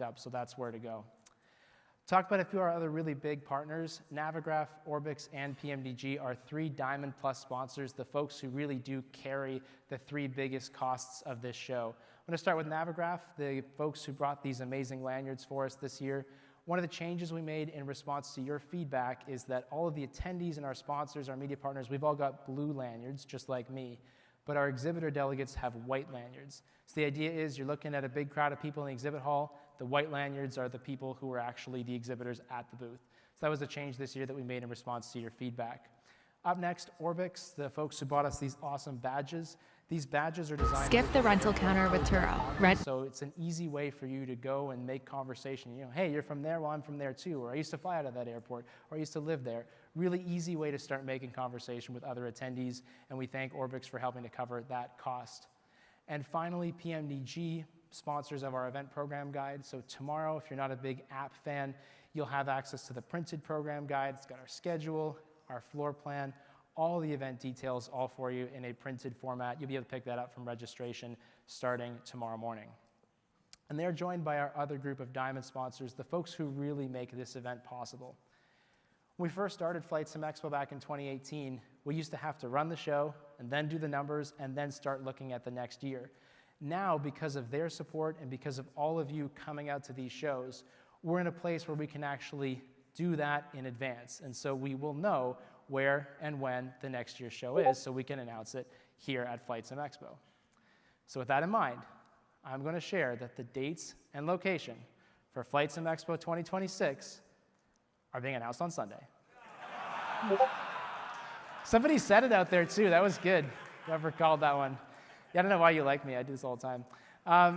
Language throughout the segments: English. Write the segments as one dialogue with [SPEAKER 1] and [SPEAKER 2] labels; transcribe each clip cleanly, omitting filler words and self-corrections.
[SPEAKER 1] up, so that's where to go. Talk about a few of our other really big partners. Navigraph, Orbix, and PMDG are 3 Diamond Plus sponsors, the folks who really do carry the 3 biggest costs of this show. I'm going to start with Navigraph, the folks who brought these amazing lanyards for us this year. One of the changes we made in response to your feedback is that all of the attendees and our sponsors, our media partners, we've all got blue lanyards, just like me, but our exhibitor delegates have white lanyards. So the idea is you're looking at a big crowd of people in the exhibit hall. The white lanyards are the people who are actually the exhibitors at the booth. So that was a change this year that we made in response to your feedback. Up next, Orbix, the folks who brought us these awesome badges. These badges are designed...
[SPEAKER 2] Skip the rental counter with Turo.
[SPEAKER 1] So it's an easy way for you to go and make conversation. You know, hey, you're from there, well, I'm from there too, or I used to fly out of that airport, or I used to live there. Really easy way to start making conversation with other attendees, and we thank Orbix for helping to cover that cost. And finally, PMDG, sponsors of our event program guide. So tomorrow, if you're not a big app fan, you'll have access to the printed program guide. It's got our schedule, our floor plan, all the event details, all for you in a printed format. You'll be able to pick that up from registration starting tomorrow morning. And they're joined by our other group of Diamond sponsors, the folks who really make this event possible. When we first started FlightSim Expo back in 2018, we used to have to run the show and then do the numbers and then start looking at the next year. Now, because of their support and because of all of you coming out to these shows, we're in a place where we can actually do that in advance. And so we will know where and when the next year's show is, so we can announce it here at FlightSim Expo. So with that in mind, I'm going to share that the dates and location for FlightSim Expo 2026 are being announced on Sunday. Somebody said it out there too. That was good. Whoever called that one. Yeah, I don't know why you like me. I do this all the time.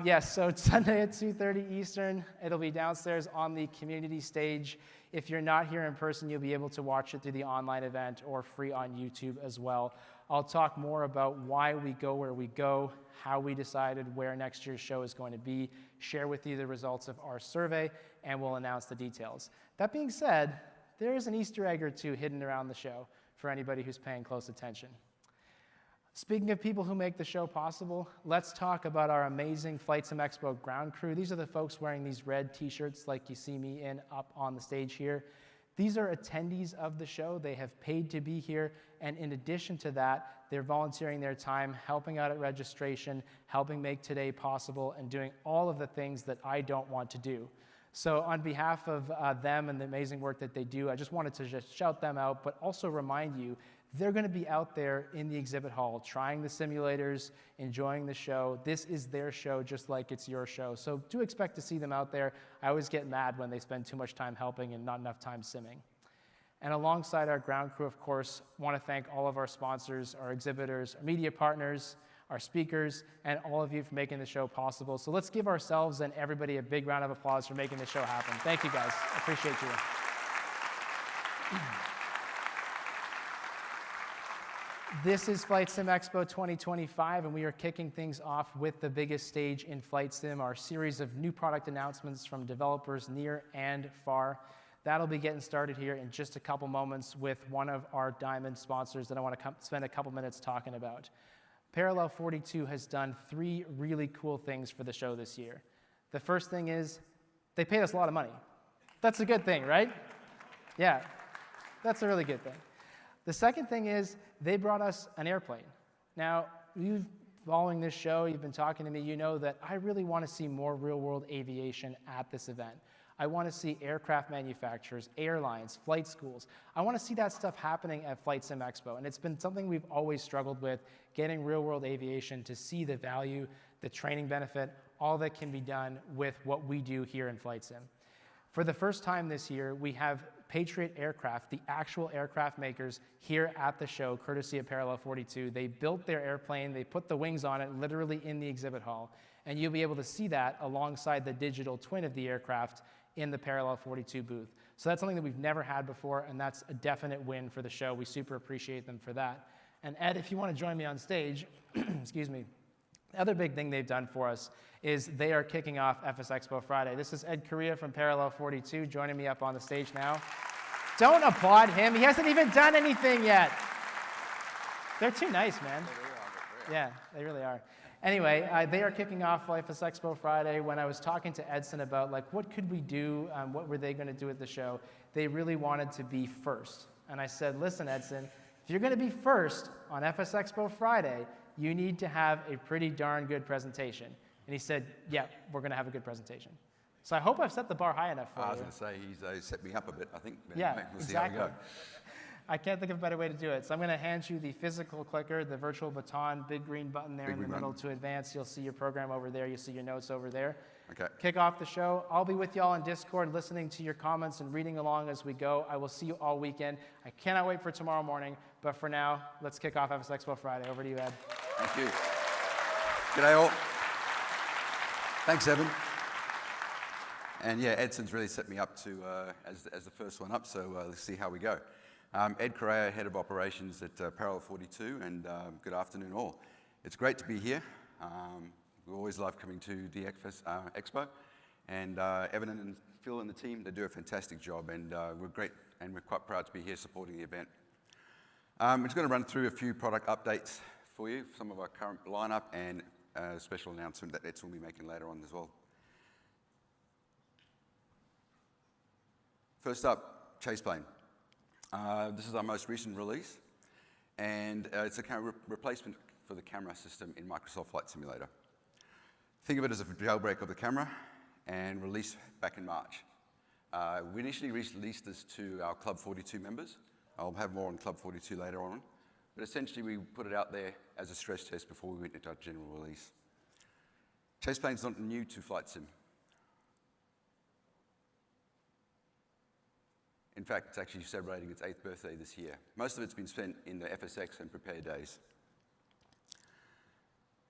[SPEAKER 1] Yes, so it's Sunday at 2:30 Eastern. It'll be downstairs on the community stage. If you're not here in person, you'll be able to watch it through the online event or free on YouTube as well. I'll talk more about why we go where we go, how we decided where next year's show is going to be, share with you the results of our survey, and we'll announce the details. That being said, there is an Easter egg or two hidden around the show for anybody who's paying close attention. Speaking of people who make the show possible, let's talk about our amazing FlightSim Expo ground crew. These are the folks wearing these red t-shirts like you see me in up on the stage here. These are attendees of the show. They have paid to be here, and in addition to that, they're volunteering their time, helping out at registration, helping make today possible, and doing all of the things that I don't want to do. So on behalf of them and the amazing work that they do, I just wanted to just shout them out, but also remind you they're going to be out there in the exhibit hall, trying the simulators, enjoying the show. This is their show, just like it's your show. So do expect to see them out there. I always get mad when they spend too much time helping and not enough time simming. And alongside our ground crew, of course, want to thank all of our sponsors, our exhibitors, our media partners, our speakers, and all of you for making the show possible. So let's give ourselves and everybody a big round of applause for making the show happen. Thank you, guys. I appreciate you. This is FlightSim Expo 2025, and we are kicking things off with the biggest stage in FlightSim, our series of new product announcements from developers near and far. That'll be getting started here in just a couple moments with one of our Diamond sponsors that I want to spend a couple minutes talking about. Parallel 42 has done 3 really cool things for the show this year. The first thing is they paid us a lot of money. That's a good thing, right? Yeah, that's a really good thing. The second thing is they brought us an airplane. Now, you following this show, you've been talking to me, you know that I really want to see more real-world aviation at this event. I want to see aircraft manufacturers, airlines, flight schools. I want to see that stuff happening at FlightSim Expo, and it's been something we've always struggled with, getting real-world aviation to see the value, the training benefit, all that can be done with what we do here in FlightSim. For the first time this year, we have Patriot Aircraft, the actual aircraft makers, here at the show, courtesy of Parallel 42. They built their airplane, they put the wings on it literally in the exhibit hall, and you'll be able to see that alongside the digital twin of the aircraft in the Parallel 42 booth. So that's something that we've never had before, and that's a definite win for the show. We super appreciate them for that. And Ed, if you want to join me on stage, excuse me, the other big thing they've done for us is they are kicking off FSExpoFriday. This is Ed Correa from Parallel 42 joining me up on the stage now. Don't applaud him. He hasn't even done anything yet. They're too nice, man. Yeah, they really are. Anyway, they are kicking off Life is Expo Friday. When I was talking to Edson about like what could we do, what were they going to do at the show, they really wanted to be first. And I said, listen, Edson, if you're going to be first on FS Expo Friday, you need to have a pretty darn good presentation. And he said, yeah, we're going to have a good presentation. So I hope I've set the bar high enough for you.
[SPEAKER 3] I was going to say, he's set me up a bit, I think. But
[SPEAKER 1] Yeah,
[SPEAKER 3] anyway, we'll
[SPEAKER 1] exactly.
[SPEAKER 3] see how we go.
[SPEAKER 1] I can't think of a better way to do it. So I'm going to hand you the physical clicker, the virtual baton, big green button there in the middle to advance. You'll see your program over there. You'll see your notes over there.
[SPEAKER 3] Okay.
[SPEAKER 1] Kick off the show. I'll be with you all in Discord listening to your comments and reading along as we go. I will see you all weekend. I cannot wait for tomorrow morning. But for now, let's kick off FS Expo Friday. Over to you, Ed.
[SPEAKER 3] Thank you. G'day all. Thanks, Evan. And yeah, Edson's really set me up to as the first one up, so let's see how we go. Ed Correa, Head of Operations at Parallel 42, and good afternoon all. It's great to be here. We always love coming to the Expo, and Evan and Phil and the team, they do a fantastic job, and we're great, and we're quite proud to be here supporting the event. I'm just going to run through a few product updates for you, some of our current lineup, and a special announcement that Edson will be making later on as well. First up, Chaseplane. This is our most recent release, and it's a kind of replacement for the camera system in Microsoft Flight Simulator. Think of it as a jailbreak of the camera and released back in March. We initially released this to our Club 42 members. I'll have more on Club 42 later on, but essentially we put it out there as a stress test before we went into our general release. Chaseplane's not new to Flight Sim. In fact, it's actually celebrating its 8th birthday this year. Most of it's been spent in the FSX and Prepare days.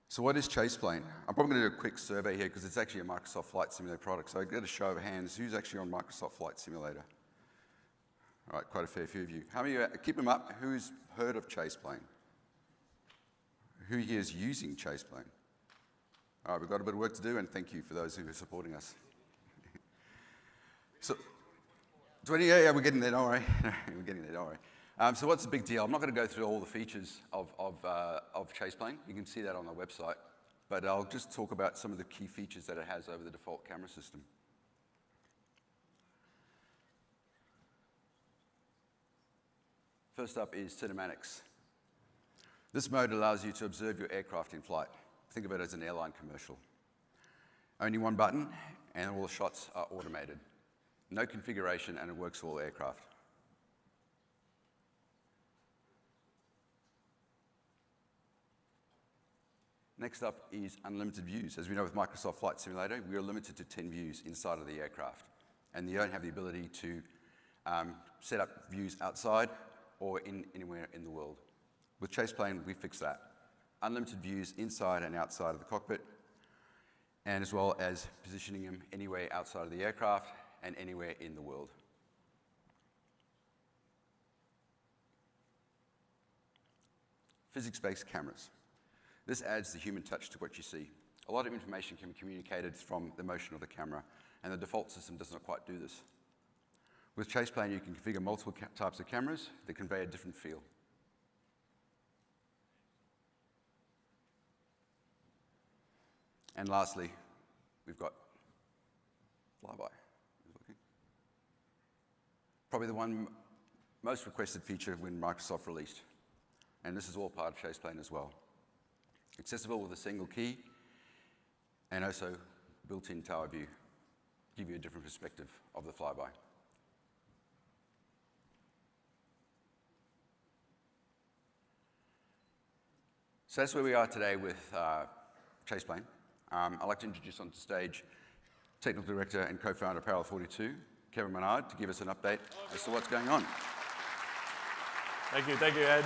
[SPEAKER 3] So what is Chaseplane? I'm probably going to do a quick survey here because it's actually a Microsoft Flight Simulator product. So I get a show of hands. Who's actually on Microsoft Flight Simulator? All right, quite a fair few of you. How many of you, keep them up, who's heard of Chaseplane? Who here is using Chaseplane? All right, we've got a bit of work to do, and thank you for those who are supporting us. So, 20, yeah, we're getting there, don't worry. We're getting there, don't worry. So what's the big deal? I'm not going to go through all the features of Chaseplane. You can see that on the website. But I'll just talk about some of the key features that it has over the default camera system. First up is cinematics. This mode allows you to observe your aircraft in flight. Think of it as an airline commercial. Only one button, and all the shots are automated. No configuration, and it works for all aircraft. Next up is unlimited views. As we know with Microsoft Flight Simulator, we are limited to 10 views inside of the aircraft. And you don't have the ability to set up views outside or anywhere in the world. With Chaseplane, we fixed that. Unlimited views inside and outside of the cockpit, and as well as positioning them anywhere outside of the aircraft and anywhere in the world. Physics-based cameras. This adds the human touch to what you see. A lot of information can be communicated from the motion of the camera, and the default system does not quite do this. With Chaseplane, you can configure multiple types of cameras that convey a different feel. And lastly, we've got flyby. Probably the one most requested feature when Microsoft released. And this is all part of Chaseplane as well. Accessible with a single key, and also built-in tower view. Give you a different perspective of the flyby. So that's where we are today with Chaseplane. I'd like to introduce onto stage Technical Director and Co-founder of Parallel 42, Kevin Menard, to give us an update as to what's going on.
[SPEAKER 4] Thank you, Ed.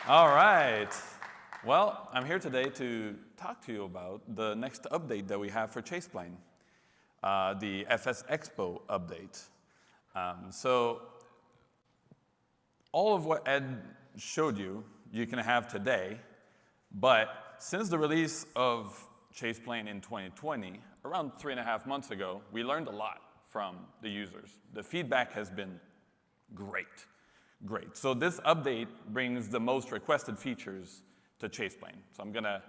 [SPEAKER 4] All right. Well, I'm here today to talk to you about the next update that we have for Chaseplane, the FS Expo update. So all of what Ed showed you, you can have today, but since the release of Chaseplane in 2020, around 3.5 months ago, we learned a lot from the users. The feedback has been great. So this update brings the most requested features to Chaseplane. So I'm gonna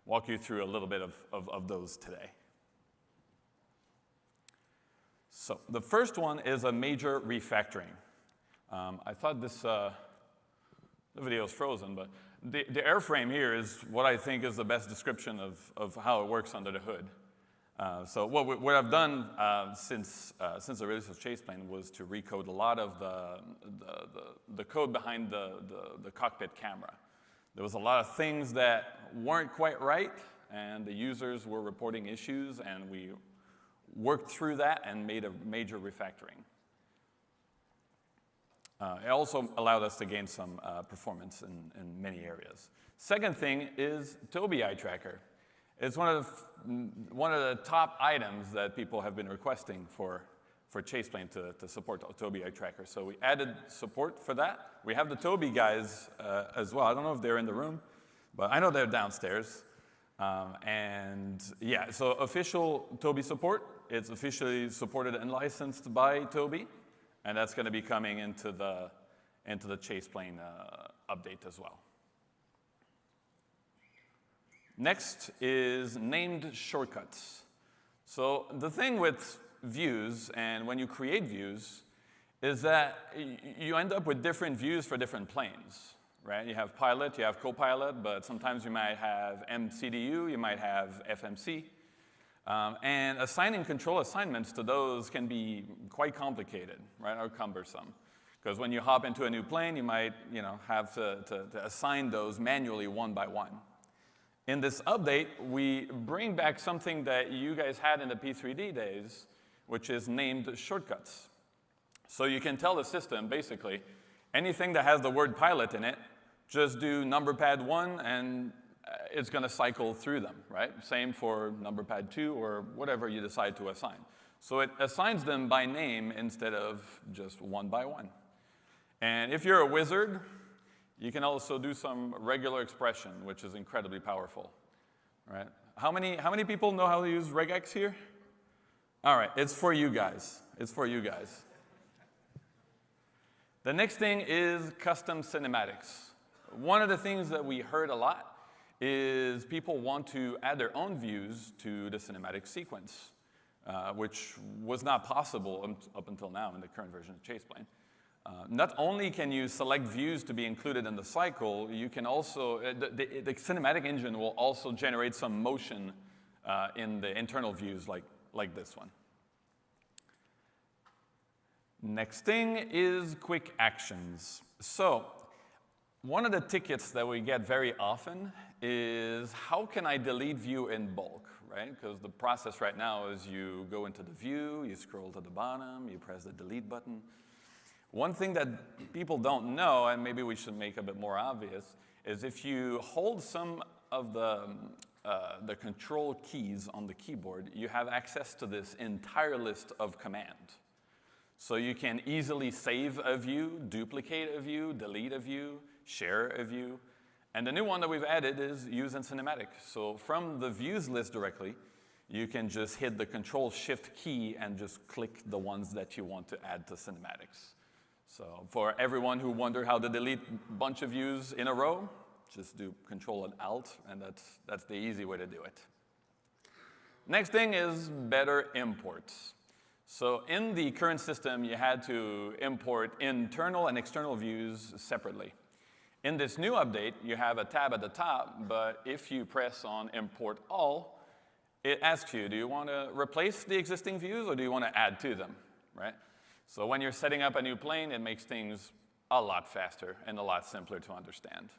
[SPEAKER 4] walk you through a little bit of those today. So the first one is a major refactoring. I thought this, the video is frozen, but the airframe here is what I think is the best description of how it works under the hood. So what I've done since the release of Chaseplane was to recode a lot of the code behind the cockpit camera. There was a lot of things that weren't quite right, and the users were reporting issues, and we worked through that and made a major refactoring. It also allowed us to gain some performance in many areas. Second thing is Tobii eye tracker. It's one of the top items that people have been requesting for Chaseplane to support Tobii eye tracker. So we added support for that. We have the Tobii guys as well. I don't know if they're in the room, but I know they're downstairs. And yeah, so official Tobii support. It's officially supported and licensed by Tobii, and that's going to be coming into the Chaseplane update as well. Next is named shortcuts. So the thing with views, and when you create views, is that you end up with different views for different planes, right? You have pilot, you have co-pilot, but sometimes you might have MCDU, you might have FMC. And assigning control assignments to those can be quite complicated, right, or cumbersome. Because when you hop into a new plane, you might have to assign those manually one by one. In this update, we bring back something that you guys had in the P3D days, which is named shortcuts. So you can tell the system, basically, anything that has the word pilot in it, just do number pad 1, and it's going to cycle through them, right? Same for number pad 2 or whatever you decide to assign. So it assigns them by name instead of just one by one. And if you're a wizard, you can also do some regular expression, which is incredibly powerful, right? How many people know how to use regex here? All right, it's for you guys. It's for you guys. The next thing is custom cinematics. One of the things that we heard a lot is people want to add their own views to the cinematic sequence, which was not possible up until now in the current version of Chaseplane. Not only can you select views to be included in the cycle, you can also, the cinematic engine will also generate some motion in the internal views like this one. Next thing is quick actions. So one of the tickets that we get very often is how can I delete view in bulk, right? Because the process right now is you go into the view, you scroll to the bottom, you press the delete button. One thing that people don't know, and maybe we should make a bit more obvious, is if you hold some of the control keys on the keyboard, you have access to this entire list of commands. So you can easily save a view, duplicate a view, delete a view, share a view. And the new one that we've added is use in cinematic. So from the views list directly, you can just hit the Control-Shift key and just click the ones that you want to add to cinematics. So for everyone who wondered how to delete a bunch of views in a row, just do Control and Alt, and that's the easy way to do it. Next thing is better imports. So in the current system, you had to import internal and external views separately. In this new update, you have a tab at the top, but if you press on Import All, it asks you, do you want to replace the existing views or do you want to add to them, right? So when you're setting up a new plane, it makes things a lot faster and a lot simpler to understand.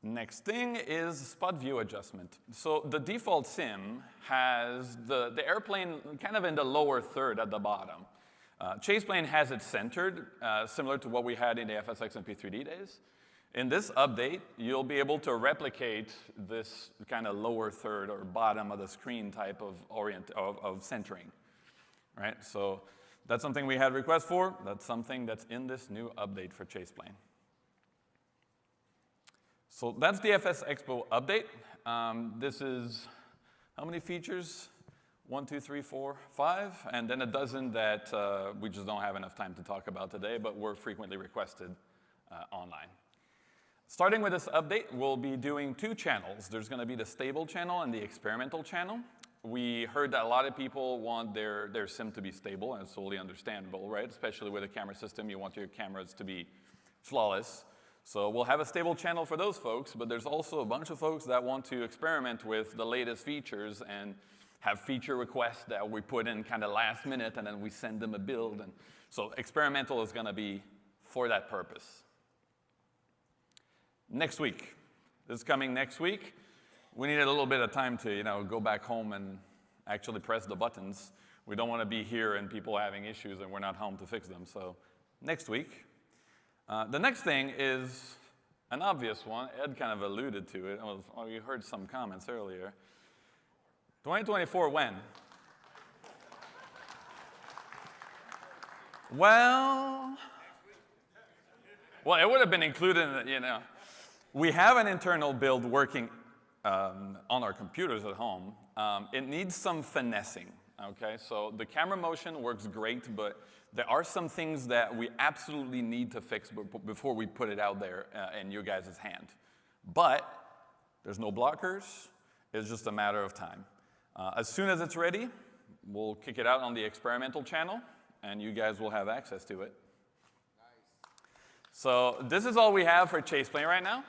[SPEAKER 4] Next thing is spot view adjustment. So the default sim has the airplane kind of in the lower third at the bottom. Chaseplane has it centered, similar to what we had in the FSX and P3D days. In this update, you'll be able to replicate this kind of lower third or bottom of the screen type of centering, right? So that's something we had requests for. That's something that's in this new update for Chaseplane. So that's the FS Expo update. This is how many features? 1, 2, 3, 4, 5, and then a dozen that we just don't have enough time to talk about today, but were frequently requested online. Starting with this update, we'll be doing 2 channels. There's going to be the stable channel and the experimental channel. We heard that a lot of people want their SIM to be stable, and it's totally understandable, right? Especially with a camera system, you want your cameras to be flawless. So we'll have a stable channel for those folks, but there's also a bunch of folks that want to experiment with the latest features and have feature requests that we put in kind of last minute, and then we send them a build. And so experimental is going to be for that purpose. Next week. This is coming next week. We needed a little bit of time to, go back home and actually press the buttons. We don't want to be here and people having issues and we're not home to fix them. So next week. The next thing is an obvious one. Ed kind of alluded to it. You heard some comments earlier. 2024 when? Well, it would have been included in, We have an internal build working on our computers at home. It needs some finessing, okay? So the camera motion works great, but there are some things that we absolutely need to fix before we put it out there in your guys' hand. But there's no blockers. It's just a matter of time. As soon as it's ready, we'll kick it out on the experimental channel, and you guys will have access to it. So this is all we have for ChasePlane right now.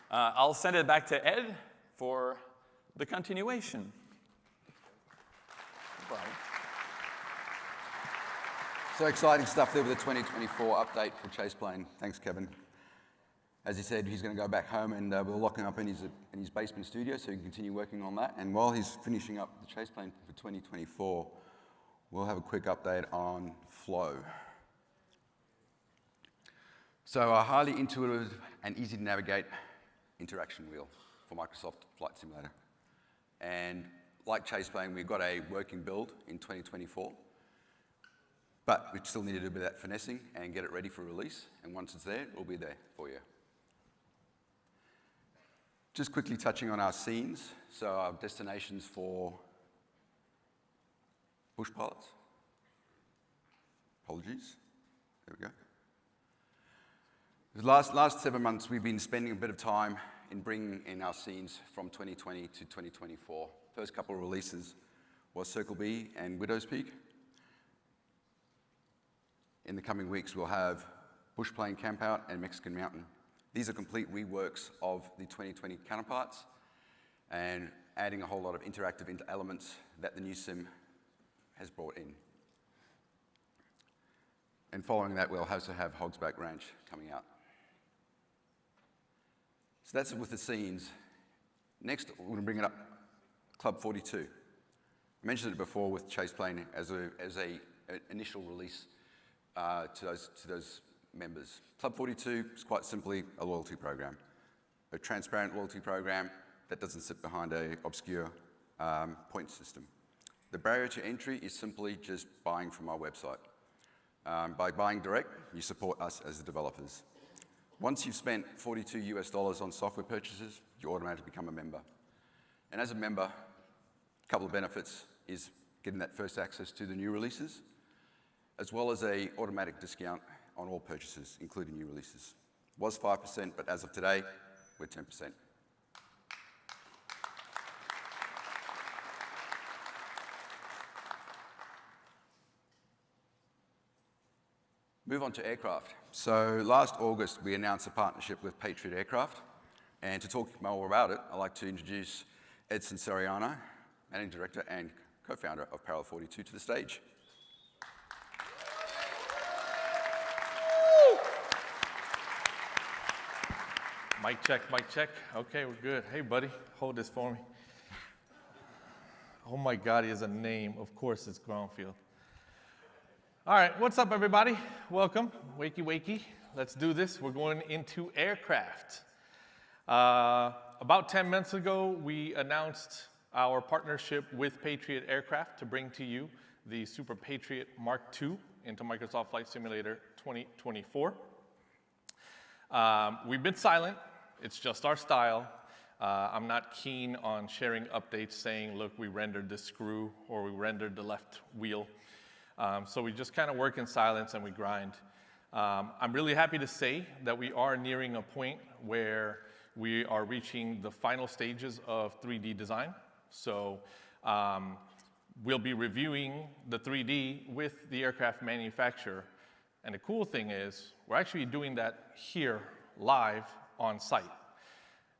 [SPEAKER 4] I'll send it back to Ed for the continuation. No problem.
[SPEAKER 3] So exciting stuff there with the 2024 update for ChasePlane. Thanks, Kevin. As he said, he's going to go back home and we'll lock him up in his basement studio so he can continue working on that. And while he's finishing up the ChasePlane for 2024, we'll have a quick update on Flow. So a highly intuitive and easy to navigate interaction wheel for Microsoft Flight Simulator. And like ChasePlane, we've got a working build in 2024, but we still need to do a bit of that finessing and get it ready for release. And once it's there, it'll be there for you. Just quickly touching on our scenes, so our destinations for bush pilots. Apologies. There we go. The last 7 months, we've been spending a bit of time in bringing in our scenes from 2020 to 2024. First couple of releases was Circle B and Widow's Peak. In the coming weeks, we'll have Bush Plane Campout and Mexican Mountain. These are complete reworks of the 2020 counterparts and adding a whole lot of interactive elements that the new sim has brought in. And following that, we'll also have Hogsback Ranch coming out. So that's it with the scenes. Next, we're going to bring it up, Club 42. I mentioned it before with ChasePlane as an initial release to those members. Club 42 is quite simply a loyalty program, a transparent loyalty program that doesn't sit behind an obscure point system. The barrier to entry is simply just buying from our website. By buying direct, you support us as the developers. Once you've spent $42 US on software purchases, you automatically become a member. And as a member, a couple of benefits is getting that first access to the new releases, as well as an automatic discount on all purchases, including new releases. It was 5%, but as of today, we're 10%. Move on to aircraft. So last August, we announced a partnership with Patriot Aircraft. And to talk more about it, I'd like to introduce Ed Cinceriano, Managing Director and co-founder of Parallel 42, to the stage.
[SPEAKER 5] Mic check, mic check. Okay, we're good. Hey, buddy, hold this for me. Oh my God, he has a name. Of course, it's Groundfield. All right, what's up, everybody? Welcome. Wakey, wakey. Let's do this. We're going into aircraft. About 10 months ago, we announced our partnership with Patriot Aircraft to bring to you the Super Patriot Mark II into Microsoft Flight Simulator 2024. We've been silent. It's just our style. I'm not keen on sharing updates saying, look, we rendered this screw or we rendered the left wheel. So we just kind of work in silence and we grind. I'm really happy to say that we are nearing a point where we are reaching the final stages of 3D design. So we'll be reviewing the 3D with the aircraft manufacturer. And the cool thing is, we're actually doing that here live on site.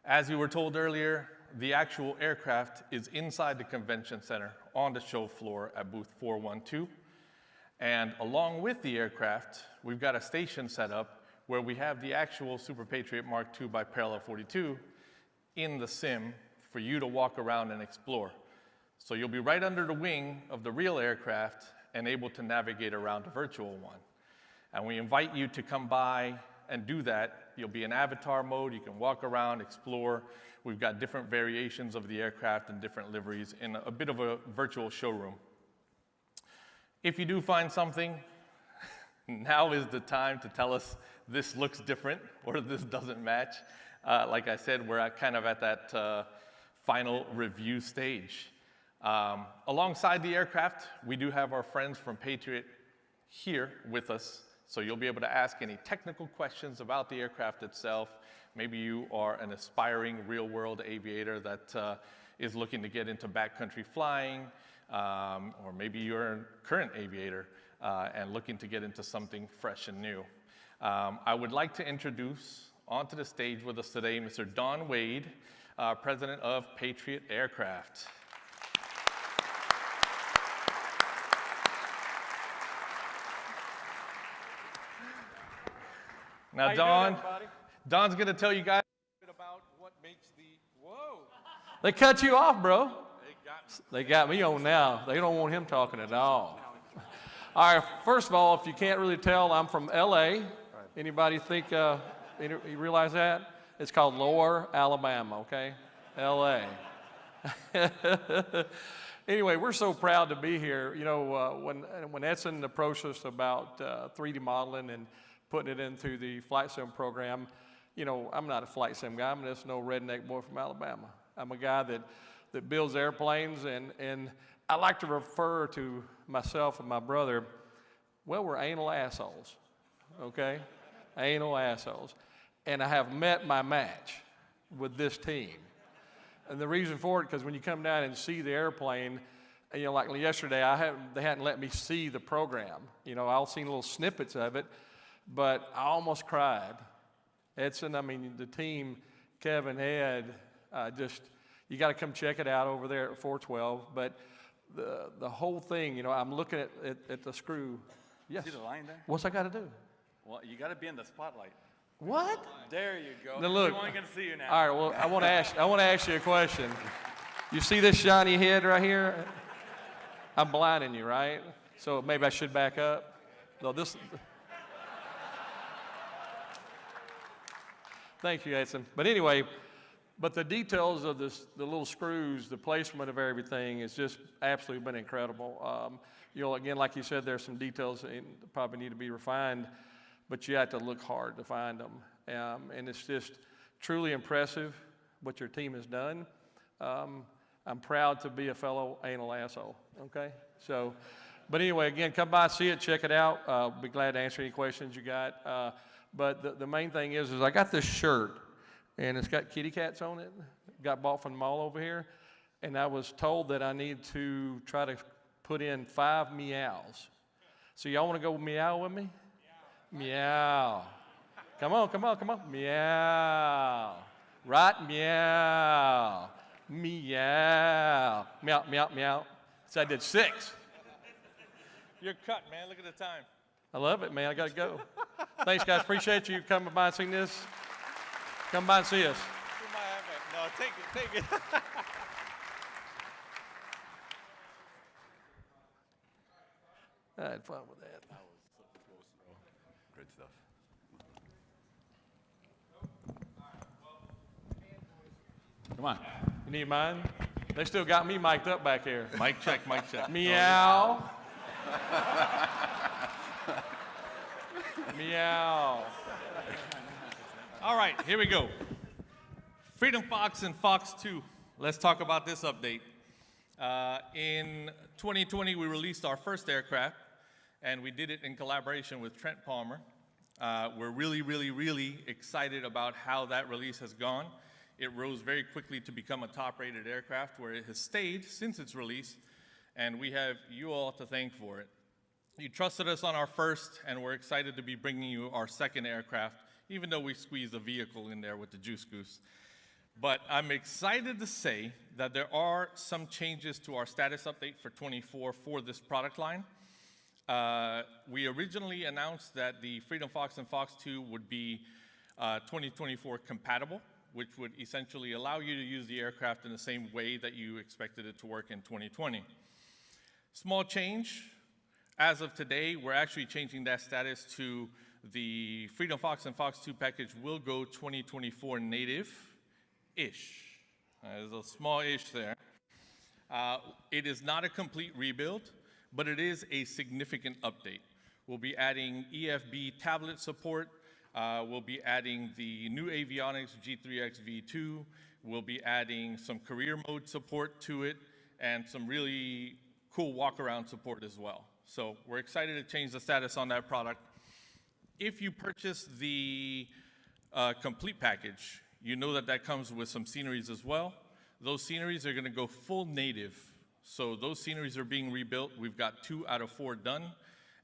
[SPEAKER 5] As you were told earlier, the actual aircraft is inside the convention center on the show floor at booth 412. And along with the aircraft, we've got a station set up where we have the actual Super Patriot Mark II by Parallel 42 in the sim for you to walk around and explore. So you'll be right under the wing of the real aircraft and able to navigate around the virtual one. And we invite you to come by and do that. You'll be in avatar mode. You can walk around, explore. We've got different variations of the aircraft and different liveries in a bit of a virtual showroom. If you do find something, now is the time to tell us this looks different or this doesn't match. Like I said, we're kind of at that final review stage. Alongside the aircraft, we do have our friends from Patriot here with us. So you'll be able to ask any technical questions about the aircraft itself. Maybe you are an aspiring real-world aviator that is looking to get into backcountry flying, or maybe you're a current aviator and looking to get into something fresh and new. I would like to introduce onto the stage with us today Mr. Don Wade, President of Patriot Aircraft. Now, Don's going to tell you guys a bit about what makes the, whoa.
[SPEAKER 6] They cut you off, bro. They got me on now. They don't want him talking at all. All right, first of all, if you can't really tell, I'm from L.A. Anybody think, you realize that? It's called Lower Alabama, okay? L.A. Anyway, we're so proud to be here. You know, when Edson approached us about 3D modeling and putting it into the flight sim program, you know, I'm not a flight sim guy. I'm just no redneck boy from Alabama. I'm a guy that builds airplanes, and I like to refer to myself and my brother, well, we're anal assholes, okay? Anal assholes. And I have met my match with this team. And the reason for it, because when you come down and see the airplane, you know, like yesterday, they hadn't let me see the program. You know, I've seen little snippets of it, but I almost cried. Edson, I mean, the team, Kevin, Ed, you got to come check it out over there at 412. But the whole thing, you know, I'm looking at the screw. Yes.
[SPEAKER 4] See the line there?
[SPEAKER 6] What's I got to do?
[SPEAKER 4] Well, you got to be in the spotlight.
[SPEAKER 6] What?
[SPEAKER 4] There you go.
[SPEAKER 6] Now look.
[SPEAKER 4] Everyone can see you now.
[SPEAKER 6] All right. Well, I want to ask you a question. You see this shiny head right here? I'm blinding you, right? So maybe I should back up. No, this. Thank you, Edson. But anyway, but the details of the little screws, the placement of everything has just absolutely been incredible. You know, again, like you said, there's some details that probably need to be refined, but you have to look hard to find them. And it's just truly impressive what your team has done. I'm proud to be a fellow anal asshole, okay? So, but anyway, again, come by, see it, check it out. Be glad to answer any questions you got. But the main thing is I got this shirt, and it's got kitty cats on it. Got bought from the mall over here, and I was told that I need to try to put in 5 meows. So y'all want to go meow with me? Meow. Come on, come on, come on. Meow. Right, meow. Meow. Meow, meow, meow. So I did 6.
[SPEAKER 5] You're cut, man. Look at the time.
[SPEAKER 6] I love it, man. I got to go. Thanks, guys. Appreciate you coming by and seeing this. Come by and see us.
[SPEAKER 5] No, take it.
[SPEAKER 6] I had fun with that.
[SPEAKER 3] Great stuff.
[SPEAKER 6] Come on. You need mine? They still got me mic'd up back here.
[SPEAKER 5] Mic check, mic check.
[SPEAKER 6] Meow. Meow.
[SPEAKER 5] All right, here we go. Freedom Fox and Fox 2. Let's talk about this update. In 2020, we released our first aircraft, and we did it in collaboration with Trent Palmer. We're really, really, really excited about how that release has gone. It rose very quickly to become a top-rated aircraft where it has stayed since its release, and we have you all to thank for it. You trusted us on our first, and we're excited to be bringing you our second aircraft, even though we squeezed a vehicle in there with the Juice Goose. But I'm excited to say that there are some changes to our status update for 24 for this product line. We originally announced that the Freedom Fox and Fox 2 would be 2024 compatible, which would essentially allow you to use the aircraft in the same way that you expected it to work in 2020. Small change. As of today, we're actually changing that status to the Freedom Fox and Fox 2 package will go 2024 native-ish. There's a small ish there. It is not a complete rebuild, but it is a significant update. We'll be adding EFB tablet support. We'll be adding the new avionics G3X V2. We'll be adding some career mode support to it and some really cool walk-around support as well. So we're excited to change the status on that product. If you purchase the complete package, you know that that comes with some sceneries as well. Those sceneries are going to go full native. So those sceneries are being rebuilt. We've got 2 out of 4 done,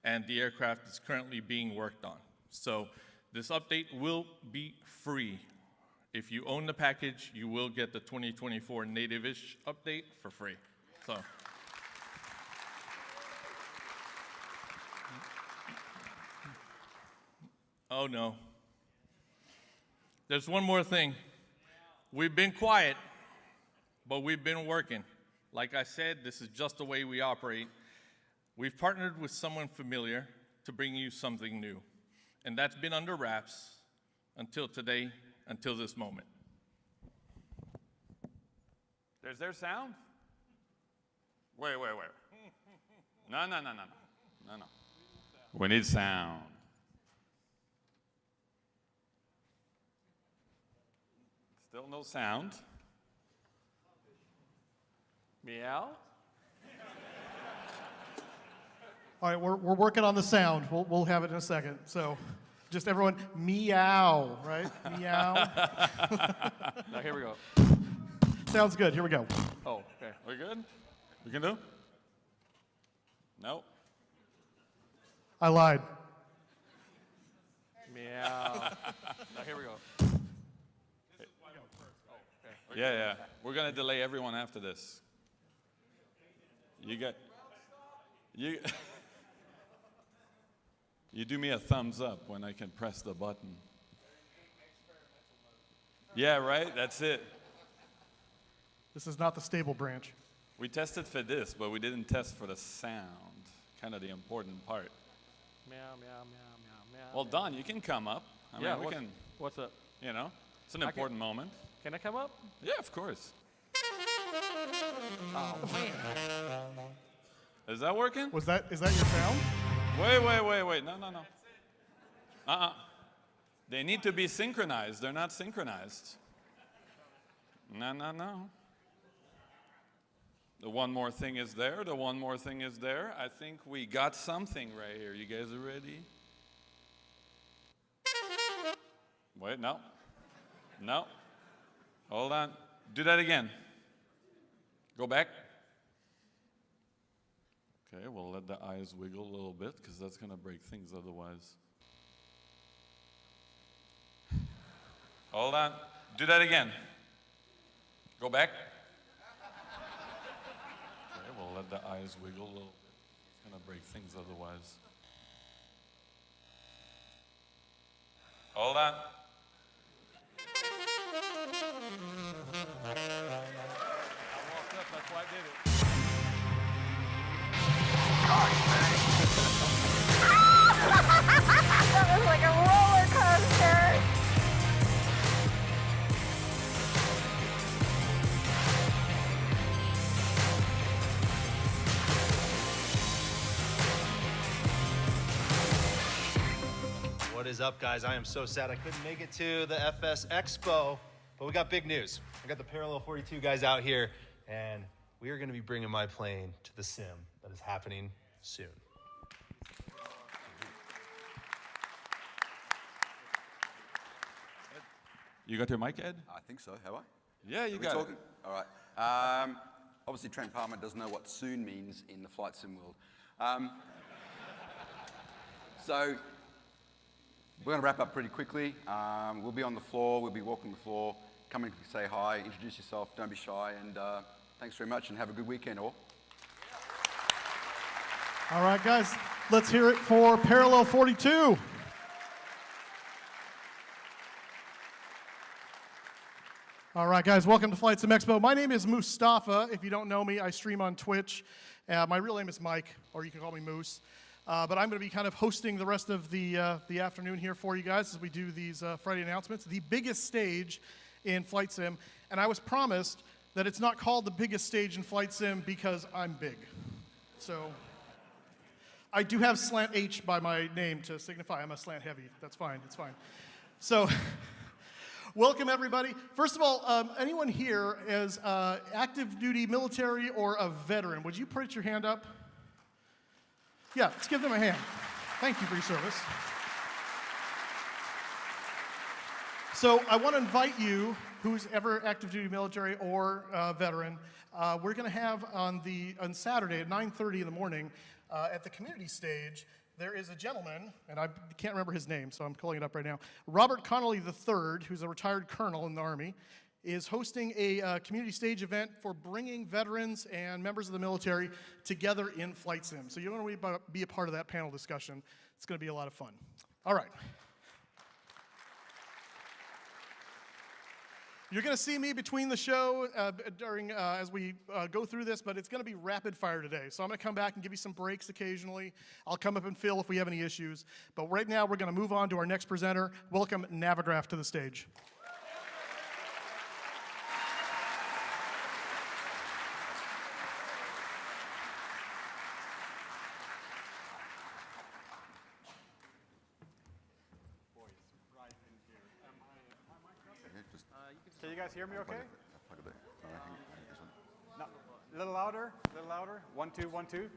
[SPEAKER 5] and the aircraft is currently being worked on. So this update will be free. If you own the package, you will get the 2024 native-ish update for free. So. Oh no. There's one more thing. We've been quiet, but we've been working. Like I said, this is just the way we operate. We've partnered with someone familiar to bring you something new. And that's been under wraps until today, until this moment.
[SPEAKER 4] There's their sound? Wait. No. We need sound. Still no sound.
[SPEAKER 6] Meow?
[SPEAKER 7] All right, we're working on the sound. We'll have it in a second. So just everyone, meow, right? Meow.
[SPEAKER 6] Now here we go.
[SPEAKER 7] Sounds good. Here we go.
[SPEAKER 6] Oh, okay.
[SPEAKER 4] We good? We can do? No.
[SPEAKER 7] I lied.
[SPEAKER 6] Meow. Now here we go.
[SPEAKER 4] Yeah. We're going to delay everyone after this. You do me a thumbs up when I can press the button. Yeah, right? That's it.
[SPEAKER 7] This is not the stable branch.
[SPEAKER 4] We tested for this, but we didn't test for the sound. Kind of the important part.
[SPEAKER 6] Meow, meow, meow, meow, meow.
[SPEAKER 4] Well, Don, you can come up. I mean, we can,
[SPEAKER 6] what's up?
[SPEAKER 4] you know, it's an important moment.
[SPEAKER 6] Can I come up?
[SPEAKER 4] Yeah, of course.
[SPEAKER 6] Oh, man.
[SPEAKER 4] Is that working?
[SPEAKER 7] Is that your sound?
[SPEAKER 4] Wait. No. They need to be synchronized. They're not synchronized. No. The one more thing is there. I think we got something right here. You guys are ready? Wait, no. Hold on. Do that again. Go back. Okay, we'll let the eyes wiggle a little bit because that's going to break things otherwise. Hold on. Do that again. Go back. Okay, we'll let the eyes wiggle a little bit. It's going to break things otherwise. Hold on.
[SPEAKER 6] That's why I did it.
[SPEAKER 8] That was like a roller coaster.
[SPEAKER 9] What is up, guys? I am so sad I couldn't make it to the FS Expo, but we got big news. I got the Parallel 42 guys out here, and we are going to be bringing my plane to the sim that is happening soon.
[SPEAKER 4] You got your mic, Ed?
[SPEAKER 3] I think so, have I?
[SPEAKER 4] Yeah, you
[SPEAKER 3] Are we
[SPEAKER 4] got
[SPEAKER 3] talking?
[SPEAKER 4] it.
[SPEAKER 3] All right. Obviously, Trent Palmer doesn't know what soon means in the flight sim world. So we're going to wrap up pretty quickly. We'll be on the floor. We'll be walking the floor. Come and say hi, introduce yourself. Don't be shy. And thanks very much, and have a good weekend, all.
[SPEAKER 7] All right, guys, let's hear it for Parallel 42. All right, guys, welcome to Flight Sim Expo. My name is Mustafa. If you don't know me, I stream on Twitch. My real name is Mike, or you can call me Moose. But I'm going to be kind of hosting the rest of the afternoon here for you guys as we do these Friday announcements. The biggest stage in Flight Sim, and I was promised that it's not called the biggest stage in Flight Sim because I'm big. So I do have slant H by my name to signify I'm a slant heavy. That's fine, it's fine. So welcome everybody. First of all, anyone here is active duty military or a veteran? Would you put your hand up? Yeah, let's give them a hand. Thank you for your service. So I want to invite you, who's ever active duty military or veteran, we're going to have on Saturday at 9:30 in the morning at the community stage, there is a gentleman, and I can't remember his name, so I'm calling it up right now. Robert Connolly III, who's a retired colonel in the Army, is hosting a community stage event for bringing veterans and members of the military together in Flight Sim. So you're going to be a part of that panel discussion. It's going to be a lot of fun. All right. You're going to see me between the show as we go through this, but it's going to be rapid fire today. So I'm going to come back and give you some breaks occasionally. I'll come up and fill if we have any issues. But right now, we're going to move on to our next presenter. Welcome Navigraph to the stage.
[SPEAKER 10] Can you guys hear me okay?
[SPEAKER 3] Plug it there. I think this one.
[SPEAKER 10] No, a little louder, a little louder. 1, 2, 1, 2.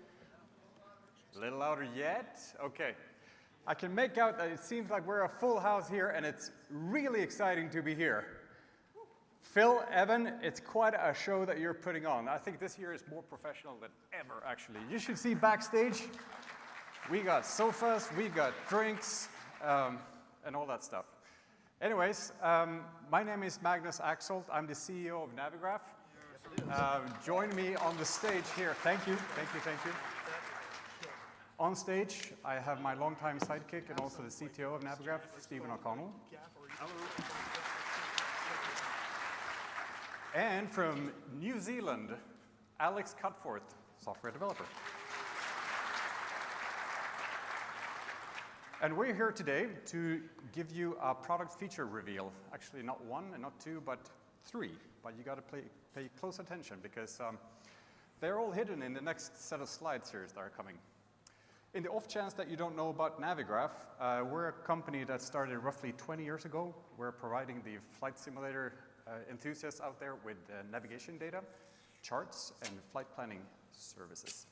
[SPEAKER 10] A little louder yet? Okay. I can make out that it seems like we're a full house here, and it's really exciting to be here. Phil, Evan, it's quite a show that you're putting on. I think this year is more professional than ever, actually. You should see backstage. We got sofas, we got drinks, and all that stuff. Anyways, my name is Magnus Axholt. I'm the CEO of Navigraph. Join me on the stage here. Thank you, thank you, thank you. On stage, I have my longtime sidekick and also the CTO of Navigraph, Stephen O'Connell. And from New Zealand, Alex Cutforth, software developer. And we're here today to give you a product feature reveal. Actually, not one and not two, but three. But you got to pay close attention because they're all hidden in the next set of slides here that are coming. In the off chance that you don't know about Navigraph, we're a company that started roughly 20 years ago. We're providing the flight simulator enthusiasts out there with navigation data, charts, and flight planning services.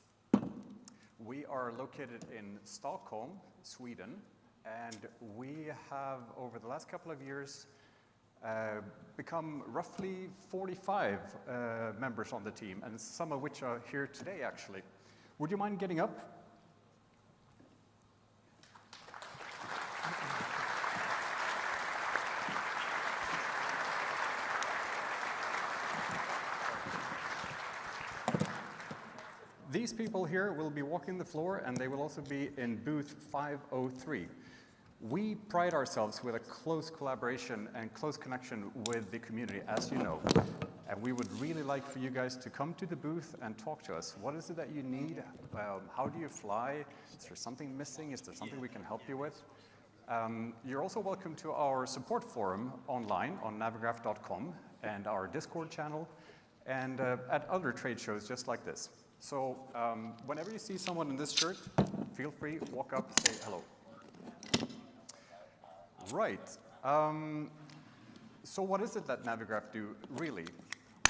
[SPEAKER 10] We are located in Stockholm, Sweden, and we have, over the last couple of years, become roughly 45 members on the team, and some of which are here today, actually. Would you mind getting up? These people here will be walking the floor, and they will also be in booth 503. We pride ourselves with a close collaboration and close connection with the community, as you know. And we would really like for you guys to come to the booth and talk to us. What is it that you need? How do you fly? Is there something missing? Is there something we can help you with? You're also welcome to our support forum online on navigraph.com and our Discord channel and at other trade shows just like this. So whenever you see someone in this shirt, feel free, walk up, say hello. Right. So what is it that Navigraph do, really?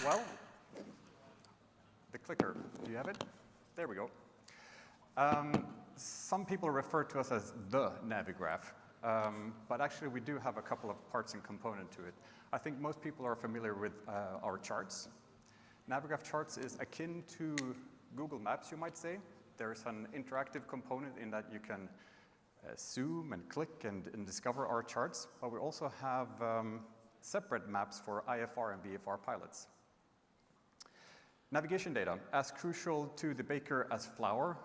[SPEAKER 10] Well, the clicker, do you have it? There we go. Some people refer to us as the Navigraph, but actually we do have a couple of parts and component to it. I think most people are familiar with our charts. Navigraph charts is akin to Google Maps, you might say. There's an interactive component in that you can zoom and click and discover our charts, but we also have separate maps for IFR and VFR pilots. Navigation data, as crucial to the baker as flour.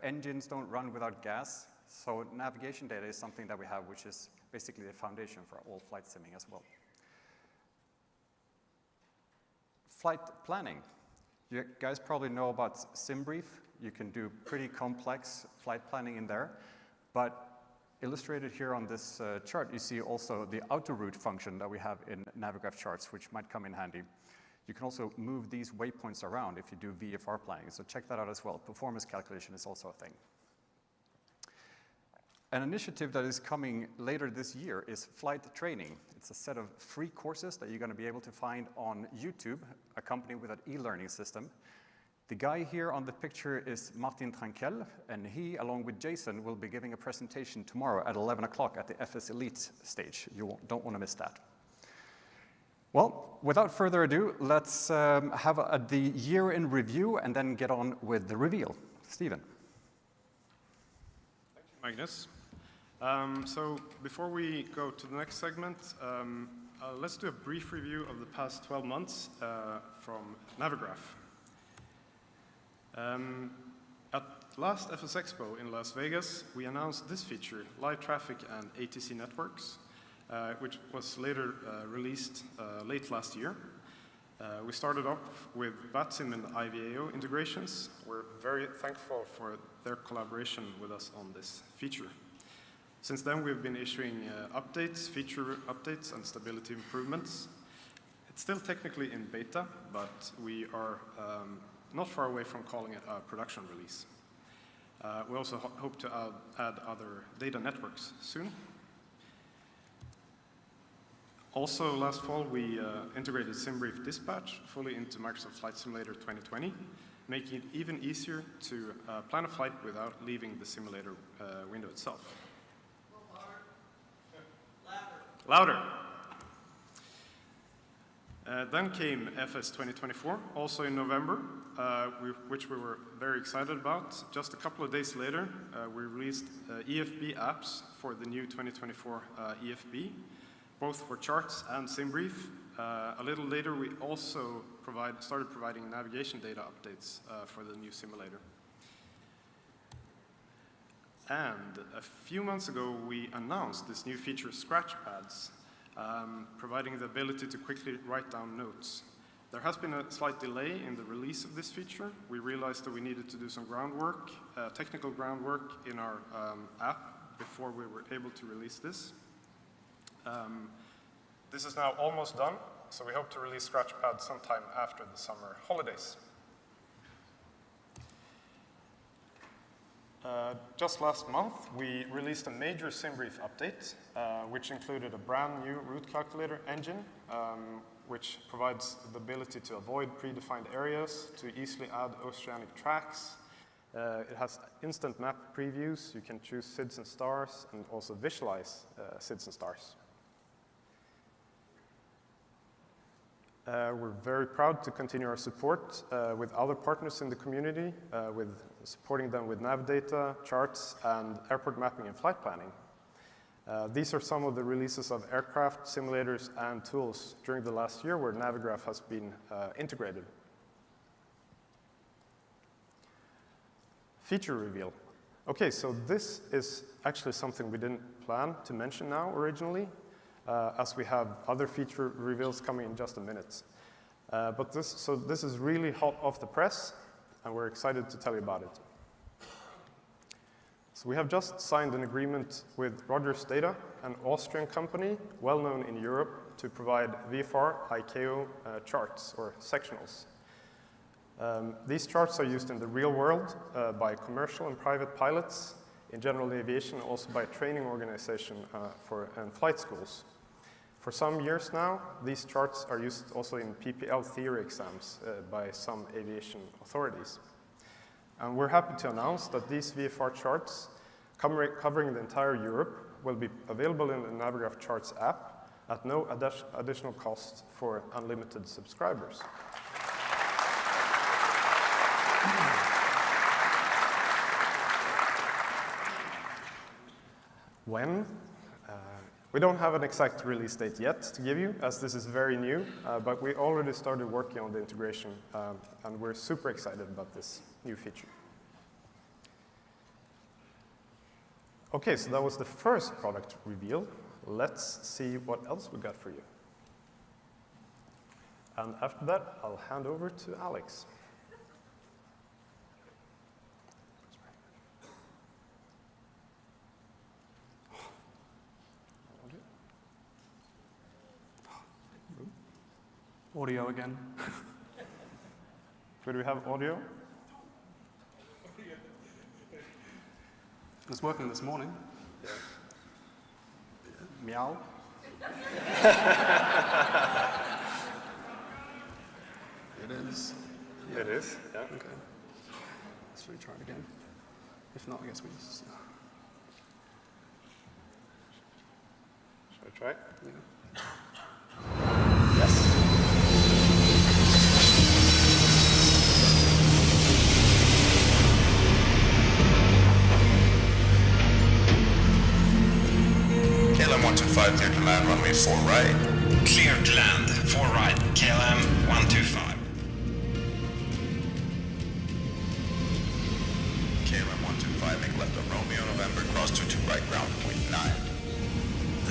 [SPEAKER 10] Engines don't run without gas, so navigation data is something that we have, which is basically the foundation for all flight simming as well. Flight planning. You guys probably know about SimBrief. You can do pretty complex flight planning in there, but illustrated here on this chart, you see also the autoroute function that we have in Navigraph charts, which might come in handy. You can also move these waypoints around if you do VFR planning, so check that out as well. Performance calculation is also a thing. An initiative that is coming later this year is flight training. It's a set of free courses that you're going to be able to find on YouTube, accompanied with an e-learning system. The guy here on the picture is Martin Tranquel, and he, along with Jason, will be giving a presentation tomorrow at 11 o'clock at the FS Elite stage. You don't want to miss that. Well, without further ado, let's have the year in review and then get on with the reveal. Stephen.
[SPEAKER 11] Thank you, Magnus. So before we go to the next segment, let's do a brief review of the past 12 months from Navigraph. At last FS Expo in Las Vegas, we announced this feature, Live Traffic and ATC Networks, which was later released late last year. We started off with VATSIM and IVAO integrations. We're very thankful for their collaboration with us on this feature. Since then, we've been issuing updates, feature updates, and stability improvements. It's still technically in beta, but we are not far away from calling it a production release. We also hope to add other data networks soon. Also, last fall, we integrated SimBrief Dispatch fully into Microsoft Flight Simulator 2020, making it even easier to plan a flight without leaving the simulator window itself. Louder. Then came FS 2024, also in November, which we were very excited about. Just a couple of days later, we released EFB apps for the new 2024 EFB, both for charts and SimBrief. A little later, we also started providing navigation data updates for the new simulator. And a few months ago, we announced this new feature, Scratch Pads, providing the ability to quickly write down notes. There has been a slight delay in the release of this feature. We realized that we needed to do some groundwork, technical groundwork in our app before we were able to release this. This is now almost done, so we hope to release Scratch Pads sometime after the summer holidays. Just last month, we released a major SimBrief update, which included a brand new route calculator engine, which provides the ability to avoid predefined areas, to easily add oceanic tracks. It has instant map previews. You can choose SIDS and stars, and also visualize SIDS and stars. We're very proud to continue our support with other partners in the community, with supporting them with nav data, charts, and airport mapping and flight planning. These are some of the releases of aircraft, simulators, and tools during the last year where Navigraph has been integrated. Feature reveal. Okay, so this is actually something we didn't plan to mention now originally, as we have other feature reveals coming in just a minute. But this is really hot off the press, and we're excited to tell you about it. So we have just signed an agreement with Rogers Data, an Austrian company well known in Europe to provide VFR ICAO charts or sectionals. These charts are used in the real world by commercial and private pilots, in general aviation, also by training organization and flight schools. For some years now, these charts are used also in PPL theory exams by some aviation authorities. And we're happy to announce that these VFR charts, covering the entire Europe, will be available in the Navigraph Charts app at no additional cost for unlimited subscribers. When? We don't have an exact release date yet to give you, as this is very new, but we already started working on the integration, and we're super excited about this new feature. Okay, so that was the first product reveal. Let's see what else we got for you. And after that, I'll hand over to Alex.
[SPEAKER 12] Audio again.
[SPEAKER 11] Do we have audio?
[SPEAKER 12] It was working this morning.
[SPEAKER 11] Yeah.
[SPEAKER 12] Meow. It is.
[SPEAKER 11] Yeah. It is, yeah.
[SPEAKER 12] Okay. Let's retry it again. If not, I guess we just...
[SPEAKER 11] Should I try?
[SPEAKER 12] Yeah.
[SPEAKER 11] Yes.
[SPEAKER 13] KLM 125, clear to land, runway 4 right. Clear to land, 4 right, KLM 125. KLM 125, make left on Romeo, November, cross 22 right, ground point 9.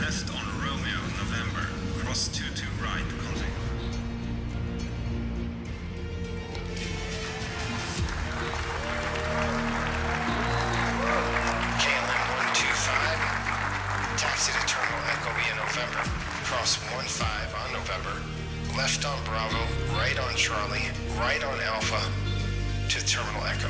[SPEAKER 13] Left on Romeo, November, cross 22 right, continue. Taxi to Terminal Echo via November, cross 15 on November, left on Bravo, right on Charlie, right on Alpha, to Terminal Echo.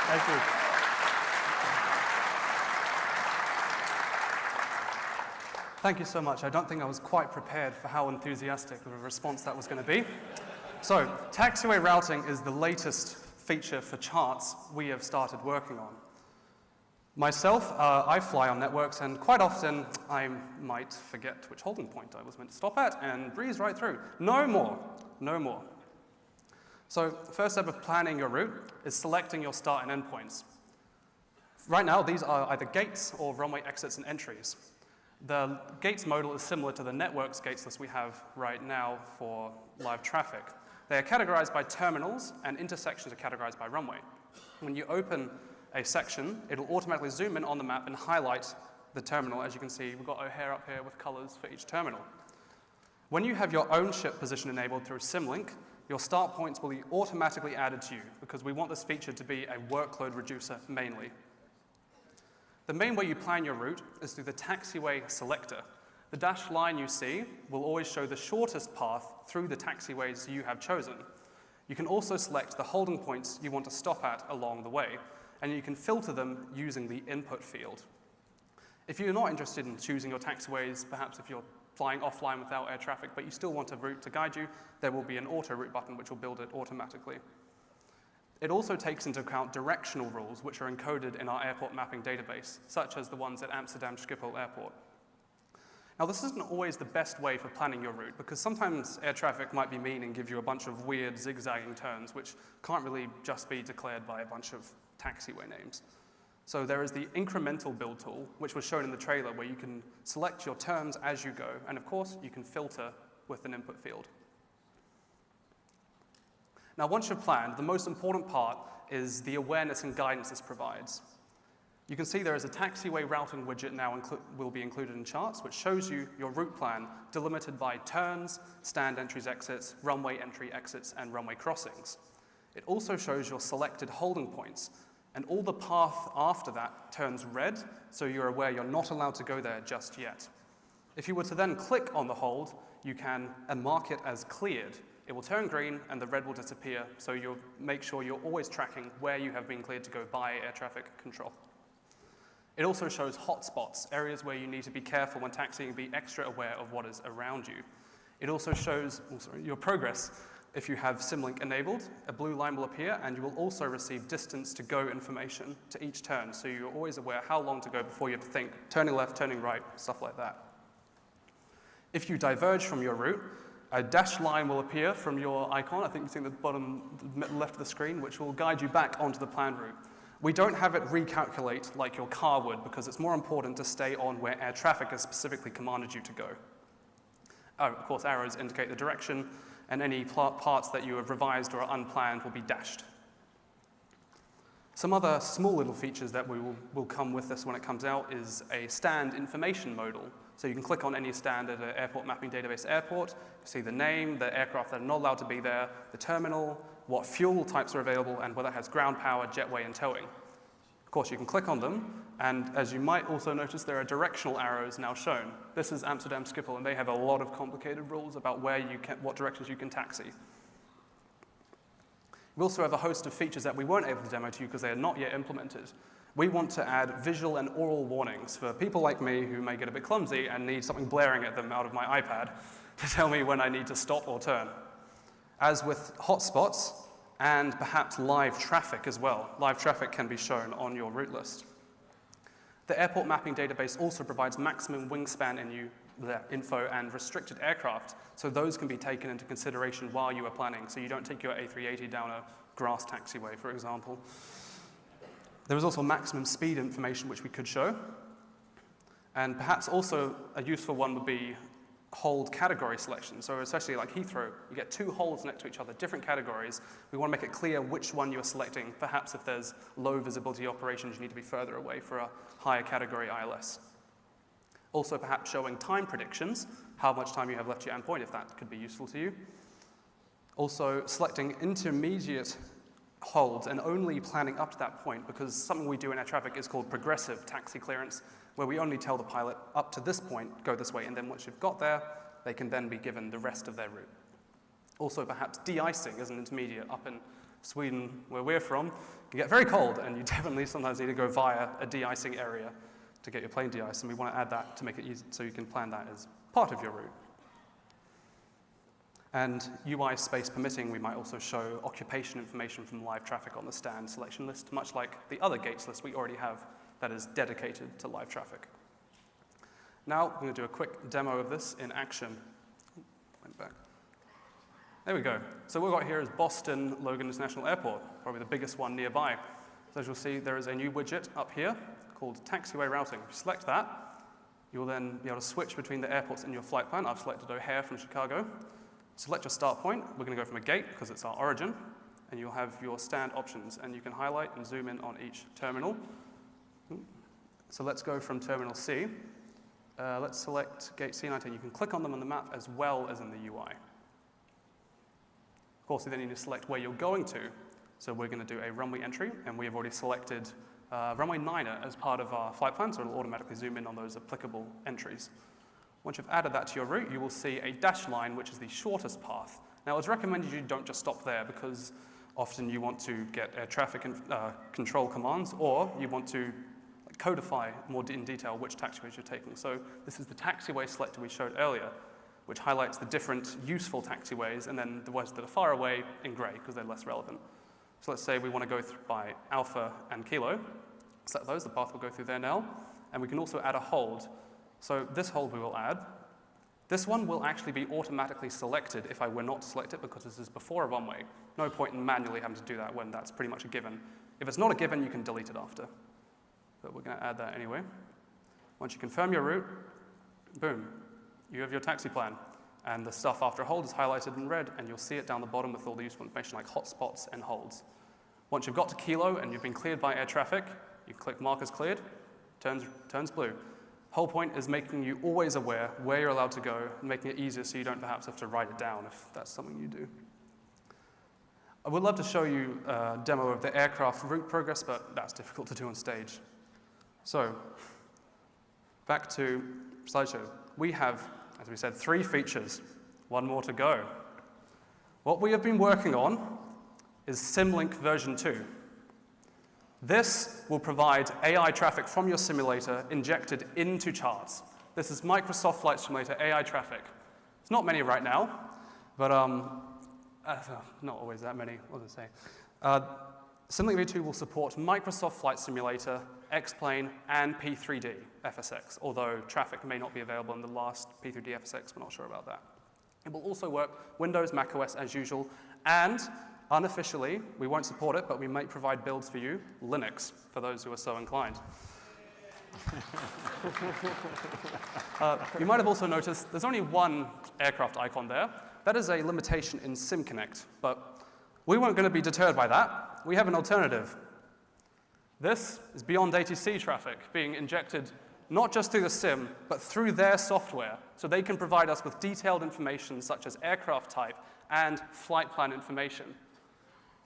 [SPEAKER 12] Thank you. Thank you so much. I don't think I was quite prepared for how enthusiastic of a response that was going to be. So, taxiway routing is the latest feature for charts we have started working on. Myself, I fly on networks, and quite often I might forget which holding point I was meant to stop at and breeze right through. No more. No more. So, the first step of planning your route is selecting your start and end points. Right now, these are either gates or runway exits and entries. The gates modal is similar to the network's gates list we have right now for live traffic. They are categorized by terminals, and intersections are categorized by runway. When you open a section, it'll automatically zoom in on the map and highlight the terminal. As you can see, we've got O'Hare up here with colors for each terminal. When you have your own ship position enabled through Symlink, your start points will be automatically added to you because we want this feature to be a workload reducer mainly. The main way you plan your route is through the taxiway selector. The dashed line you see will always show the shortest path through the taxiways you have chosen. You can also select the holding points you want to stop at along the way, and you can filter them using the input field. If you're not interested in choosing your taxiways, perhaps if you're flying offline without air traffic, but you still want a route to guide you, there will be an auto route button which will build it automatically. It also takes into account directional rules which are encoded in our airport mapping database, such as the ones at Amsterdam Schiphol Airport. Now, this isn't always the best way for planning your route, because sometimes air traffic might be mean and give you a bunch of weird zigzagging turns, which can't really just be declared by a bunch of taxiway names. So there is the incremental build tool, which was shown in the trailer, where you can select your turns as you go, and of course, you can filter with an input field. Now, once you've planned, the most important part is the awareness and guidance this provides. You can see there is a taxiway routing widget now will be included in charts, which shows you your route plan delimited by turns, stand entries, exits, runway entry exits, and runway crossings. It also shows your selected holding points, and all the path after that turns red, so you're aware you're not allowed to go there just yet. If you were to then click on the hold, you can mark it as cleared. It will turn green and the red will disappear, so you'll make sure you're always tracking where you have been cleared to go by air traffic control. It also shows hotspots, areas where you need to be careful when taxiing and be extra aware of what is around you. It also shows your progress. If you have Symlink enabled, a blue line will appear, and you will also receive distance to go information to each turn, so you're always aware how long to go before you have to think, turning left, turning right, stuff like that. If you diverge from your route, a dashed line will appear from your icon, I think you see at the bottom left of the screen, which will guide you back onto the planned route. We don't have it recalculate like your car would, because it's more important to stay on where air traffic has specifically commanded you to go. Of course, arrows indicate the direction, and any parts that you have revised or are unplanned will be dashed. Some other small little features that will come with this when it comes out is a stand information modal. So you can click on any stand at an airport mapping database airport, you see the name, the aircraft that are not allowed to be there, the terminal, what fuel types are available, and whether it has ground power, jetway, and towing. Of course, you can click on them, and as you might also notice, there are directional arrows now shown. This is Amsterdam Schiphol, and they have a lot of complicated rules about what directions you can taxi. We also have a host of features that we weren't able to demo to you because they are not yet implemented. We want to add visual and oral warnings for people like me who may get a bit clumsy and need something blaring at them out of my iPad to tell me when I need to stop or turn. As with hotspots, and perhaps live traffic as well. Live traffic can be shown on your route list. The airport mapping database also provides maximum wingspan info and restricted aircraft, so those can be taken into consideration while you are planning, so you don't take your A380 down a grass taxiway, for example. There is also maximum speed information which we could show, and perhaps also a useful one would be hold category selection. So especially like Heathrow, you get two holds next to each other, different categories. We want to make it clear which one you're selecting. Perhaps if there's low visibility operations, you need to be further away for a higher category ILS. Also perhaps showing time predictions, how much time you have left to your endpoint, if that could be useful to you. Also selecting intermediate holds and only planning up to that point, because something we do in air traffic is called progressive taxi clearance, where we only tell the pilot up to this point, go this way, and then once you've got there, they can then be given the rest of their route. Also perhaps de-icing as an intermediate. Up in Sweden, where we're from, it can get very cold, and you definitely sometimes need to go via a de-icing area to get your plane de-iced, and we want to add that to make it easy so you can plan that as part of your route. And UI space permitting, we might also show occupation information from live traffic on the stand selection list, much like the other gates list we already have that is dedicated to live traffic. Now, I'm going to do a quick demo of this in action. Went back. There we go. So what we've got here is Boston Logan International Airport, probably the biggest one nearby. So as you'll see, there is a new widget up here called taxiway routing. If you select that, you'll then be able to switch between the airports in your flight plan. I've selected O'Hare from Chicago. Select your start point. We're going to go from a gate because it's our origin, and you'll have your stand options, and you can highlight and zoom in on each terminal. So let's go from terminal C. Let's select gate C19. You can click on them on the map as well as in the UI. Of course, you then need to select where you're going to. So we're going to do a runway entry, and we have already selected runway 9er as part of our flight plan, so it'll automatically zoom in on those applicable entries. Once you've added that to your route, you will see a dashed line, which is the shortest path. Now, it's recommended you don't just stop there, because often you want to get air traffic control commands, or you want to codify more in detail which taxiways you're taking. So this is the taxiway selector we showed earlier, which highlights the different useful taxiways, and then the ones that are far away in gray, because they're less relevant. So let's say we want to go by Alpha and Kilo. Select those, the path will go through there now. And we can also add a hold. So this hold we will add. This one will actually be automatically selected if I were not to select it, because this is before a runway. No point in manually having to do that when that's pretty much a given. If it's not a given, you can delete it after. But we're going to add that anyway. Once you confirm your route, boom, you have your taxi plan. And the stuff after a hold is highlighted in red, and you'll see it down the bottom with all the useful information like hotspots and holds. Once you've got to Kilo and you've been cleared by air traffic, you click mark as cleared, turns blue. Whole point is making you always aware where you're allowed to go, and making it easier so you don't perhaps have to write it down if that's something you do. I would love to show you a demo of the aircraft route progress, but that's difficult to do on stage. So, back to slideshow. We have, as we said, 3 features, 1 more to go. What we have been working on is Symlink version 2. This will provide AI traffic from your simulator injected into charts. This is Microsoft Flight Simulator AI traffic. It's not many right now, but not always that many, what did I say? SimLink V2 will support Microsoft Flight Simulator, X-Plane, and P3D FSX, although traffic may not be available in the last P3D FSX, we're not sure about that. It will also work Windows, macOS as usual, and unofficially, we won't support it, but we might provide builds for you, Linux, for those who are so inclined. You might have also noticed there's only one aircraft icon there. That is a limitation in SimConnect, but we weren't going to be deterred by that. We have an alternative. This is beyond ATC traffic being injected not just through the sim, but through their software, so they can provide us with detailed information such as aircraft type and flight plan information.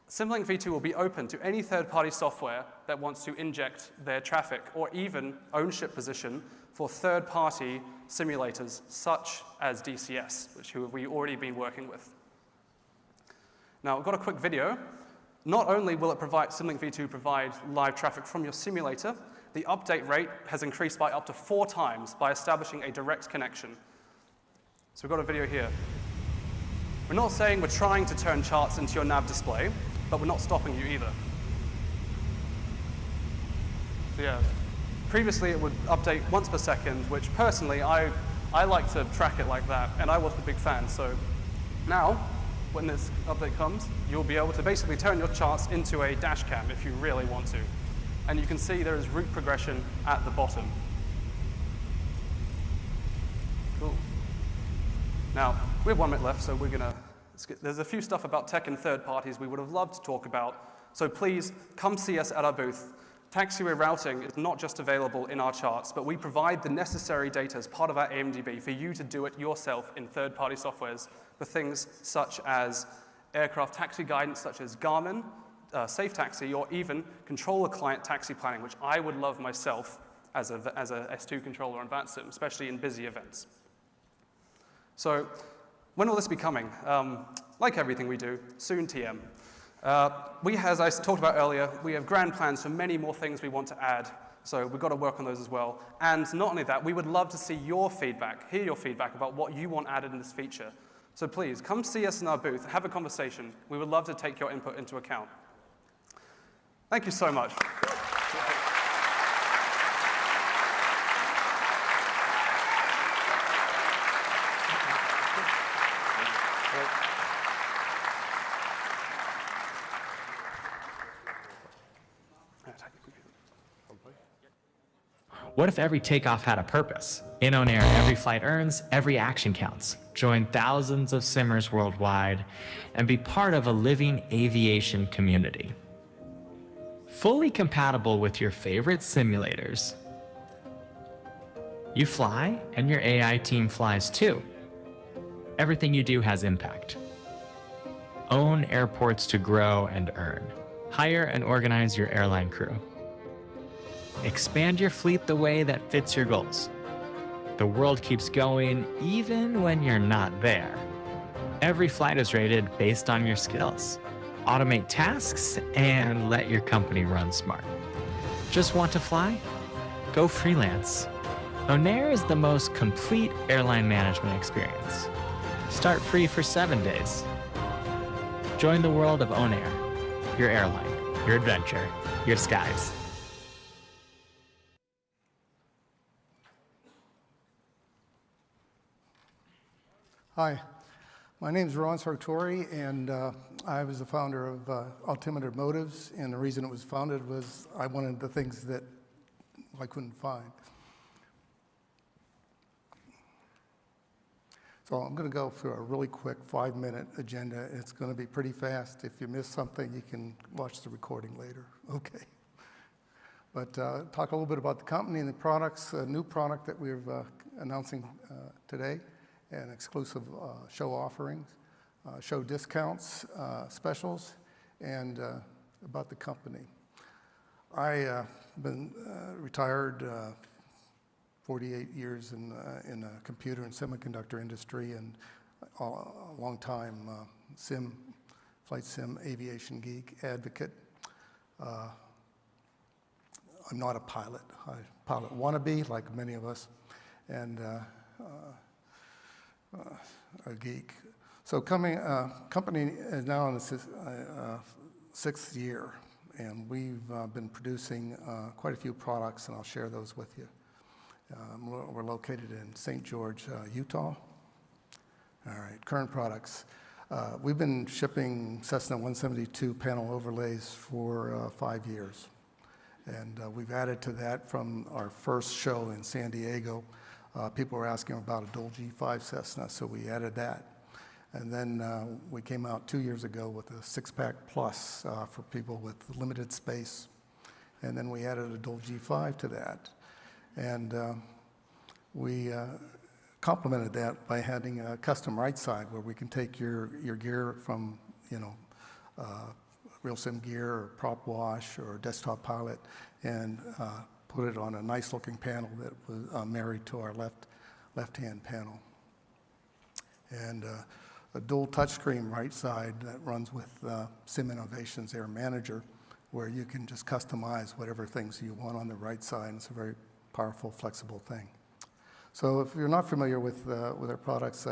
[SPEAKER 12] SimLink V2 will be open to any third-party software that wants to inject their traffic or even ownership position for third-party simulators such as DCS, which we've already been working with. Now, I've got a quick video. Not only will it provide SimLink V2 provide live traffic from your simulator, the update rate has increased by up to 4 times by establishing a direct connection. So we've got a video here. We're not saying we're trying to turn charts into your nav display, but we're not stopping you either. So yeah, previously it would update once per second, which personally I like to track it like that, and I wasn't a big fan. So now, when this update comes, you'll be able to basically turn your charts into a dash cam if you really want to. And you can see there is route progression at the bottom. Cool. Now, we have 1 minute left, so we're going to there's a few stuff about tech and third parties we would have loved to talk about, so please come see us at our booth. Taxiway routing is not just available in our charts, but we provide the necessary data as part of our AMDB for you to do it yourself in third-party softwares for things such as aircraft taxi guidance, such as Garmin, Safe Taxi, or even controller client taxi planning, which I would love myself as a S2 controller on VATSIM, especially in busy events. So, when will this be coming? Like everything we do, soon TM. As I talked about earlier, we have grand plans for many more things we want to add, so we've got to work on those as well. And not only that, we would love to see your feedback, hear your feedback about what you want added in this feature. So please, come see us in our booth, have a conversation. We would love to take your input into account. Thank you so much.
[SPEAKER 14] What if every takeoff had a purpose? In On Air, every flight earns, every action counts. Join thousands of simmers worldwide and be part of a living aviation community. Fully compatible with your favorite simulators. You fly, and your AI team flies too. Everything you do has impact. Own airports to grow and earn. Hire and organize your airline crew. Expand your fleet the way that fits your goals. The world keeps going even when you're not there. Every flight is rated based on your skills. Automate tasks and let your company run smart. Just want to fly? Go freelance. On Air is the most complete airline management experience. Start free for 7 days. Join the world of On Air. Your airline, your adventure, your skies.
[SPEAKER 15] Hi, my name is Ron Sartori, and I was the founder of Altimeter Motives, and the reason it was founded was I wanted the things that I couldn't find. So I'm going to go through a really quick 5-minute agenda. It's going to be pretty fast. If you miss something, you can watch the recording later. Okay. But talk a little bit about the company and the products, a new product that we're announcing today, and exclusive show offerings, show discounts, specials, and about the company. I've been retired 48 years in the computer and semiconductor industry, and a long time flight sim aviation geek advocate. I'm not a pilot. I pilot wannabe, like many of us, and a geek. So company is now in its sixth year, and we've been producing quite a few products, and I'll share those with you. We're located in St. George, Utah. All right, current products. We've been shipping Cessna 172 panel overlays for 5 years. And we've added to that from our first show in San Diego. People were asking about a dual G5 Cessna, so we added that. And then we came out 2 years ago with a 6-pack plus for people with limited space. And then we added a dual G5 to that. And we complemented that by having a custom right side where we can take your gear from, real sim gear or prop wash or desktop pilot and put it on a nice looking panel that was married to our left-hand panel. And a dual touchscreen right side that runs with Sim Innovations Air Manager, where you can just customize whatever things you want on the right side. It's a very powerful, flexible thing. So if you're not familiar with our products,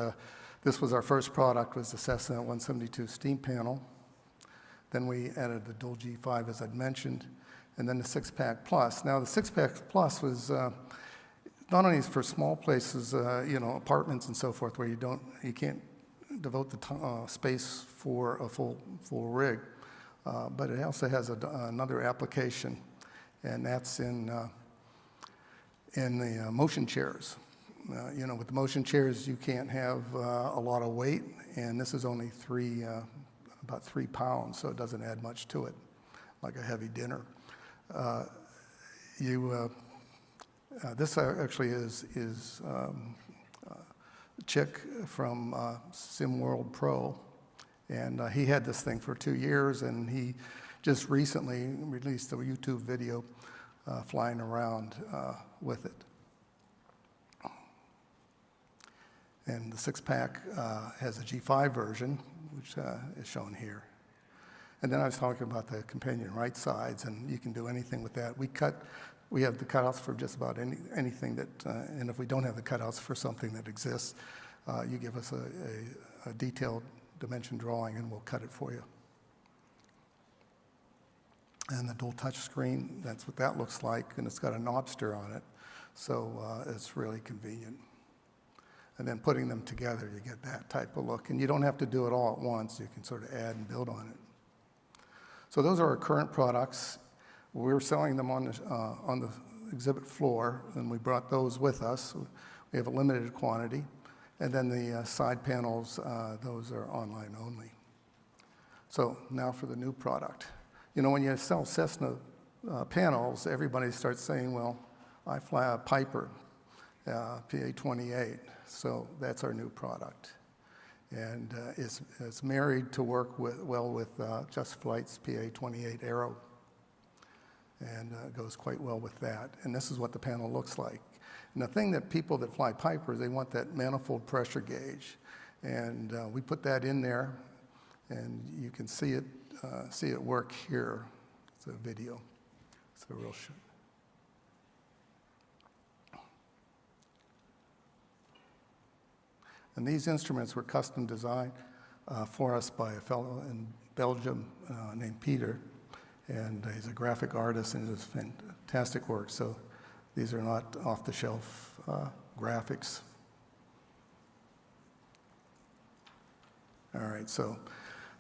[SPEAKER 15] this was our first product, was the Cessna 172 steam panel. Then we added the dual G5, as I'd mentioned, and then the 6-pack plus. Now the 6-pack plus was not only for small places, apartments and so forth, where you can't devote the space for a full rig, but it also has another application, and that's in the motion chairs. With the motion chairs, you can't have a lot of weight, and this is only about 3 pounds, so it doesn't add much to it, like a heavy dinner. This actually is Chick from SimWorld Pro, and he had this thing for 2 years, and he just recently released a YouTube video flying around with it. And the 6-pack has a G5 version, which is shown here. And then I was talking about the companion right sides, and you can do anything with that. We have the cutouts for just about anything that, and if we don't have the cutouts for something that exists, you give us a detailed dimension drawing and we'll cut it for you. And the dual touch screen, that's what that looks like, and it's got a knobster on it, so it's really convenient. And then putting them together, you get that type of look. And you don't have to do it all at once. You can sort of add and build on it. So those are our current products. We're selling them on the exhibit floor, and we brought those with us. We have a limited quantity. And then the side panels, those are online only. So now for the new product. When you sell Cessna panels, everybody starts saying, well, I fly a Piper PA-28. So that's our new product. And it's married to work well with Just Flight's PA-28 Aero. And goes quite well with that. And this is what the panel looks like. And the thing that people that fly Pipers, they want that manifold pressure gauge. And we put that in there, and you can see it work here. It's a video. It's a real shot. And these instruments were custom designed for us by a fellow in Belgium named Peter. And he's a graphic artist and does fantastic work. So these are not off-the-shelf graphics. All right, so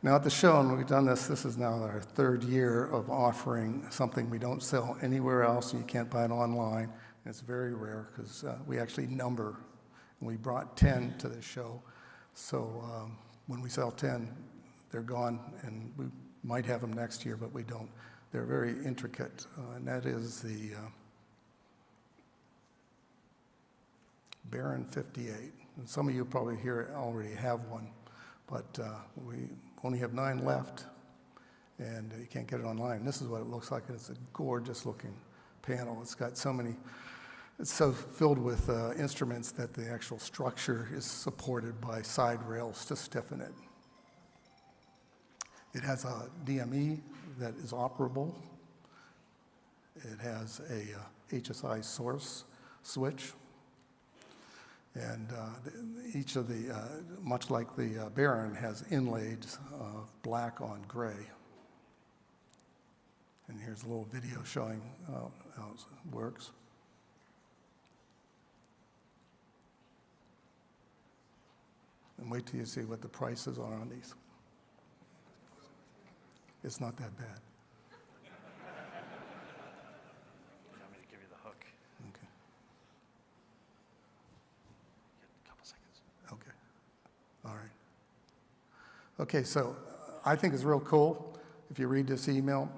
[SPEAKER 15] now at the show, and we've done this is now our 3rd year of offering something we don't sell anywhere else, and you can't buy it online. And it's very rare because we actually number. And we brought 10 to the show. So when we sell 10, they're gone, and we might have them next year, but we don't. They're very intricate, and that is the Baron 58. And some of you probably here already have one, but we only have 9 left, and you can't get it online. This is what it looks like. It's a gorgeous looking panel. It's got so many, it's so filled with instruments that the actual structure is supported by side rails to stiffen it. It has a DME that is operable. It has a HSI source switch. And each of the, much like the Baron, has inlays of black on gray. And here's a little video showing how it works. And wait till you see what the prices are on these. It's not that bad.
[SPEAKER 9] You want me to give you the hook?
[SPEAKER 15] Okay.
[SPEAKER 9] A couple seconds.
[SPEAKER 15] Okay. All right. Okay, so I think it's real cool. If you read this email,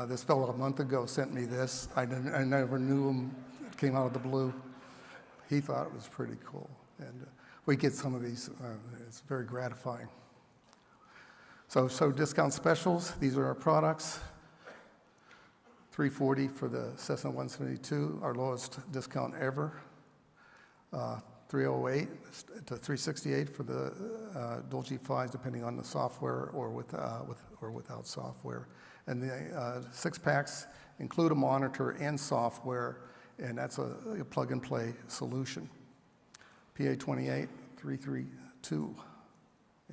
[SPEAKER 15] this fellow a month ago sent me this. I never knew him. It came out of the blue. He thought it was pretty cool. And we get some of these. It's very gratifying. So discount specials. These are our products. $340 for the Cessna 172, our lowest discount ever. $308 to $368 for the dual G5s, depending on the software or without software. And the 6-packs include a monitor and software, and that's a plug-and-play solution. PA 28, 332,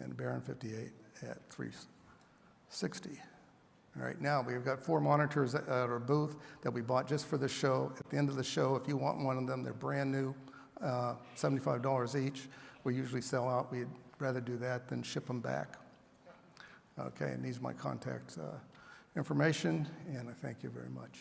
[SPEAKER 15] and Baron 58 at 360. All right, now we've got 4 monitors at our booth that we bought just for the show. At the end of the show, if you want one of them, they're brand new, $75 each. We usually sell out. We'd rather do that than ship them back. Okay, and these are my contact information, and I thank you very much.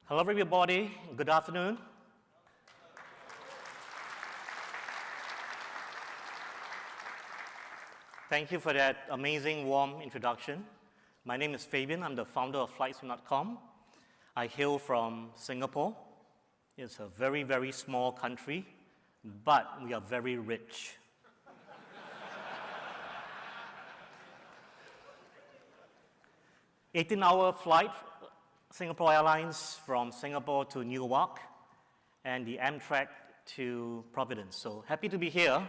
[SPEAKER 16] Hello, everybody. Good afternoon. Thank you for that amazing, warm introduction. My name is Fabian. I'm the founder of FlightSim.com. I hail from Singapore. It's a very, very small country, but we are very rich. Eighteen-hour flight, Singapore Airlines from Singapore to Newark, and the Amtrak to Providence. So happy to be here.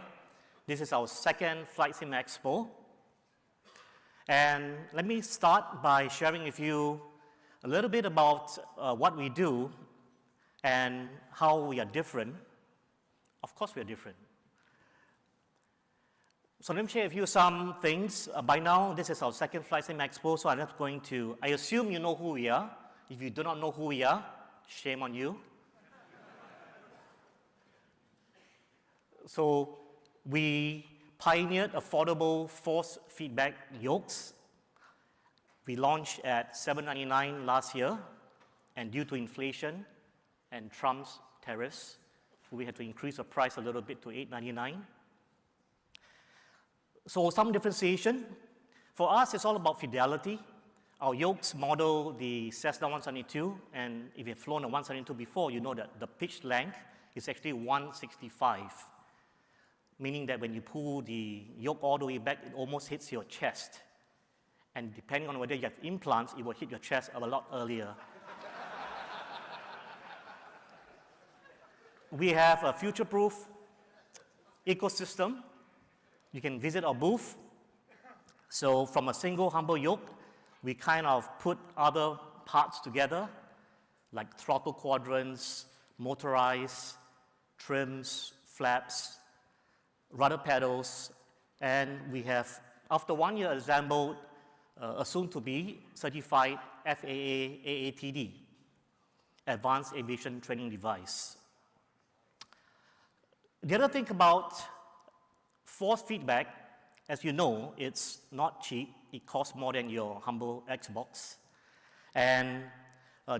[SPEAKER 16] This is our second FlightSim Expo. And let me start by sharing with you a little bit about what we do and how we are different. Of course we are different. So let me share with you some things. By now, this is our second FlightSim Expo, so I'm not going to, I assume you know who we are. If you do not know who we are, shame on you. So we pioneered affordable force feedback yokes. We launched at $799 last year, and due to inflation and Trump's tariffs, we had to increase the price a little bit to $899. So some differentiation. For us, it's all about fidelity. Our yokes model the Cessna 172, and if you've flown a 172 before, you know that the pitch length is actually 165, meaning that when you pull the yoke all the way back, it almost hits your chest. And depending on whether you have implants, it will hit your chest a lot earlier. we have a future-proof ecosystem. You can visit our booth. So from a single humble yoke, we kind of put other parts together, like throttle quadrants, motorized, trims, flaps, rudder pedals, and we have, after 1 year, assembled a soon-to-be certified FAA AATD, Advanced Aviation Training Device. The other thing about force feedback, as you know, it's not cheap. It costs more than your humble Xbox. And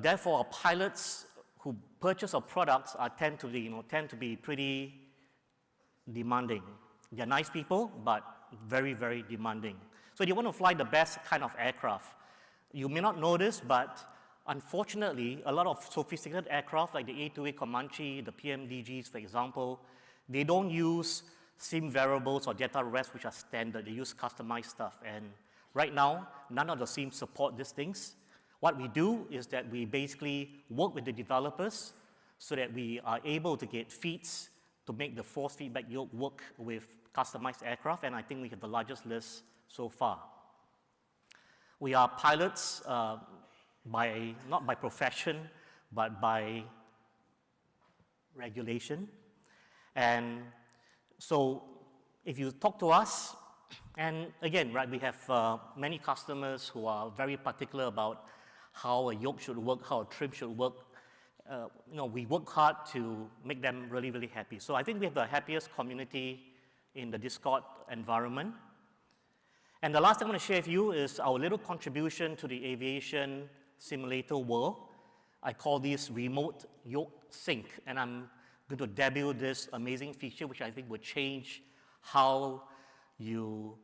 [SPEAKER 16] therefore, our pilots who purchase our products tend to be pretty demanding. They're nice people, but very, very demanding. So you want to fly the best kind of aircraft. You may not know this, but unfortunately, a lot of sophisticated aircraft like the A2A Comanche, the PMDGs, for example, they don't use SIM variables or data rest, which are standard. They use customized stuff. And right now, none of the SIMs support these things. What we do is that we basically work with the developers so that we are able to get feeds to make the force feedback yoke work with customized aircraft, and I think we have the largest list so far. We are pilots not by profession, but by regulation. And so if you talk to us, and again, right, we have many customers who are very particular about how a yoke should work, how a trim should work. We work hard to make them really, really happy. So I think we have the happiest community in the Discord environment. And the last thing I want to share with you is our little contribution to the aviation simulator world. I call this remote yoke sync, and I'm going to debut this amazing feature, which I think will change how you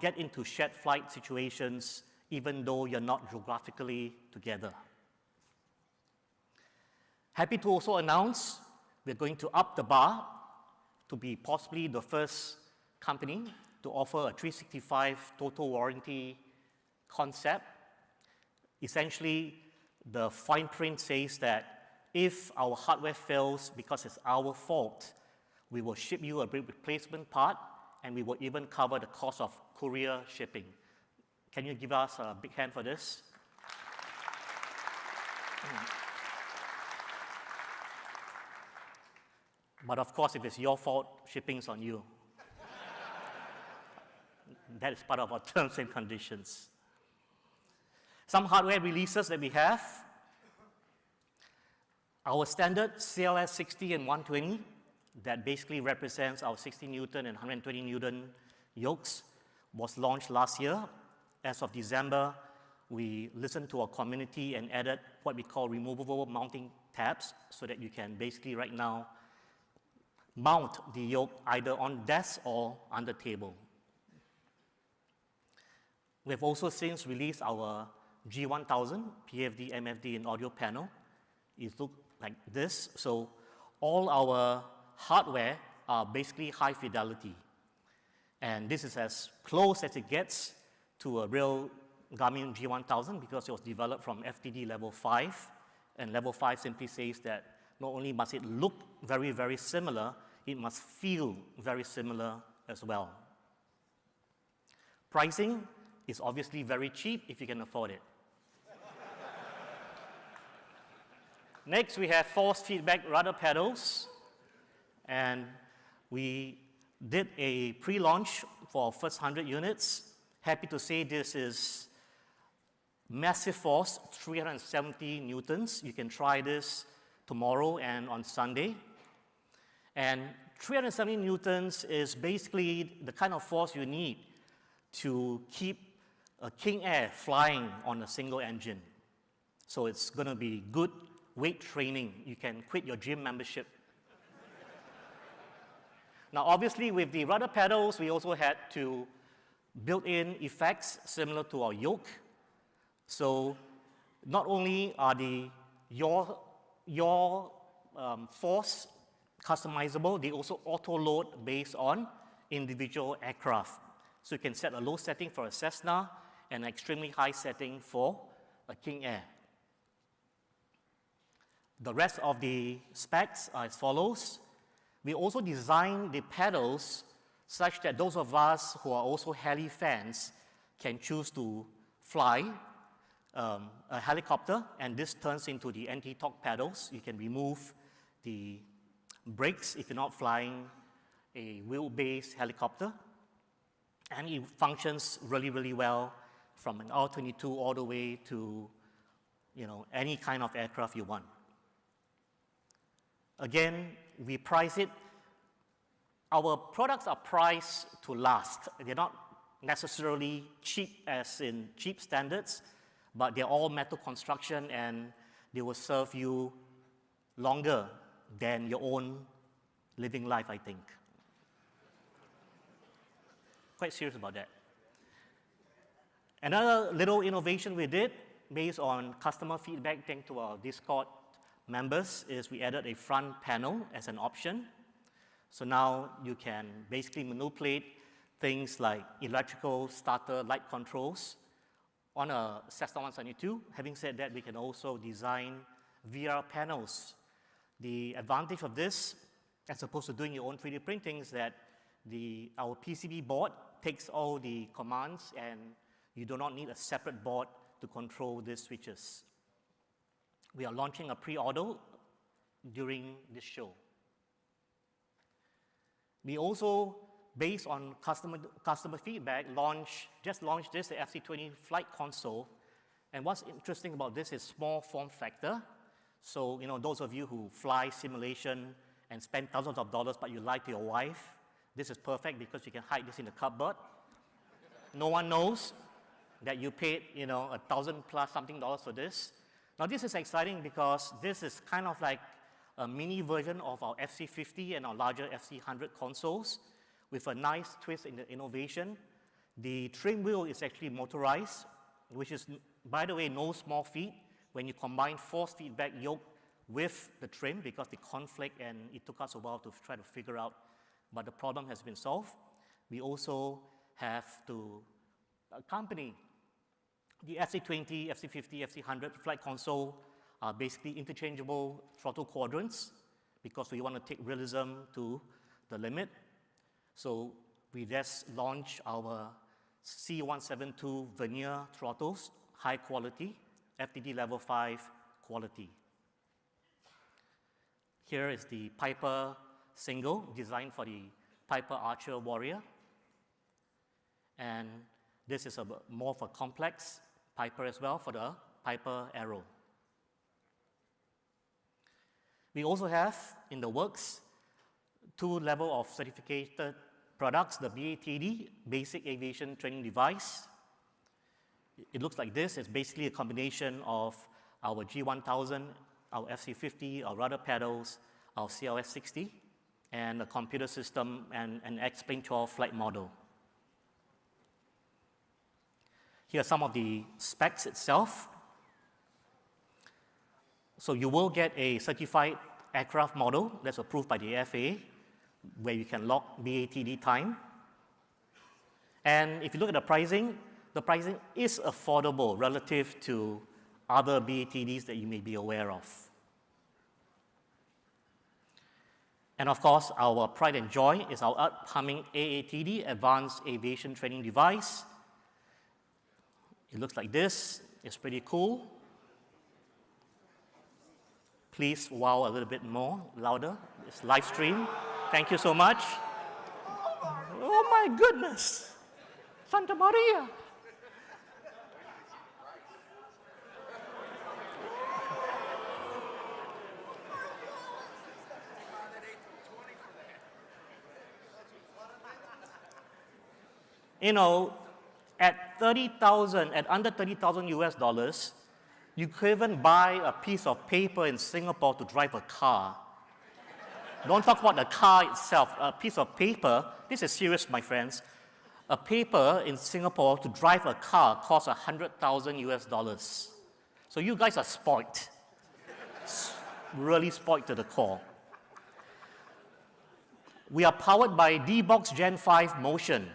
[SPEAKER 16] get into shared flight situations, even though you're not geographically together. Happy to also announce we're going to up the bar to be possibly the first company to offer a 365 total warranty concept. Essentially, the fine print says that if our hardware fails because it's our fault, we will ship you a replacement part, and we will even cover the cost of courier shipping. Can you give us a big hand for this? But of course, if it's your fault, shipping's on you. That is part of our terms and conditions. Some hardware releases that we have. Our standard CLS 60 and 120, that basically represents our 60 Newton and 120 Newton yokes, was launched last year. As of December, we listened to our community and added what we call removable mounting tabs so that you can basically right now mount the yoke either on desk or on the table. We have also since released our G1000 PFD, MFD, and audio panel. It looks like this. So all our hardware are basically high fidelity. And this is as close as it gets to a real Garmin G1000 because it was developed from FTD level 5. And level 5 simply says that not only must it look very, very similar, it must feel very similar as well. Pricing is obviously very cheap if you can afford it. Next, we have force feedback rudder pedals. And we did a pre-launch for our first 100 units. Happy to say this is massive force, 370 newtons. You can try this tomorrow and on Sunday. And 370 newtons is basically the kind of force you need to keep a King Air flying on a single engine. So it's going to be good weight training. You can quit your gym membership. Now, obviously, with the rudder pedals, we also had to build in effects similar to our yoke. So not only are your force customizable, they also auto-load based on individual aircraft. So you can set a low setting for a Cessna and an extremely high setting for a King Air. The rest of the specs are as follows. We also designed the pedals such that those of us who are also heli fans can choose to fly a helicopter, and this turns into the anti-torque pedals. You can remove the brakes if you're not flying a wheel-based helicopter, and it functions really, really well from an R-22 all the way to any kind of aircraft you want. Again, we price it. Our products are priced to last. They're not necessarily cheap as in cheap standards, but they're all metal construction and they will serve you longer than your own living life, I think. Quite serious about that. Another little innovation we did based on customer feedback thanks to our Discord members is we added a front panel as an option. So now you can basically manipulate things like electrical starter light controls on a Cessna 172. Having said that, we can also design VR panels. The advantage of this, as opposed to doing your own 3D printing, is that our PCB board takes all the commands and you do not need a separate board to control these switches. We are launching a pre-order during this show. We also, based on customer feedback, just launched this, the FC20 flight console. And what's interesting about this is small form factor. So, those of you who fly simulation and spend thousands of dollars, but you lie to your wife, this is perfect because you can hide this in the cupboard. No one knows that you paid, $1,000 plus something for this. Now, this is exciting because this is kind of like a mini version of our FC50 and our larger FC100 consoles with a nice twist in the innovation. The trim wheel is actually motorized, which is, by the way, no small feat when you combine force feedback yoke with the trim because they conflict and it took us a while to try to figure out, but the problem has been solved. We also have to accompany the FC20, FC50, FC100 flight console are basically interchangeable throttle quadrants because we want to take realism to the limit. So we just launched our C172 vernier throttles, high quality, FDD level 5 quality. Here is the Piper single designed for the Piper Archer Warrior. And this is more of a complex Piper as well for the Piper Arrow. We also have in the works 2 levels of certificated products, the BATD, Basic Aviation Training Device. It looks like this. It's basically a combination of our G1000, our FC50, our rudder pedals, our CLS60, and a computer system and an X-Plane 12 flight model. Here are some of the specs itself. So you will get a certified aircraft model that's approved by the FAA, where you can log BATD time. And if you look at the pricing is affordable relative to other BATDs that you may be aware of. And of course, our pride and joy is our upcoming AATD, Advanced Aviation Training Device. It looks like this. It's pretty cool. Please wow a little bit more, louder. It's live stream. Thank you so much. Oh my goodness. Santa Maria. At under 30,000 US dollars, you could even buy a piece of paper in Singapore to drive a car. Don't talk about the car itself. A piece of paper, this is serious, my friends. A paper in Singapore to drive a car costs 100,000 US dollars. So you guys are spoiled. Really spoiled to the core. We are powered by D-Box Gen 5 Motion,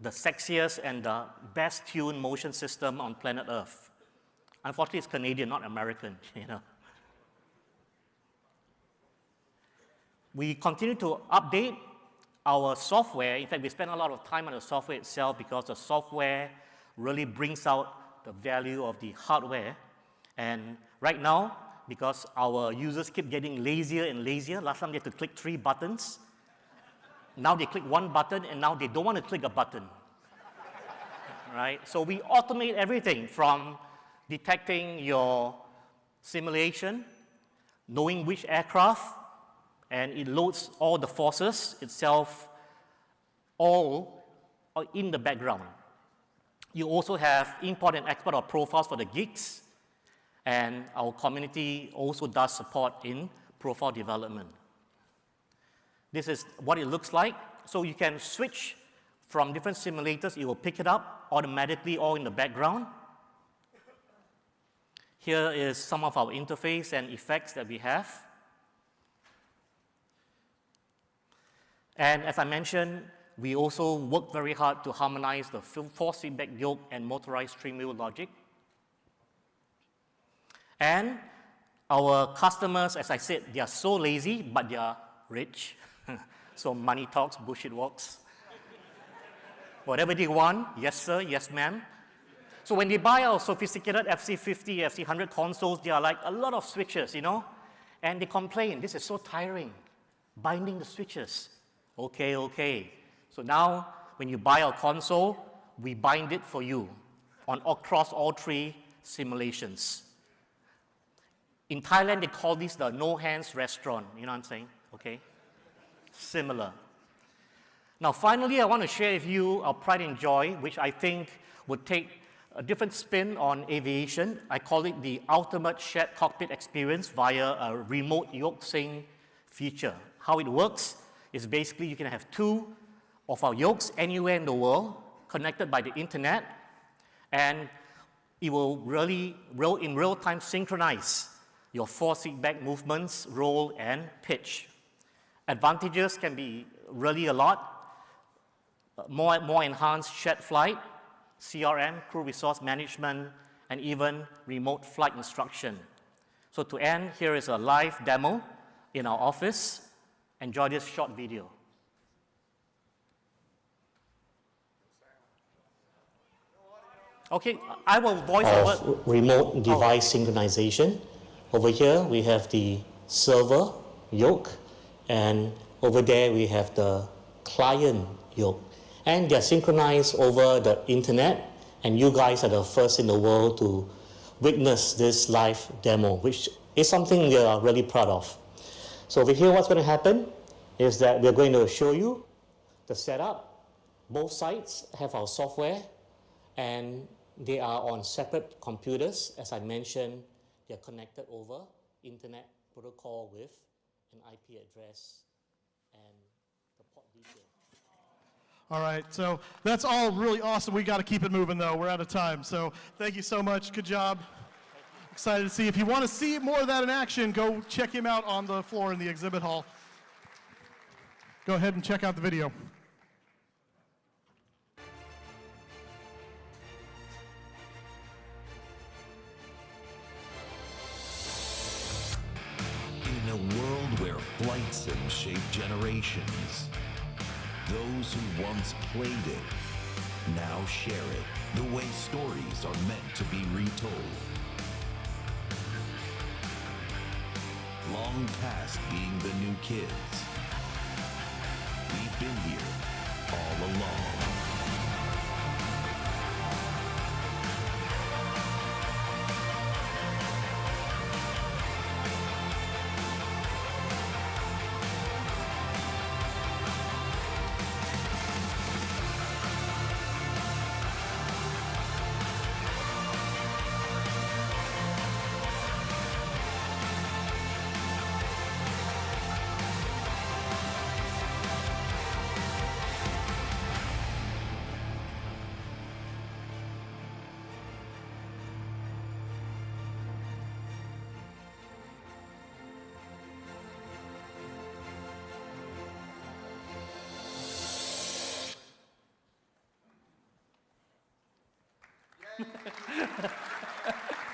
[SPEAKER 16] the sexiest and the best tuned motion system on planet Earth. Unfortunately, it's Canadian, not American, We continue to update our software. In fact, we spend a lot of time on the software itself because the software really brings out the value of the hardware. And right now, because our users keep getting lazier and lazier, last time they had to click 3 buttons. Now they click 1 button, and now they don't want to click a button. Right? So we automate everything from detecting your simulation, knowing which aircraft, and it loads all the forces itself all in the background. You also have import and export of profiles for the geeks, and our community also does support in profile development. This is what it looks like. So you can switch from different simulators. It will pick it up automatically all in the background. Here is some of our interface and effects that we have. And as I mentioned, we also work very hard to harmonize the force feedback yoke and motorized stream wheel logic. And our customers, as I said, they are so lazy, but they are rich. So money talks, bullshit walks. Whatever they want, yes sir, yes ma'am. So when they buy our sophisticated FC50, FC100 consoles, they are like a lot of switches, you know? And they complain, this is so tiring, binding the switches. Okay, okay. So now, when you buy our console, we bind it for you across all 3 simulations. In Thailand, they call this the no-hands restaurant. You know what I'm saying? Okay? Similar. Now, finally, I want to share with you our pride and joy, which I think would take a different spin on aviation. I call it the ultimate shared cockpit experience via a remote yoke sync feature. How it works is basically you can have 2 of our yokes anywhere in the world connected by the internet, and it will really, in real time, synchronize your force feedback movements, roll, and pitch. Advantages can be really a lot. More enhanced shared flight, CRM, crew resource management, and even remote flight instruction. So to end, here is a live demo in our office. Enjoy this short video. Okay, I will voice over remote device synchronization. Over here, we have the server yoke, and over there, we have the client yoke. And they're synchronized over the internet, and you guys are the first in the world to witness this live demo, which is something we are really proud of. So over here, what's going to happen is that we're going to show you the setup. Both sides have our software, and they are on separate computers. As I mentioned, they're connected over internet protocol with an IP address and the port detail.
[SPEAKER 7] All right, so that's all really awesome. We got to keep it moving, though. We're out of time. So thank you so much. Good job. Excited to see. If you want to see more of that in action, go check him out on the floor in the exhibit hall. Go ahead and check out the video.
[SPEAKER 17] In a world where flight sims shape generations, those who once played it now share it the way stories are meant to be retold. Long past being the new kids, we've been here all along.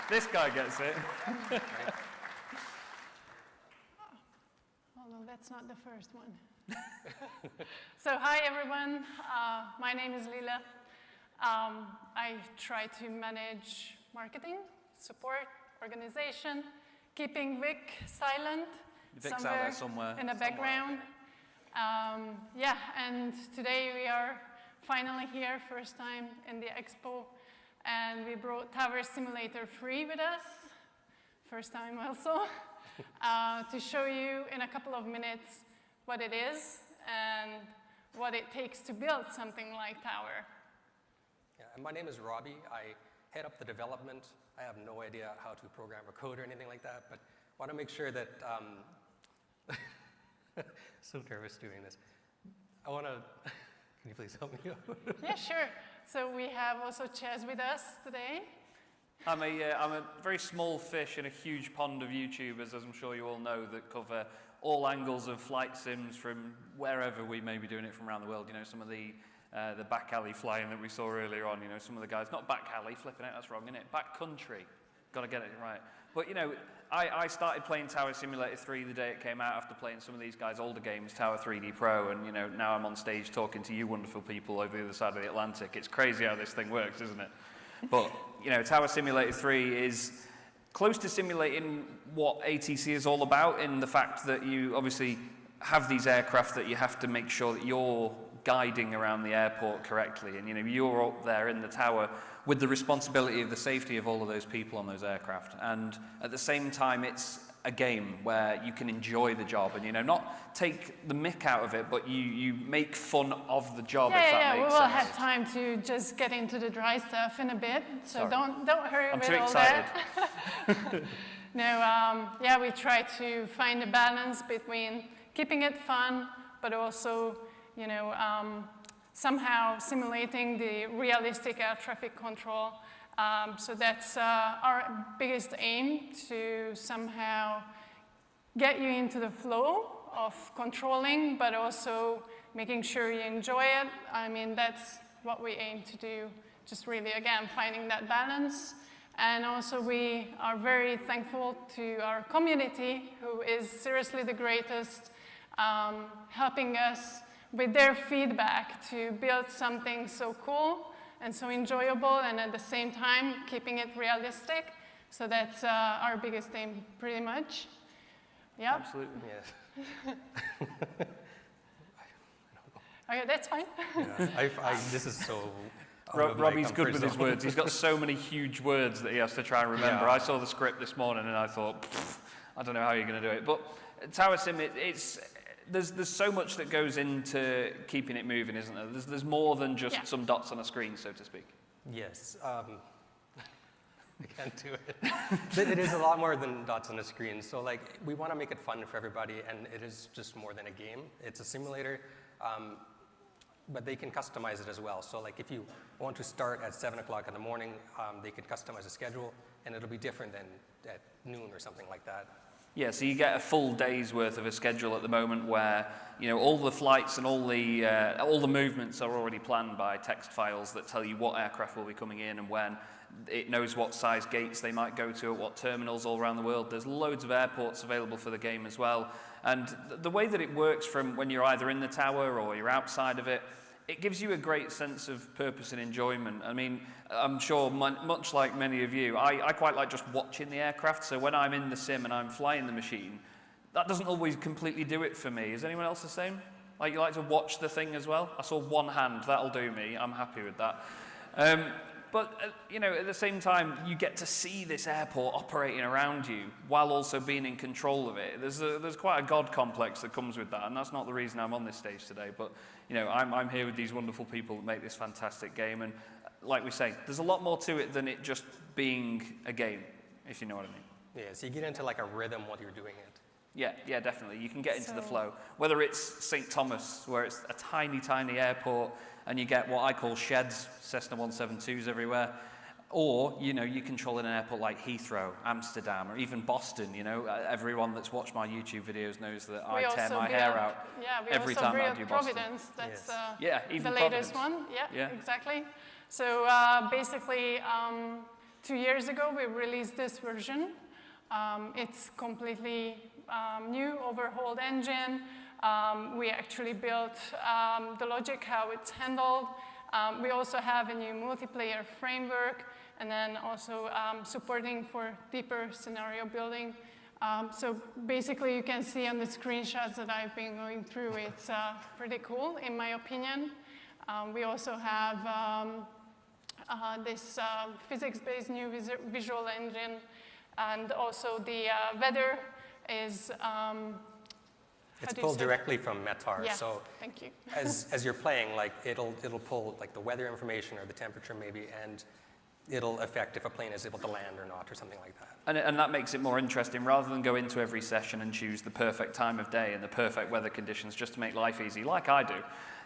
[SPEAKER 4] This guy gets it.
[SPEAKER 8] Oh, no, that's
[SPEAKER 18] not the first one. So hi, everyone. My name is Lila. I try to manage marketing, support, organization, keeping Vic silent
[SPEAKER 4] Vic's out there somewhere.
[SPEAKER 18] in the background. Yeah, and today we are finally here, first time in the expo, and we brought Tower Simulator 3 with us, first time also, to show you in a couple of minutes what it is and what it takes to build something like Tower.
[SPEAKER 19] Yeah, and my name is Robbie. I head up the development. I have no idea how to program or code or anything like that, but I want to make sure that, so nervous doing this. I want to, can you please help me out?
[SPEAKER 18] Yeah, sure. So we have also Chaz with us today.
[SPEAKER 4] I'm a very small fish in a huge pond of YouTubers, as I'm sure you all know, that cover all angles of flight sims from wherever we may be doing it from around the world. You know, some of the back alley flying that we saw earlier on, you know, some of the guys, not back alley, flipping out, that's wrong, isn't it? Back country, got to get it right. But, you know, I started playing Tower Simulator 3 the day it came out after playing some of these guys' older games, Tower 3D Pro, and, you know, now I'm on stage talking to you wonderful people over the other side of the Atlantic. It's crazy how this thing works, isn't it? But, you know, Tower Simulator 3 is close to simulating what ATC is all about, in the fact that you obviously have these aircraft that you have to make sure that you're guiding around the airport correctly, and, you know, you're up there in the tower with the responsibility of the safety of all of those people on those aircraft. And at the same time, it's a game where you can enjoy the job and, you know, not take the mick out of it, but you make fun of the job, if that makes sense.
[SPEAKER 18] We will have time to just get into the dry stuff in a bit, so don't hurry with all that.
[SPEAKER 4] I'm too excited.
[SPEAKER 18] No, yeah, we try to find a balance between keeping it fun, but also, you know, somehow simulating the realistic air traffic control. So that's our biggest aim, to somehow get you into the flow of controlling, but also making sure you enjoy it. I mean, that's what we aim to do, just really, again, finding that balance. And also we are very thankful to our community, who is seriously the greatest, helping us with their feedback to build something so cool and so enjoyable, and at the same time keeping it realistic. So that's our biggest aim, pretty much. Yeah.
[SPEAKER 4] Absolutely.
[SPEAKER 19] Yes.
[SPEAKER 18] Okay, that's fine.
[SPEAKER 19] Yeah, this is so.
[SPEAKER 4] Robbie's good with his words. He's got so many huge words that he has to try and remember.
[SPEAKER 19] Yeah.
[SPEAKER 4] I saw the script this morning and I thought, I don't know how you're going to do it. But Tower Sim, there's so much that goes into keeping it moving, isn't there? There's more than just some dots on a screen, so to speak.
[SPEAKER 19] Yes. I can't do it. It is a lot more than dots on a screen. So, like, we want to make it fun for everybody, and it is just more than a game. It's a simulator, but they can customize it as well. So, like, if you want to start at 7 o'clock in the morning, they can customize a schedule, and it'll be different than at noon or something like that.
[SPEAKER 4] Yeah, so you get a full day's worth of a schedule at the moment where, you know, all the flights and all the movements are already planned by text files that tell you what aircraft will be coming in and when. It knows what size gates they might go to at what terminals all around the world. There's loads of airports available for the game as well. And the way that it works from when you're either in the tower or you're outside of it, it gives you a great sense of purpose and enjoyment. I mean, I'm sure much like many of you, I quite like just watching the aircraft. So when I'm in the sim and I'm flying the machine, that doesn't always completely do it for me. Is anyone else the same? Like, you like to watch the thing as well? I saw one hand, that'll do me. I'm happy with that. But, you know, at the same time, you get to see this airport operating around you while also being in control of it. There's quite a God complex that comes with that, and that's not the reason I'm on this stage today. But, you know, I'm here with these wonderful people that make this fantastic game. And like we say, there's a lot more to it than it just being a game, if you know what I mean.
[SPEAKER 19] Yeah, so you get into like a rhythm while you're doing it.
[SPEAKER 4] Yeah, definitely. You can get into the flow. Whether it's St. Thomas, where it's a tiny, tiny airport, and you get what I call sheds, Cessna 172s everywhere, or, you know, you control an airport like Heathrow, Amsterdam, or even Boston. You know, everyone that's watched my YouTube videos knows that I tear my hair out every time I do Boston.
[SPEAKER 18] Providence, that's
[SPEAKER 4] even
[SPEAKER 18] the latest one. Yeah, exactly. So basically, 2 years ago, we released this version It's completely new, overhauled engine. We actually built the logic, how it's handled. We also have a new multiplayer framework, and then also supporting for deeper scenario building. So basically, you can see on the screenshots that I've been going through, it's pretty cool, in my opinion. We also have this physics-based new visual engine, and also the weather is
[SPEAKER 19] it's pulled directly from Metar.
[SPEAKER 18] Yeah,
[SPEAKER 19] so
[SPEAKER 18] thank you.
[SPEAKER 19] as you're playing, like it'll pull like the weather information or the temperature maybe, and it'll affect if a plane is able to land or not, or something like that.
[SPEAKER 20] And that makes it more interesting. Rather than go into every session and choose the perfect time of day and the perfect weather conditions just to make life easy, like I do,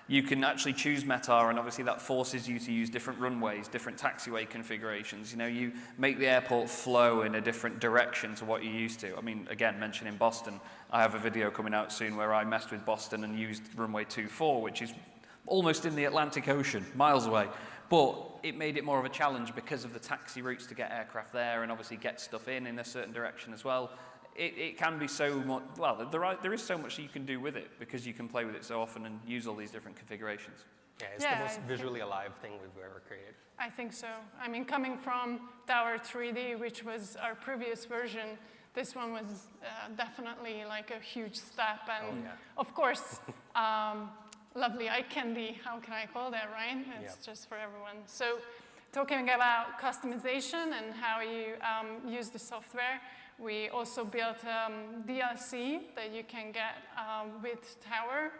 [SPEAKER 20] you can actually choose Metar, and obviously that forces you to use different runways, different taxiway configurations. You know, you make the airport flow in a different direction to what you're used to. I mean, again, mentioning Boston, I have a video coming out soon where I messed with Boston and used runway 24, which is almost in the Atlantic Ocean, miles away. But it made it more of a challenge because of the taxi routes to get aircraft there and obviously get stuff in a certain direction as well. It can be so much, well, there is so much you can do with it because you can play with it so often and use all these different configurations.
[SPEAKER 19] Yeah, it's the most visually alive thing we've ever created.
[SPEAKER 18] I think so. I mean, coming from Tower 3D, which was our previous version, this one was definitely like a huge step. And of course, lovely eye candy, how can I call that, right? It's just for everyone. So talking about customization and how you use the software, we also built DLC that you can get with Tower.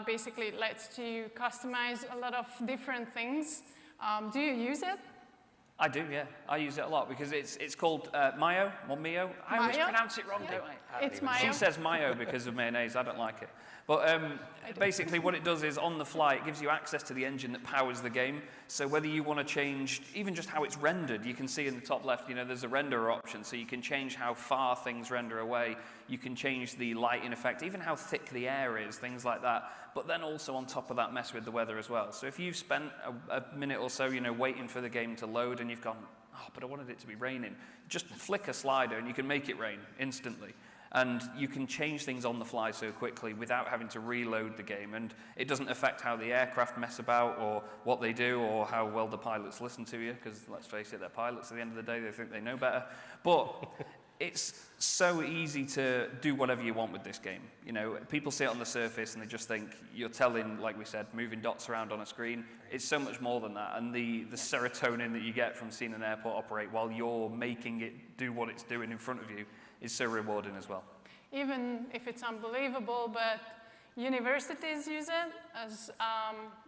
[SPEAKER 18] Basically, it lets you customize a lot of different things. Do you use it?
[SPEAKER 20] I do, yeah. I use it a lot because it's called Mayo or Mio. I always pronounce it wrong, don't I?
[SPEAKER 18] It's Mayo.
[SPEAKER 20] She says Mayo because of mayonnaise. I don't like it. But basically what it does is on the fly, it gives you access to the engine that powers the game. So whether you want to change even just how it's rendered, you can see in the top left, you know, there's a renderer option. So you can change how far things render away. You can change the lighting effect, even how thick the air is, things like that. But then also on top of that, mess with the weather as well. So if you've spent a minute or so, you know, waiting for the game to load and you've gone, oh, but I wanted it to be raining, just flick a slider and you can make it rain instantly. And you can change things on the fly so quickly without having to reload the game. And it doesn't affect how the aircraft mess about or what they do or how well the pilots listen to you, because let's face it, they're pilots at the end of the day, they think they know better. But it's so easy to do whatever you want with this game. You know, people see it on the surface and they just think you're telling, like we said, moving dots around on a screen. It's so much more than that. And the serotonin that you get from seeing an airport operate while you're making it do what it's doing in front of you is so rewarding as well.
[SPEAKER 18] Even if it's unbelievable, but universities use it as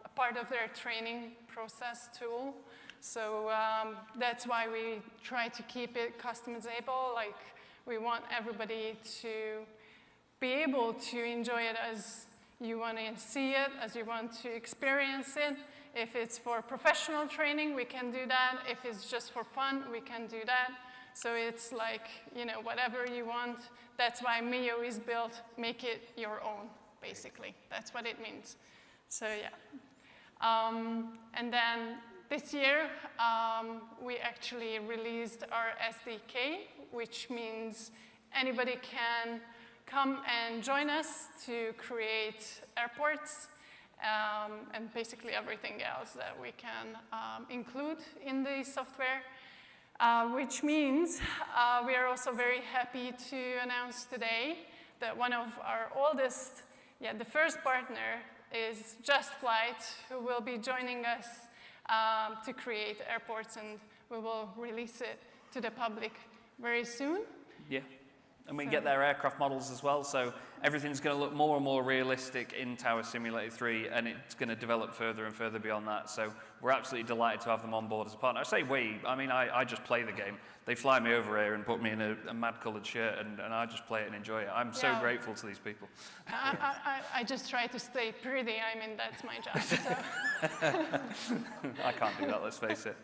[SPEAKER 18] a part of their training process tool. So that's why we try to keep it customizable. Like, we want everybody to be able to enjoy it as you want to see it, as you want to experience it. If it's for professional training, we can do that. If it's just for fun, we can do that. So it's like, you know, whatever you want. That's why Mio is built, make it your own, basically. That's what it means. So yeah. And then this year, we actually released our SDK, which means anybody can come and join us to create airports and basically everything else that we can include in the software. Which means we are also very happy to announce today that one of our oldest, the first partner is Just Flight, who will be joining us to create airports, and we will release it to the public very soon.
[SPEAKER 20] Yeah. And we can get their aircraft models as well, so everything's going to look more and more realistic in Tower Simulator 3, and it's going to develop further and further beyond that. So we're absolutely delighted to have them on board as a partner. I say we, I mean, I just play the game. They fly me over here and put me in a mad-coloured shirt, and I just play it and enjoy it. I'm so grateful to these people.
[SPEAKER 18] I just try to stay pretty. I mean, that's my job. So.
[SPEAKER 20] I can't do that, let's face it.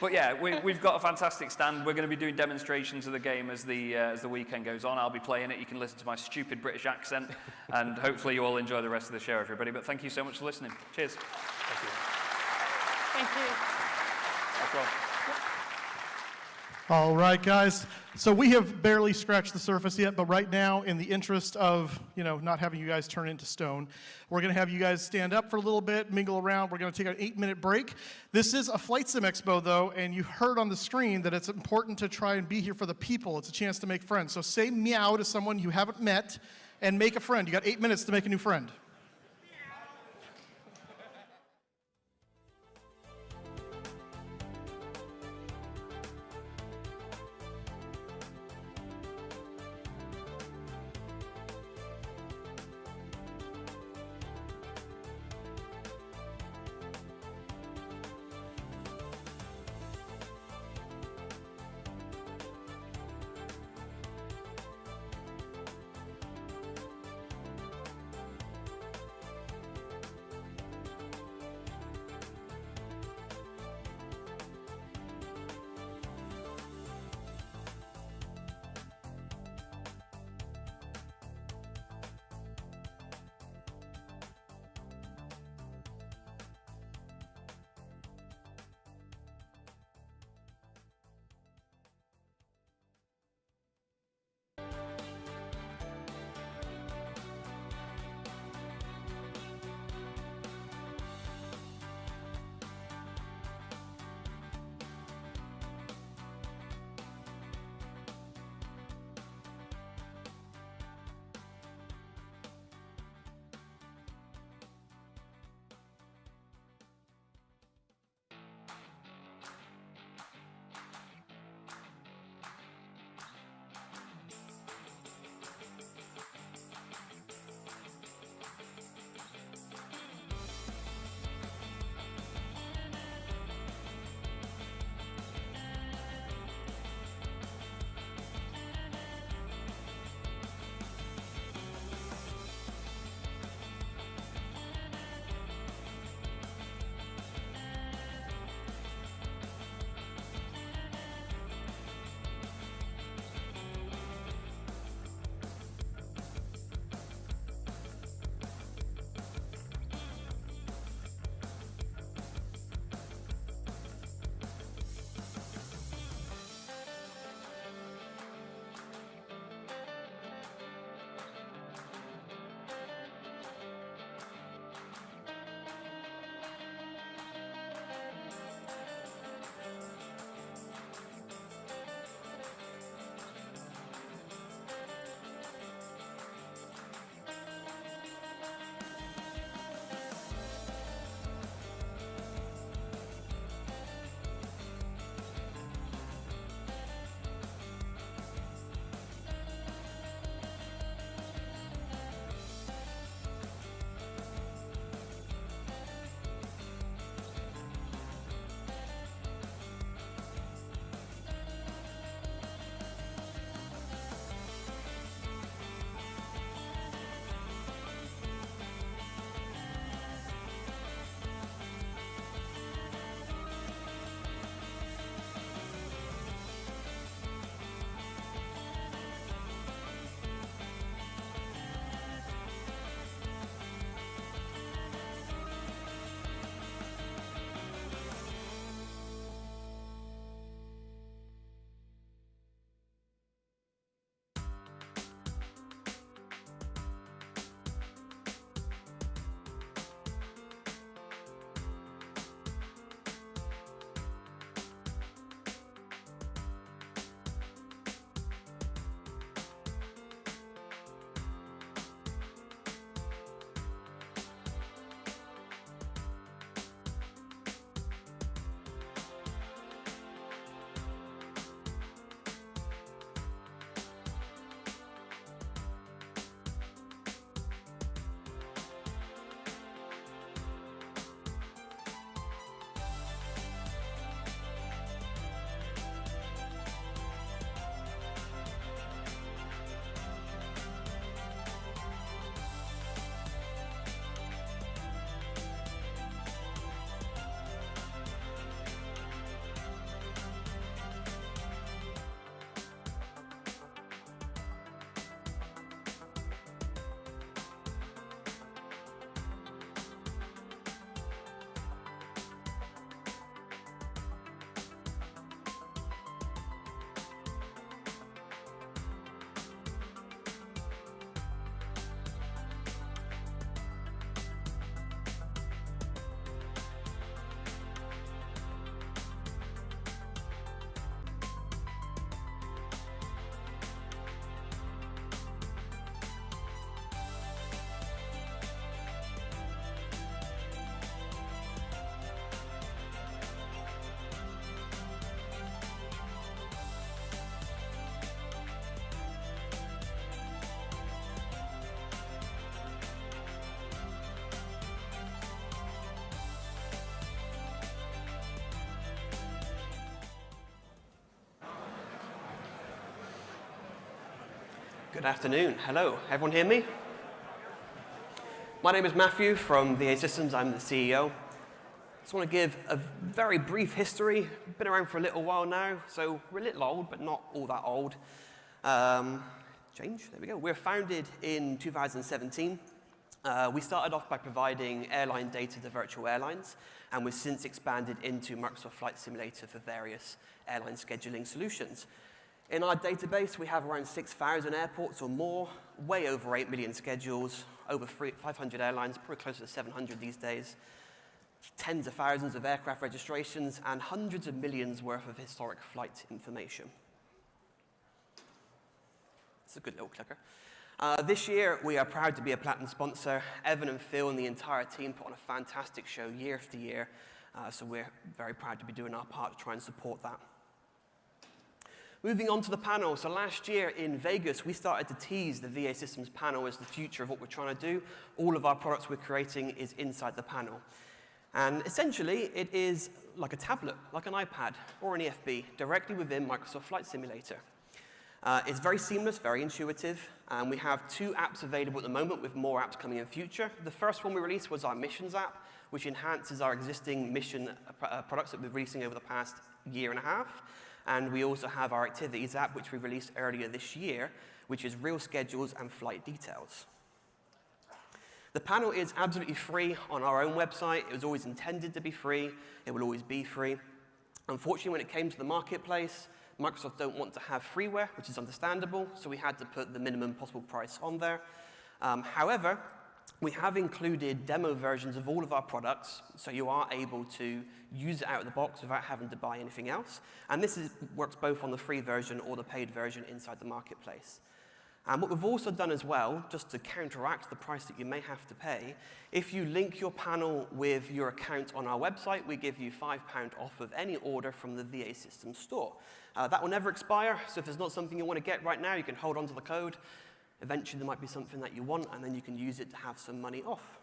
[SPEAKER 20] But yeah, we've got a fantastic stand. We're going to be doing demonstrations of the game as the weekend goes on. I'll be playing it. You can listen to my stupid British accent, and hopefully you all enjoy the rest of the show, everybody. But thank you so much for listening. Cheers.
[SPEAKER 18] Thank you. Thank you.
[SPEAKER 20] That's all.
[SPEAKER 7] All right, guys. So we have barely scratched the surface yet, but right now, in the interest of not having you guys turn into stone, we're going to have you guys stand up for a little bit, mingle around. We're going to take an 8-minute break. This is a Flight Sim Expo, though, and you heard on the screen that it's important to try and be here for the people. It's a chance to make friends. So say meow to someone you haven't met and make a friend. You got 8 minutes to make a new friend.
[SPEAKER 21] Good afternoon. Hello. Everyone hear me? My name is Matthew from VATSIMS. I'm the CEO. Just want to give a very brief history. Been around for a little while now, so we're a little old, but not all that old. Change, there we go. We're founded in 2017. We started off by providing airline data to virtual airlines, and we've since expanded into Microsoft Flight Simulator for various airline scheduling solutions. In our database, we have around 6,000 airports or more, way over 8 million schedules, over 500 airlines, probably closer to 700 these days, tens of thousands of aircraft registrations, and hundreds of millions worth of historic flight information. It's a good little clicker. This year, we are proud to be a platinum sponsor. Evan and Phil and the entire team put on a fantastic show year after year, so we're very proud to be doing our part to try and support that. Moving on to the panel. So last year in Vegas, we started to tease the VATSIMS panel as the future of what we're trying to do. All of our products we're creating is inside the panel. And essentially, it is like a tablet, like an iPad or an EFB, directly within Microsoft Flight Simulator. It's very seamless, very intuitive, and we have 2 apps available at the moment with more apps coming in future. The first one we released was our Missions app, which enhances our existing mission products that we've been releasing over the past year and a half. And we also have our Activities app, which we released earlier this year, which is real schedules and flight details. The panel is absolutely free on our own website. It was always intended to be free. It will always be free. Unfortunately, when it came to the marketplace, Microsoft don't want to have freeware, which is understandable, so we had to put the minimum possible price on there. However, we have included demo versions of all of our products, so you are able to use it out of the box without having to buy anything else. And this works both on the free version or the paid version inside the marketplace. And what we've also done as well, just to counteract the price that you may have to pay, if you link your panel with your account on our website, we give you £5 off of any order from the VATSIMS store. That will never expire, so if there's not something you want to get right now, you can hold on to the code. Eventually, there might be something that you want, and then you can use it to have some money off.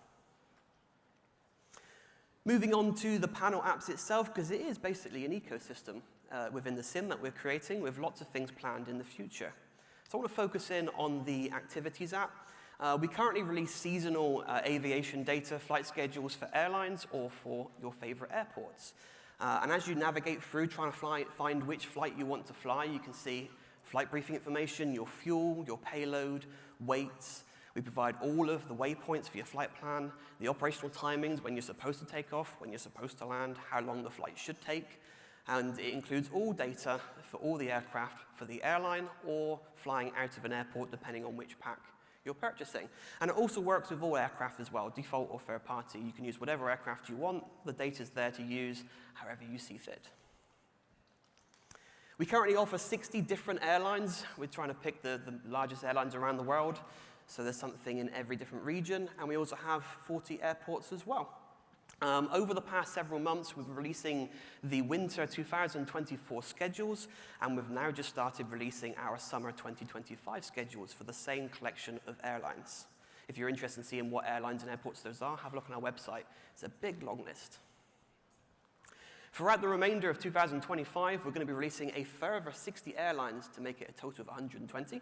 [SPEAKER 21] Moving on to the panel apps itself, because it is basically an ecosystem within the sim that we're creating with lots of things planned in the future. So I want to focus in on the Activities app. We currently release seasonal aviation data, flight schedules for airlines or for your favorite airports. And as you navigate through trying to find which flight you want to fly, you can see flight briefing information, your fuel, your payload, weights. We provide all of the waypoints for your flight plan, the operational timings, when you're supposed to take off, when you're supposed to land, how long the flight should take. And it includes all data for all the aircraft for the airline or flying out of an airport, depending on which pack you're purchasing. And it also works with all aircraft as well, default or third party. You can use whatever aircraft you want. The data's there to use however you see fit. We currently offer 60 different airlines. We're trying to pick the largest airlines around the world. So there's something in every different region. And we also have 40 airports as well. Over the past several months, we've been releasing the Winter 2024 schedules, and we've now just started releasing our Summer 2025 schedules for the same collection of airlines. If you're interested in seeing what airlines and airports those are, have a look on our website. It's a big, long list. Throughout the remainder of 2025, we're going to be releasing a further 60 airlines to make it a total of 120,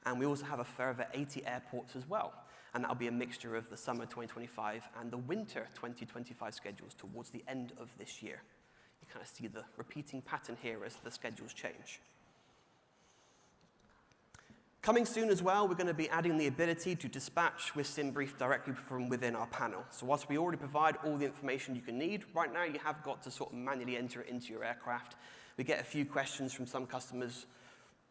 [SPEAKER 21] and we also have a further 80 airports as well. And that'll be a mixture of the Summer 2025 and the Winter 2025 schedules towards the end of this year. You kind of see the repeating pattern here as the schedules change. Coming soon as well, we're going to be adding the ability to dispatch with SimBrief directly from within our panel. So whilst we already provide all the information you can need, right now you have got to sort of manually enter it into your aircraft. We get a few questions from some customers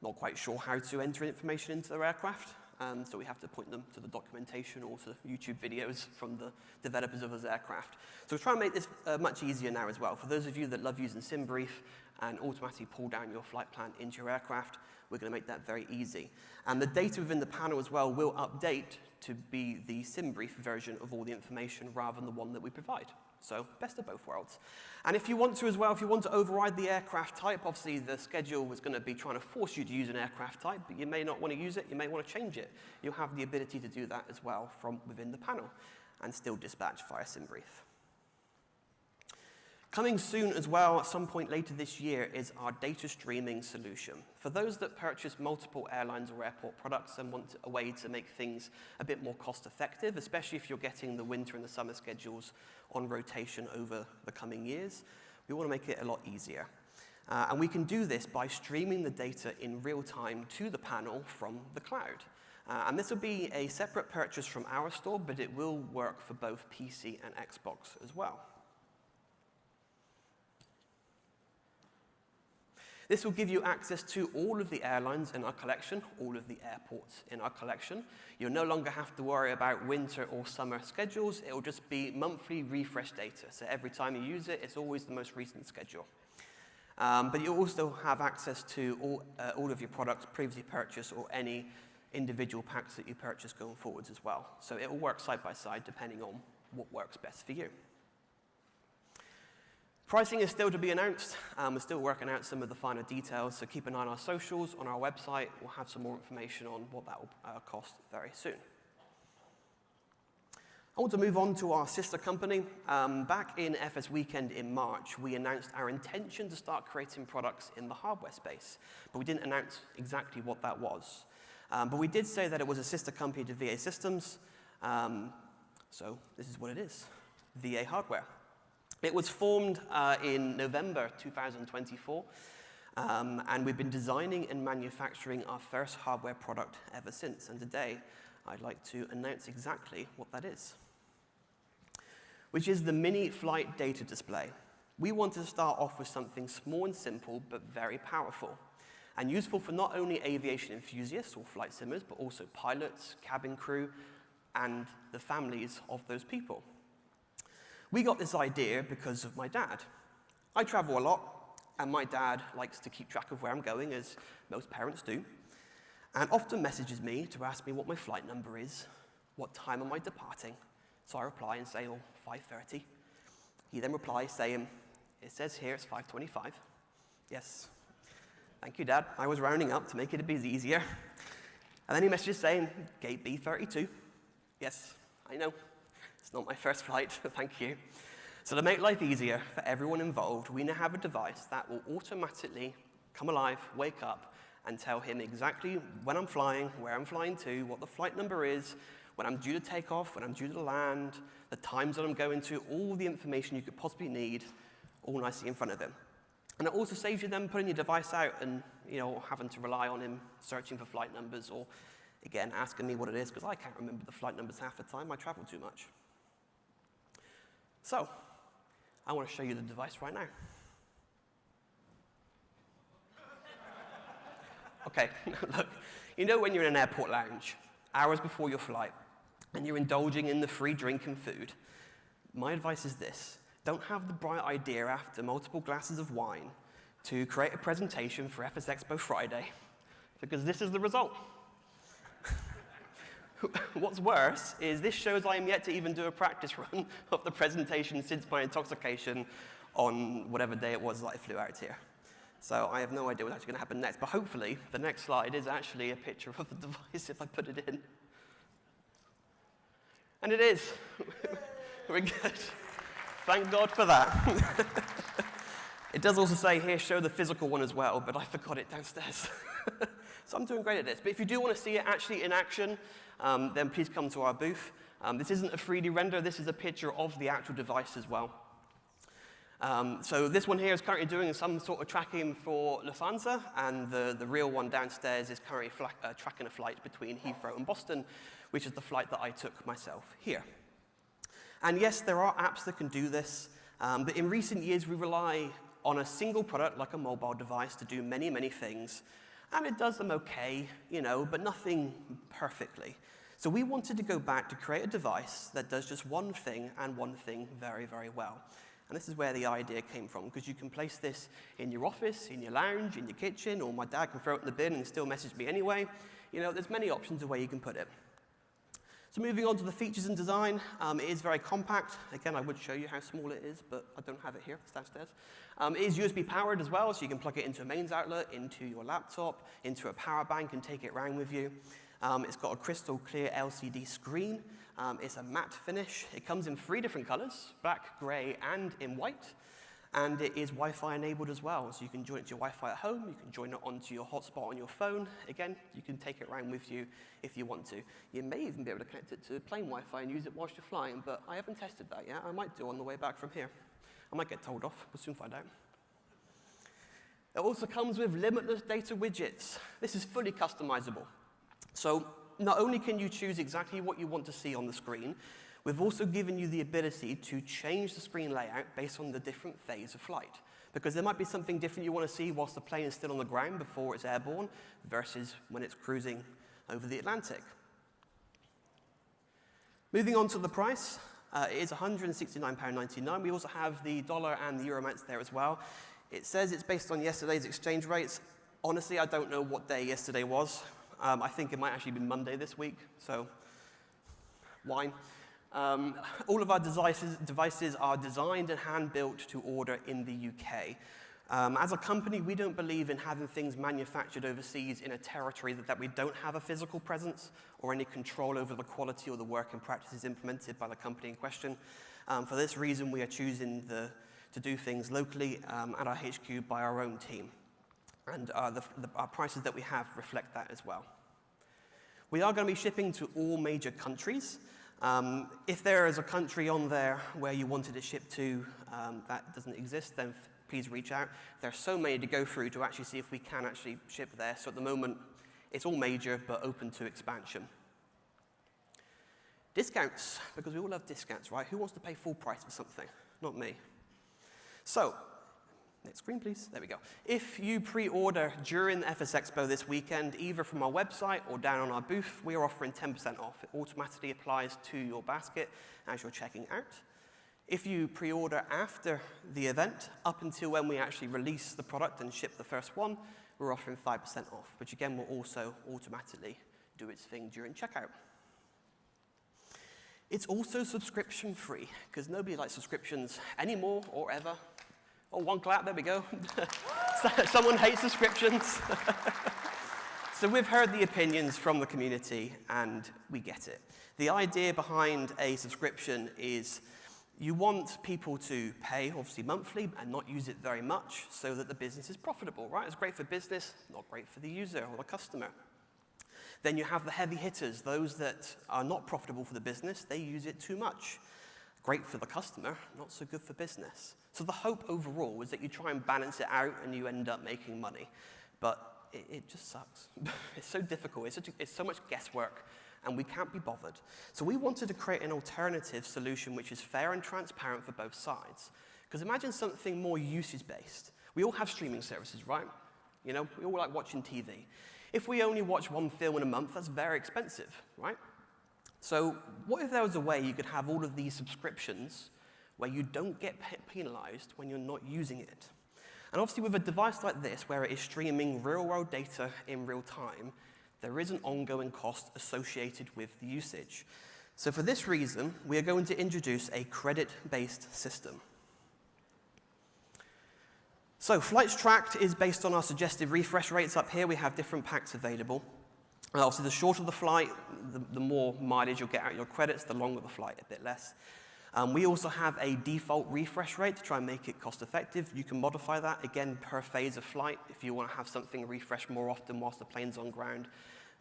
[SPEAKER 21] not quite sure how to enter information into their aircraft. So we have to point them to the documentation or to YouTube videos from the developers of those aircraft. So we're trying to make this much easier now as well. For those of you that love using SimBrief and automatically pull down your flight plan into your aircraft, we're going to make that very easy. And the data within the panel as well will update to be the SimBrief version of all the information rather than the one that we provide. So best of both worlds. And if you want to as well, if you want to override the aircraft type, obviously the schedule is going to be trying to force you to use an aircraft type, but you may not want to use it, you may want to change it. You'll have the ability to do that as well from within the panel and still dispatch via SimBrief. Coming soon as well, at some point later this year, is our data streaming solution. For those that purchase multiple airlines or airport products and want a way to make things a bit more cost effective, especially if you're getting the winter and the summer schedules on rotation over the coming years, we want to make it a lot easier. And we can do this by streaming the data in real time to the panel from the cloud. And this will be a separate purchase from our store, but it will work for both PC and Xbox as well. This will give you access to all of the airlines in our collection, all of the airports in our collection. You'll no longer have to worry about winter or summer schedules. It will just be monthly refresh data. So every time you use it, it's always the most recent schedule. But you'll also have access to all of your products previously purchased or any individual packs that you purchase going forwards as well. So it will work side by side depending on what works best for you. Pricing is still to be announced. We're still working out some of the finer details, so keep an eye on our socials, on our website. We'll have some more information on what that will cost very soon. I want to move on to our sister company. Back in FS Weekend in March, we announced our intention to start creating products in the hardware space, but we didn't announce exactly what that was. But we did say that it was a sister company to VA Systems, so this is what it is, VA Hardware. It was formed in November 2024, and we've been designing and manufacturing our first hardware product ever since. And today, I'd like to announce exactly what that is, which is the mini flight data display. We wanted to start off with something small and simple, but very powerful, and useful for not only aviation enthusiasts or flight simmers, but also pilots, cabin crew, and the families of those people. We got this idea because of my dad. I travel a lot, and my dad likes to keep track of where I'm going, as most parents do, and often messages me to ask me what my flight number is, what time am I departing. So I reply and say, 5:30. He then replies saying, it says here it's 5:25. Yes. Thank you, Dad. I was rounding up to make it a bit easier. And then he messages saying, gate B32. Yes, I know. It's not my first flight, thank you. So to make life easier for everyone involved, we now have a device that will automatically come alive, wake up, and tell him exactly when I'm flying, where I'm flying to, what the flight number is, when I'm due to take off, when I'm due to land, the times that I'm going to, all the information you could possibly need, all nicely in front of him. And it also saves you then putting your device out and having to rely on him searching for flight numbers or, again, asking me what it is, because I can't remember the flight numbers half the time. I travel too much. So, I want to show you the device right now. Okay, look, when you're in an airport lounge, hours before your flight, and you're indulging in the free drink and food, my advice is this. Don't have the bright idea after multiple glasses of wine to create a presentation for FSExpoFriday, because this is the result. What's worse is this shows I am yet to even do a practice run of the presentation since my intoxication on whatever day it was that I flew out here. So I have no idea what's actually going to happen next, but hopefully the next slide is actually a picture of the device if I put it in. And it is. We're good. Thank God for that. It does also say here, show the physical one as well, but I forgot it downstairs. So I'm doing great at this. But if you do want to see it actually in action, then please come to our booth. This isn't a 3D render. This is a picture of the actual device as well. So this one here is currently doing some sort of tracking for Lufthansa, and the real one downstairs is currently tracking a flight between Heathrow and Boston, which is the flight that I took myself here. And yes, there are apps that can do this, but in recent years we rely on a single product like a mobile device to do many, many things. And it does them okay, but nothing perfectly. So we wanted to go back to create a device that does just one thing and one thing very, very well. And this is where the idea came from, because you can place this in your office, in your lounge, in your kitchen, or my dad can throw it in the bin and still message me anyway. There's many options of where you can put it. So moving on to the features and design, it is very compact. Again, I would show you how small it is, but I don't have it here, it's downstairs. It is USB powered as well, so you can plug it into a mains outlet, into your laptop, into a power bank, and take it around with you. It's got a crystal clear LCD screen. It's a matte finish. It comes in 3 different colors, black, gray, and in white. And it is Wi-Fi enabled as well, so you can join it to your Wi-Fi at home, you can join it onto your hotspot on your phone. Again, you can take it around with you if you want to. You may even be able to connect it to plane Wi-Fi and use it whilst you're flying, but I haven't tested that yet. I might do on the way back from here. I might get told off, we'll soon find out. It also comes with limitless data widgets. This is fully customizable. So not only can you choose exactly what you want to see on the screen, we've also given you the ability to change the screen layout based on the different phase of flight. Because there might be something different you want to see whilst the plane is still on the ground before it's airborne versus when it's cruising over the Atlantic. Moving on to the price, it is £169.99. We also have the dollar and the euro amounts there as well. It says it's based on yesterday's exchange rates. Honestly, I don't know what day yesterday was. I think it might actually be Monday this week, so wine. All of our devices are designed and hand-built to order in the UK. As a company, we don't believe in having things manufactured overseas in a territory that we don't have a physical presence or any control over the quality or the work and practices implemented by the company in question. For this reason, we are choosing to do things locally at our HQ by our own team. And our prices that we have reflect that as well. We are going to be shipping to all major countries. If there is a country on there where you wanted to ship to that doesn't exist, then please reach out. There are so many to go through to actually see if we can actually ship there. So at the moment, it's all major, but open to expansion. Discounts, because we all love discounts, right? Who wants to pay full price for something? Not me. So, next screen, please. There we go. If you pre-order during the FS Expo this weekend, either from our website or down on our booth, we are offering 10% off. It automatically applies to your basket as you're checking out. If you pre-order after the event, up until when we actually release the product and ship the first one, we're offering 5% off, which again will also automatically do its thing during checkout. It's also subscription free, because nobody likes subscriptions anymore or ever. Oh, one clap, there we go. Someone hates subscriptions. So we've heard the opinions from the community, and we get it. The idea behind a subscription is you want people to pay, obviously, monthly and not use it very much so that the business is profitable, right? It's great for business, not great for the user or the customer. Then you have the heavy hitters, those that are not profitable for the business, they use it too much. Great for the customer, not so good for business. So the hope overall is that you try and balance it out and you end up making money. But it just sucks. It's so difficult, it's so much guesswork, and we can't be bothered. So we wanted to create an alternative solution which is fair and transparent for both sides. Because imagine something more usage-based. We all have streaming services, right? You know, we all like watching TV. If we only watch one film in a month, that's very expensive, right? So what if there was a way you could have all of these subscriptions where you don't get penalized when you're not using it? And obviously with a device like this, where it is streaming real-world data in real time, there is an ongoing cost associated with the usage. So for this reason, we are going to introduce a credit-based system. So Flights Tracked is based on our suggested refresh rates up here. We have different packs available. Obviously, the shorter the flight, the more mileage you'll get out of your credits, the longer the flight, a bit less. We also have a default refresh rate to try and make it cost effective. You can modify that, again, per phase of flight, if you want to have something refresh more often whilst the plane's on ground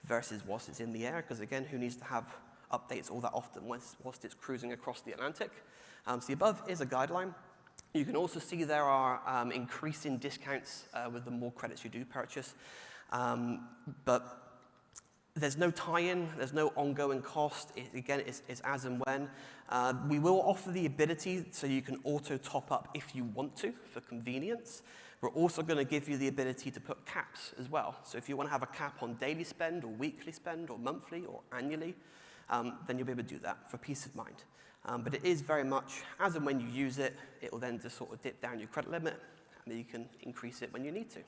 [SPEAKER 21] versus whilst it's in the air, because again, who needs to have updates all that often whilst it's cruising across the Atlantic? So the above is a guideline. You can also see there are increasing discounts with the more credits you do purchase. But there's no tie-in, there's no ongoing cost. Again, it's as and when. We will offer the ability so you can auto top up if you want to for convenience. We're also going to give you the ability to put caps as well. So if you want to have a cap on daily spend or weekly spend or monthly or annually, then you'll be able to do that for peace of mind. But it is very much as and when you use it, it will then just sort of dip down your credit limit, and then you can increase it when you need to.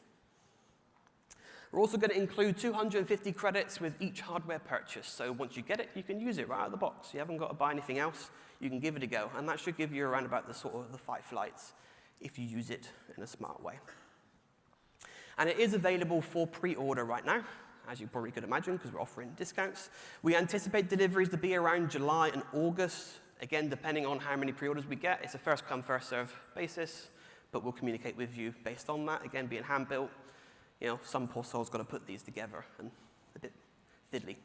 [SPEAKER 21] We're also going to include 250 credits with each hardware purchase. So once you get it, you can use it right out of the box. You haven't got to buy anything else. You can give it a go. And that should give you around about the sort of the 5 flights if you use it in a smart way. And it is available for pre-order right now, as you probably could imagine, because we're offering discounts. We anticipate deliveries to be around July and August. Again, depending on how many pre-orders we get, it's a first-come, first-served basis. but we'll communicate with you based on that. Again, being hand-built, you know, some poor soul's got to put these together, and a bit fiddly.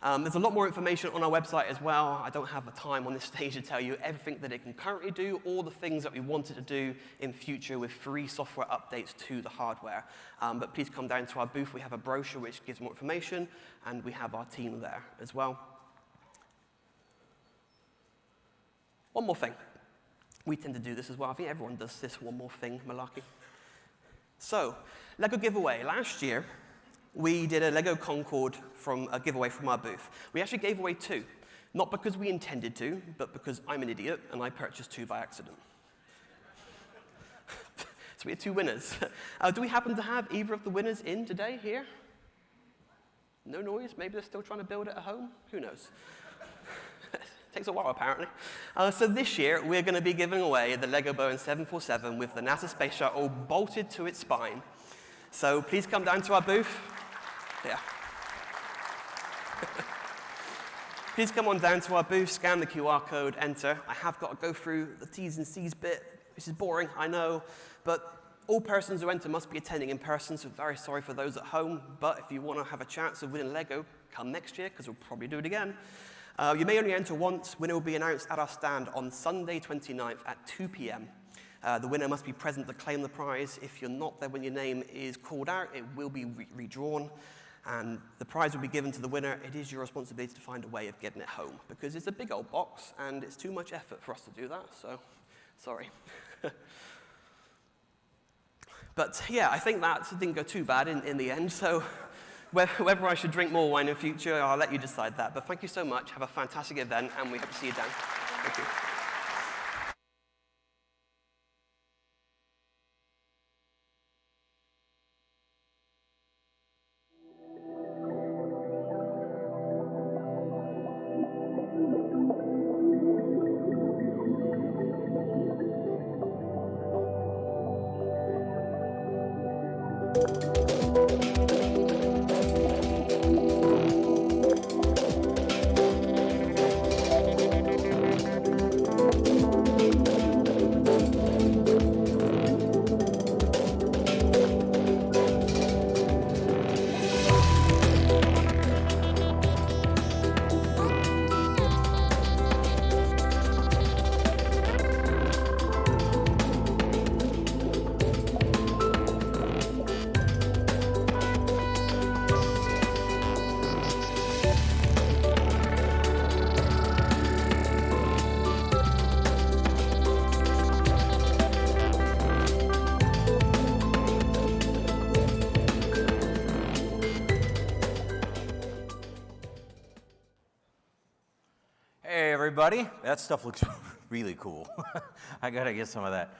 [SPEAKER 21] There's a lot more information on our website as well. I don't have the time on this stage to tell you everything that it can currently do, all the things that we wanted to do in future with free software updates to the hardware. But please come down to our booth. We have a brochure which gives more information, and we have our team there as well. One more thing. We tend to do this as well. I think everyone does this one more thing malarkey. So, Lego giveaway. Last year, we did a Lego Concorde from a giveaway from our booth. We actually gave away 2. Not because we intended to, but because I'm an idiot and I purchased 2 by accident. So we had 2 winners. Do we happen to have either of the winners in today here? No noise? Maybe they're still trying to build it at home? Who knows? Takes a while, apparently. So this year, we're going to be giving away the Lego Boeing 747 with the NASA Space Shuttle bolted to its spine. So please come down to our booth. Yeah. Please come on down to our booth, scan the QR code, enter. I have got to go through the T's and C's bit, which is boring, I know, but all persons who enter must be attending in person, so very sorry for those at home, but if you want to have a chance of winning Lego, come next year, because we'll probably do it again. You may only enter once. Winner will be announced at our stand on Sunday 29th at 2 p.m. The winner must be present to claim the prize. If you're not there when your name is called out, it will be redrawn, and the prize will be given to the winner. It is your responsibility to find a way of getting it home, because it's a big old box, and it's too much effort for us to do that, so sorry. But yeah, I think that didn't go too bad in the end, so whether I should drink more wine in future, I'll let you decide that. But thank you so much. Have a fantastic event, and we hope to see you down. Thank you.
[SPEAKER 2] Everybody, that stuff looks really cool. I gotta get some of that.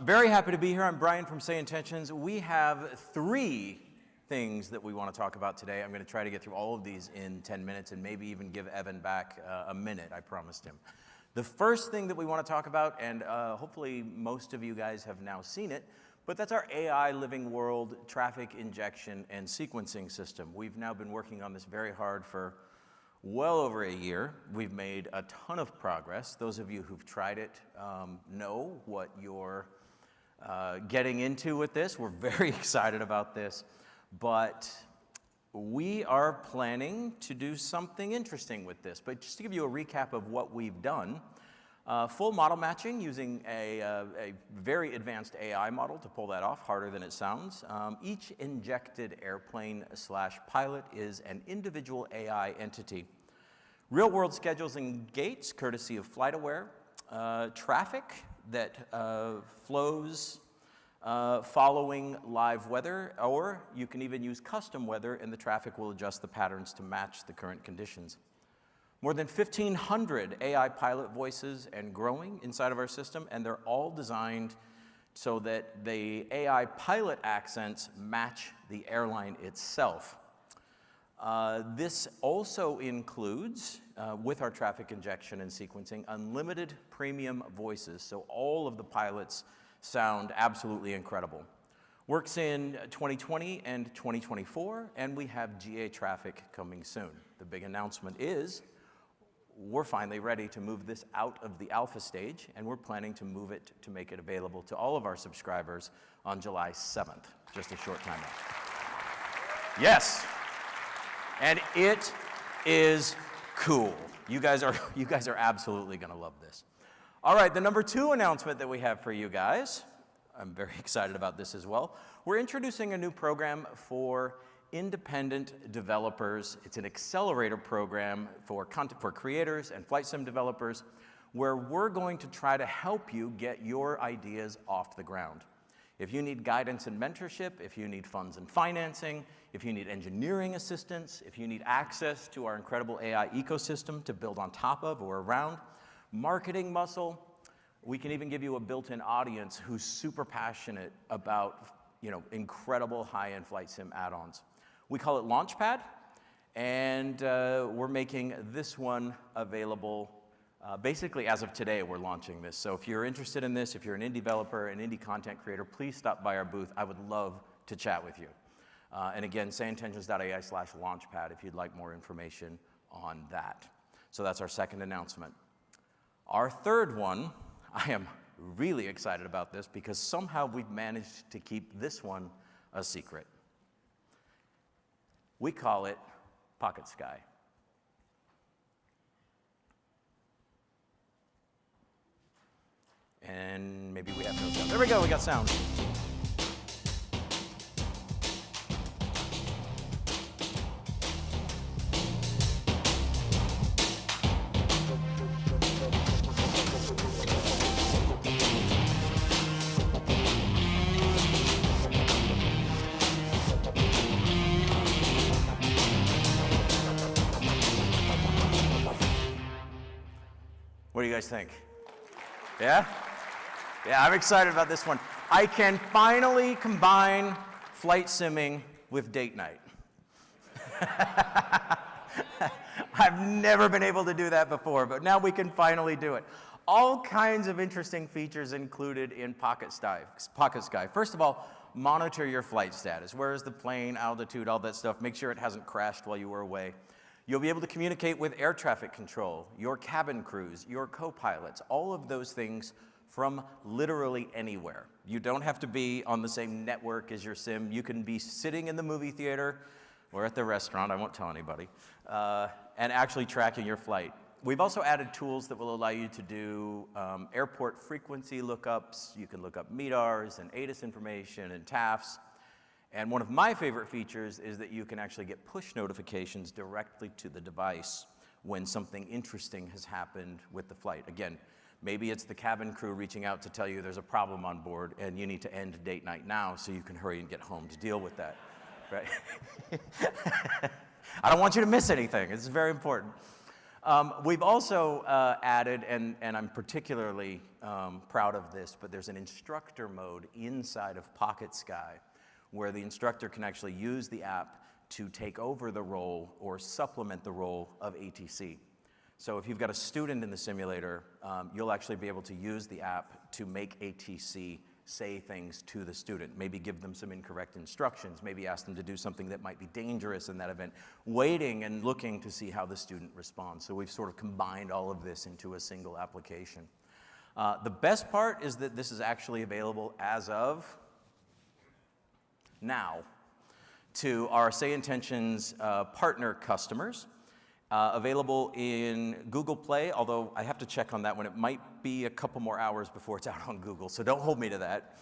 [SPEAKER 2] Very happy to be here. I'm Brian from Say Intentions. We have 3 things that we want to talk about today. I'm going to try to get through all of these in 10 minutes and maybe even give Evan back a minute. I promised him. The first thing that we want to talk about, and hopefully most of you guys have now seen it, but that's our AI Living World traffic injection and sequencing system. We've now been working on this very hard for well over a year. We've made a ton of progress. Those of you who've tried it know what you're getting into with this. We're very excited about this, but we are planning to do something interesting with this. But just to give you a recap of what we've done, full model matching using a very advanced AI model to pull that off, harder than it sounds. Each injected airplane/pilot is an individual AI entity. Real-world schedules and gates, courtesy of FlightAware. Traffic that flows following live weather, or you can even use custom weather, and the traffic will adjust the patterns to match the current conditions. More than 1,500 AI pilot voices and growing inside of our system, and they're all designed so that the AI pilot accents match the airline itself. This also includes, with our traffic injection and sequencing, unlimited premium voices, so all of the pilots sound absolutely incredible. Works in 2020 and 2024, and we have GA traffic coming soon. The big announcement is we're finally ready to move this out of the alpha stage, and we're planning to move it to make it available to all of our subscribers on July 7th, just a short time out. Yes, and it is cool. You guys are absolutely gonna love this. All right, the number 2 announcement that we have for you guys, I'm very excited about this as well. We're introducing a new program for independent developers. It's an accelerator program for creators and flight sim developers, where we're going to try to help you get your ideas off the ground. If you need guidance and mentorship, if you need funds and financing, if you need engineering assistance, if you need access to our incredible AI ecosystem to build on top of or around, marketing muscle, we can even give you a built-in audience who's super passionate about, incredible high-end flight sim add-ons. We call it Launchpad, and we're making this one available. Basically, as of today, we're launching this. So if you're interested in this, if you're an indie developer, an indie content creator, please stop by our booth. I would love to chat with you. And again, sayintentions.ai/launchpad if you'd like more information on that. So that's our second announcement. Our third one, I am really excited about this because somehow we've managed to keep this one a secret. We call it Pocket Sky. And maybe we have no sound. There we go, we got sound. What do you guys think? Yeah? Yeah, I'm excited about this one. I can finally combine flight simming with date night. I've never been able to do that before, but now we can finally do it. All kinds of interesting features included in Pocket Sky. First of all, monitor your flight status. Where is the plane, altitude, all that stuff. Make sure it hasn't crashed while you were away. You'll be able to communicate with air traffic control, your cabin crews, your co-pilots, all of those things from literally anywhere. You don't have to be on the same network as your sim. You can be sitting in the movie theater or at the restaurant, I won't tell anybody, and actually tracking your flight. We've also added tools that will allow you to do airport frequency lookups. You can look up MEDARs and ATIS information and TAFs. And one of my favorite features is that you can actually get push notifications directly to the device when something interesting has happened with the flight. Again, maybe it's the cabin crew reaching out to tell you there's a problem on board and you need to end date night now so you can hurry and get home to deal with that, right? I don't want you to miss anything. It's very important. We've also added, and I'm particularly proud of this, but there's an instructor mode inside of Pocket Sky where the instructor can actually use the app to take over the role or supplement the role of ATC. So if you've got a student in the simulator, you'll actually be able to use the app to make ATC say things to the student, maybe give them some incorrect instructions, maybe ask them to do something that might be dangerous in that event, waiting and looking to see how the student responds. So we've sort of combined all of this into a single application. The best part is that this is actually available as of now to our Say Intentions partner customers. Available in Google Play, although I have to check on that one. It might be a couple more hours before it's out on Google, so don't hold me to that.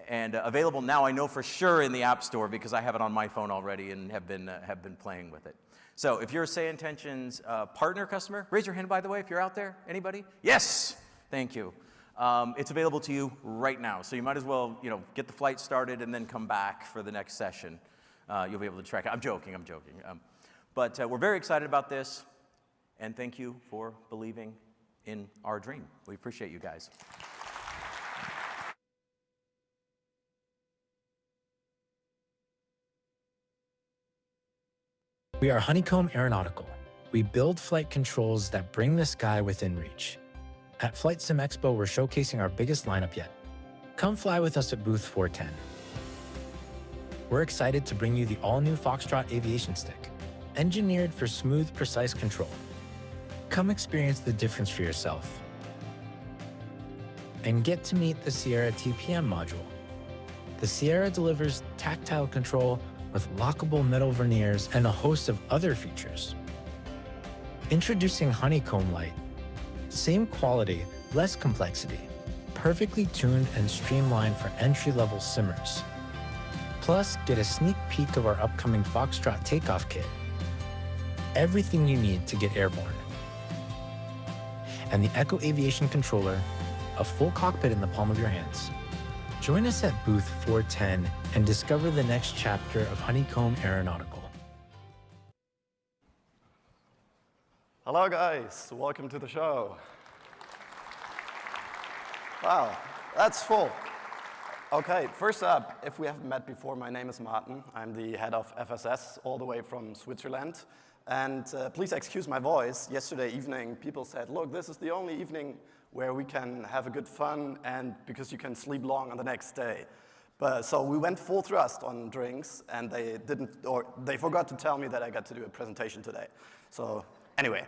[SPEAKER 2] And available now, I know for sure, in the App Store because I have it on my phone already and have been playing with it. So if you're a Say Intentions partner customer, raise your hand, by the way, if you're out there. Anybody? Yes! Thank you. It's available to you right now, so you might as well, get the flight started and then come back for the next session. You'll be able to track it. I'm joking. But we're very excited about this, and thank you for believing in our dream. We appreciate you guys.
[SPEAKER 1] We are Honeycomb Aeronautical. We build flight controls that bring the sky within reach. At Flight Sim Expo, we're showcasing our biggest lineup yet. Come fly with us at booth 410. We're excited to bring you the all-new Foxtrot Aviation Stick, engineered for smooth, precise control. Come experience the difference for yourself. And get to meet the Sierra TPM module. The Sierra delivers tactile control with lockable metal veneers and a host of other features. Introducing Honeycomb Light. Same quality, less complexity. Perfectly tuned and streamlined for entry-level simmers. Plus, get a sneak peek of our upcoming Foxtrot takeoff kit. Everything you need to get airborne. And the Echo Aviation Controller, a full cockpit in the palm of your hands. Join us at booth 410 and discover the next chapter of Honeycomb Aeronautical.
[SPEAKER 5] Hello guys, welcome to the show. Wow, that's full. Okay, first up, if we haven't met before, my name is Martin. I'm the head of FSS, all the way from Switzerland. And please excuse my voice. Yesterday evening, people said, look, this is the only evening where we can have a good fun and because you can sleep long on the next day. So we went full thrust on drinks and they forgot to tell me that I got to do a presentation today. So anyway,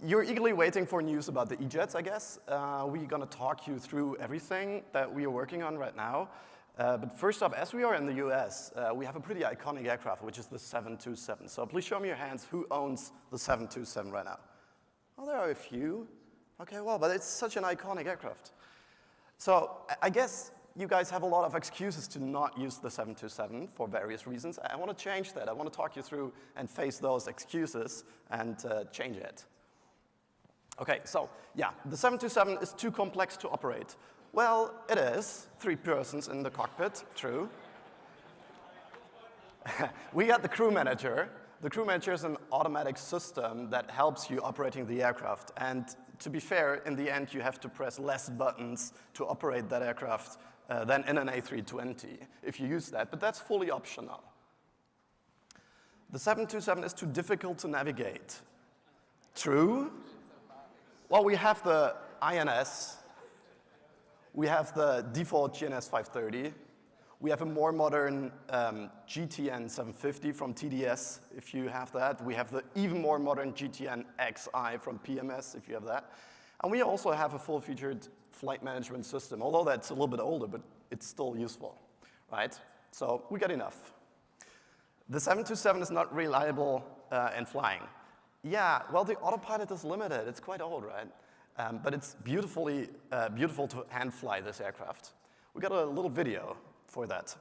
[SPEAKER 5] you're eagerly waiting for news about the E-Jets, I guess. We're gonna talk you through everything that we are working on right now. But first up, as we are in the US, we have a pretty iconic aircraft, which is the 727. So please show me your hands, who owns the 727 right now? Oh, there are a few. Okay, well, but it's such an iconic aircraft. So I guess you guys have a lot of excuses to not use the 727 for various reasons. I want to change that. I want to talk you through and face those excuses and change it. Okay, so yeah, the 727 is too complex to operate. Well, it is. 3 persons in the cockpit, true. We got the crew manager. The crew manager is an automatic system that helps you operating the aircraft. And to be fair, in the end, you have to press less buttons to operate that aircraft than in an A320 if you use that, but that's fully optional. The 727 is too difficult to navigate. True. Well, we have the INS. We have the default GNS 530. We have a more modern GTN 750 from TDS, if you have that. We have the even more modern GTN XI from PMS, if you have that. And we also have a full-featured flight management system, although that's a little bit older, but it's still useful, right? So we got enough. The 727 is not reliable in flying. Yeah, well, the autopilot is limited. It's quite old, right? But it's beautiful to hand fly this aircraft. We got a little video for that.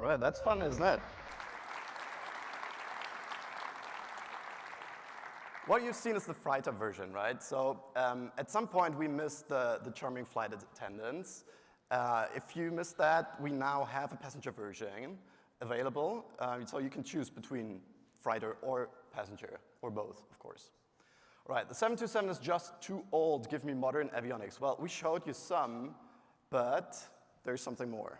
[SPEAKER 5] All right, that's fun, isn't it? what you've seen is the freighter version, right? So at some point, we missed the charming flight attendants. If you missed that, we now have a passenger version available. So you can choose between freighter or passenger, or both, of course. All right, the 727 is just too old. Give me modern avionics. Well, we showed you some, but there's something more.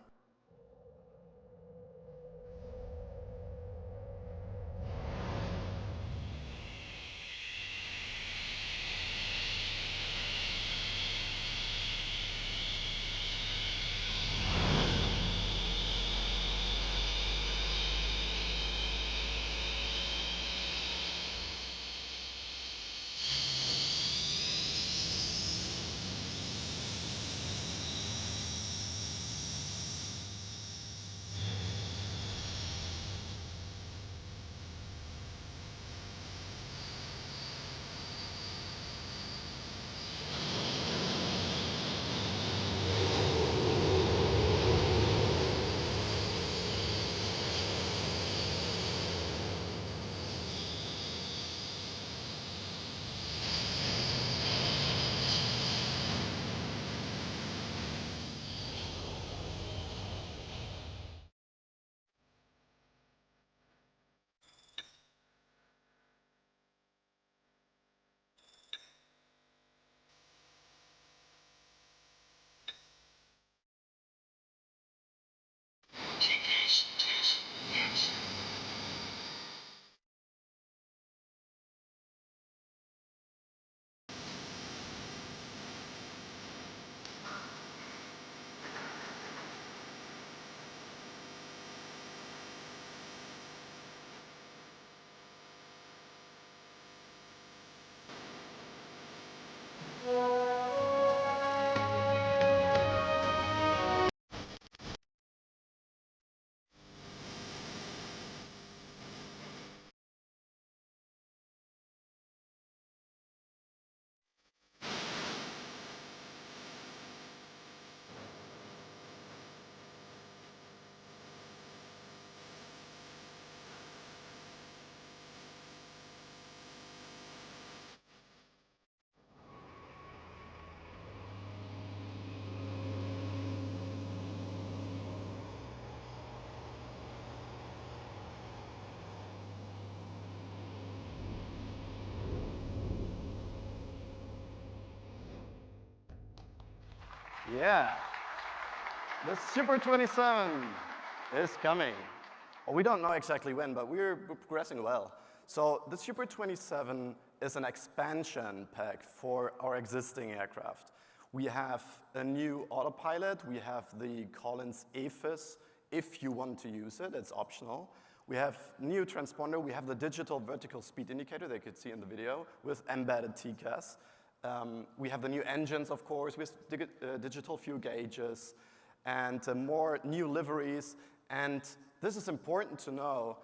[SPEAKER 5] Yeah, the Super 27 is coming. Well, we don't know exactly when, but we're progressing well. So the Super 27 is an expansion pack for our existing aircraft. We have a new autopilot. We have the Collins AFIS. If you want to use it, it's optional. We have new transponder. We have the digital vertical speed indicator that you could see in the video with embedded TCAS. We have the new engines, of course, with digital fuel gauges and more new liveries. And this is important to know.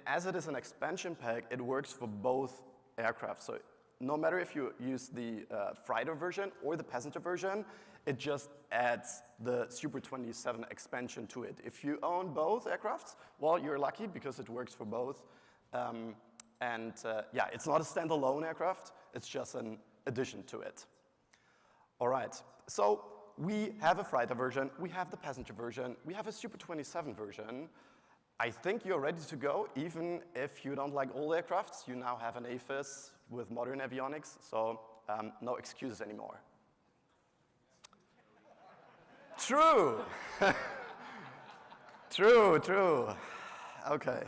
[SPEAKER 5] As it is an expansion pack, it works for both aircraft. So no matter if you use the freighter version or the passenger version, it just adds the Super 27 expansion to it. If you own both aircrafts, well, you're lucky because it works for both. Yeah, it's not a standalone aircraft. It's just an addition to it. All right, so we have a freighter version, we have the passenger version, we have a Super 27 version. I think you're ready to go, even if you don't like old aircrafts. You now have an AFIS with modern avionics, so no excuses anymore. True. True. Okay.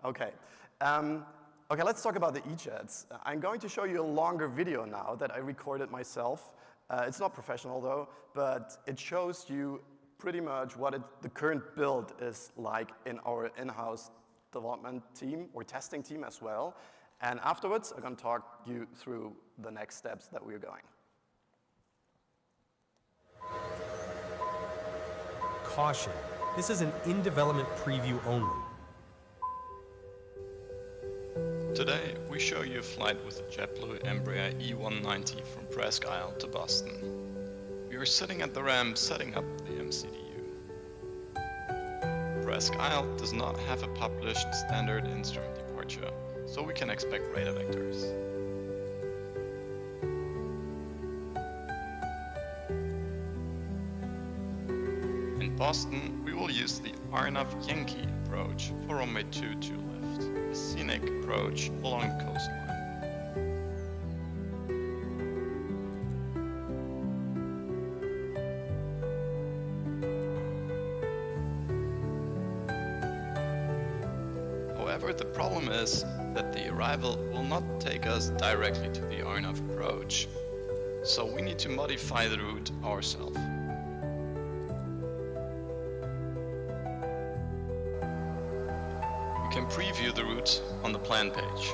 [SPEAKER 5] Okay, let's talk about the E-Jets. I'm going to show you a longer video now that I recorded myself. It's not professional though, but it shows you pretty much what the current build is like in our in-house development team or testing team as well. And afterwards, I'm going to talk you through the next steps that we're going.
[SPEAKER 6] Caution, this is an in-development preview only.
[SPEAKER 22] Today, we show you a flight with a JetBlue Embraer E190 from Presque Isle to Boston. We are sitting at the ramp setting up the MCDU. Presque Isle does not have a published standard instrument departure, so we can expect radar vectors. In Boston, we will use the Arnav Yankee approach for runway 22 left, a scenic approach along the coastline. However, the problem is that the arrival will not take us directly to the Arnav approach, so we need to modify the route ourselves. We can preview the route on the plan page.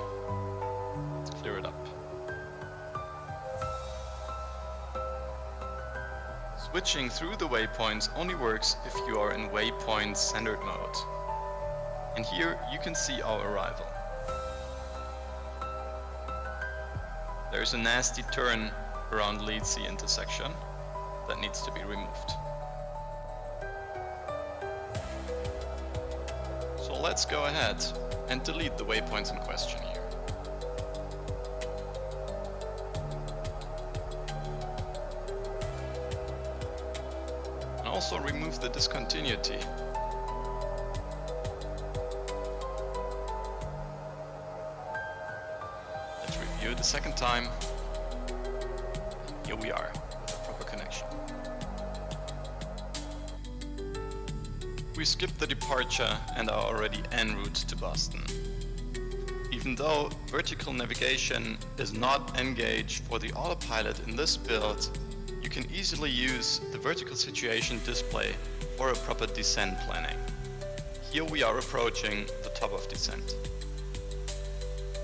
[SPEAKER 22] Let's clear it up. Switching through the waypoints only works if you are in waypoint centered mode. And here you can see our arrival. There's a nasty turn around Leedsea intersection that needs to be removed. So let's go ahead and delete the waypoints in question here. And also remove the discontinuity. The second time, here we are with a proper connection. We skipped the departure and are already en route to Boston. Even though vertical navigation is not engaged for the autopilot in this build, you can easily use the vertical situation display for a proper descent planning. Here we are approaching the top of descent.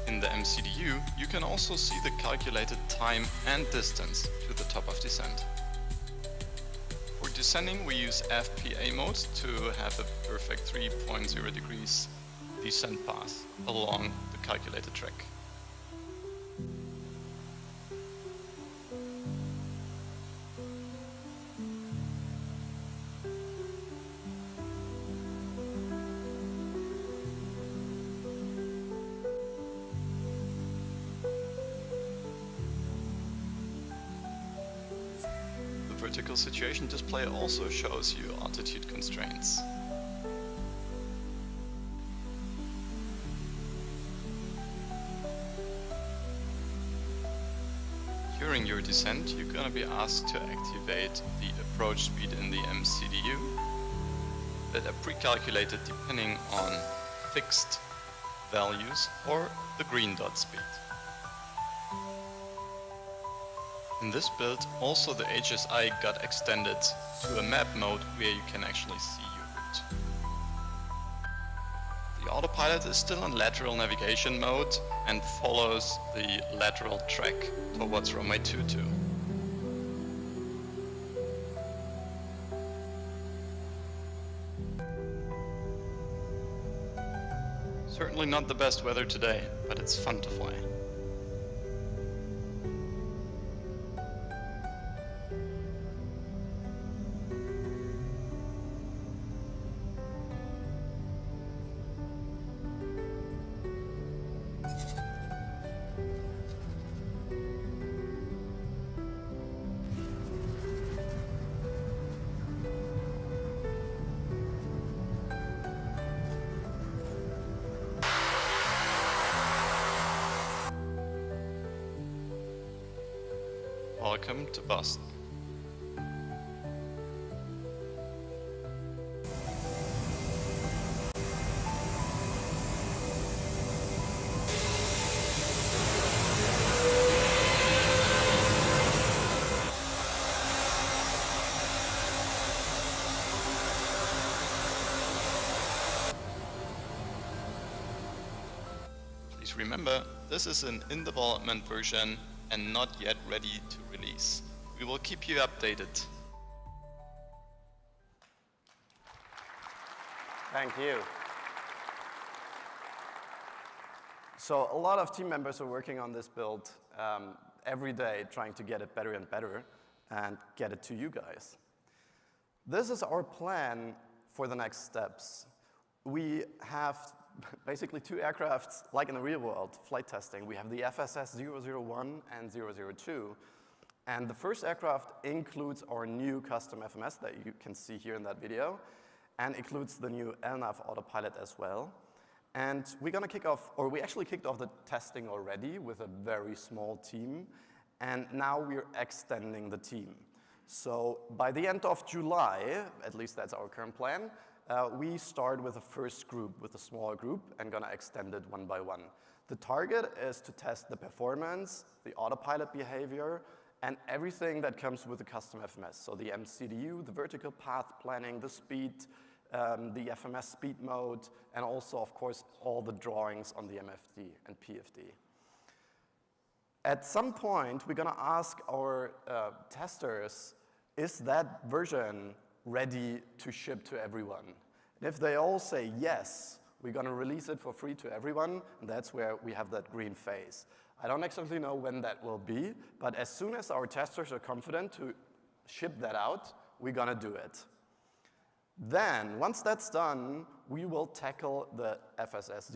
[SPEAKER 22] In the MCDU, you can also see the calculated time and distance to the top of descent. For descending, we use FPA mode to have a perfect 3.0 degrees descent path along the calculated track. The vertical situation display also shows you altitude constraints. During your descent, you're going to be asked to activate the approach speed in the MCDU that are pre-calculated depending on fixed values or the green dot speed. In this build, also the HSI got extended to a map mode where you can actually see your route. The autopilot is still in lateral navigation mode and follows the lateral track towards runway 22. Certainly not the best weather today, but it's fun to fly. Welcome to Boston. Please remember, this is an in-development version and not yet ready to release. We will keep you updated.
[SPEAKER 5] Thank you. So a lot of team members are working on this build every day, trying to get it better and better and get it to you guys. This is our plan for the next steps. We have basically two aircrafts, like in the real world, flight testing. We have the FSS 001 and 002. And the first aircraft includes our new custom FMS that you can see here in that video, and includes the new LNAV autopilot as well. And we're going to kick off, or we actually kicked off the testing already with a very small team, and now we're extending the team. So by the end of July, at least that's our current plan, we start with the first group, with a small group, and going to extend it one by one. The target is to test the performance, the autopilot behavior, and everything that comes with the custom FMS. So the MCDU, the vertical path planning, the speed, the FMS speed mode, and also, of course, all the drawings on the MFD and PFD. At some point, we're going to ask our testers, is that version ready to ship to everyone? And if they all say yes, we're going to release it for free to everyone, and that's where we have that green phase. I don't exactly know when that will be, but as soon as our testers are confident to ship that out, we're going to do it. Then, once that's done, we will tackle the FSS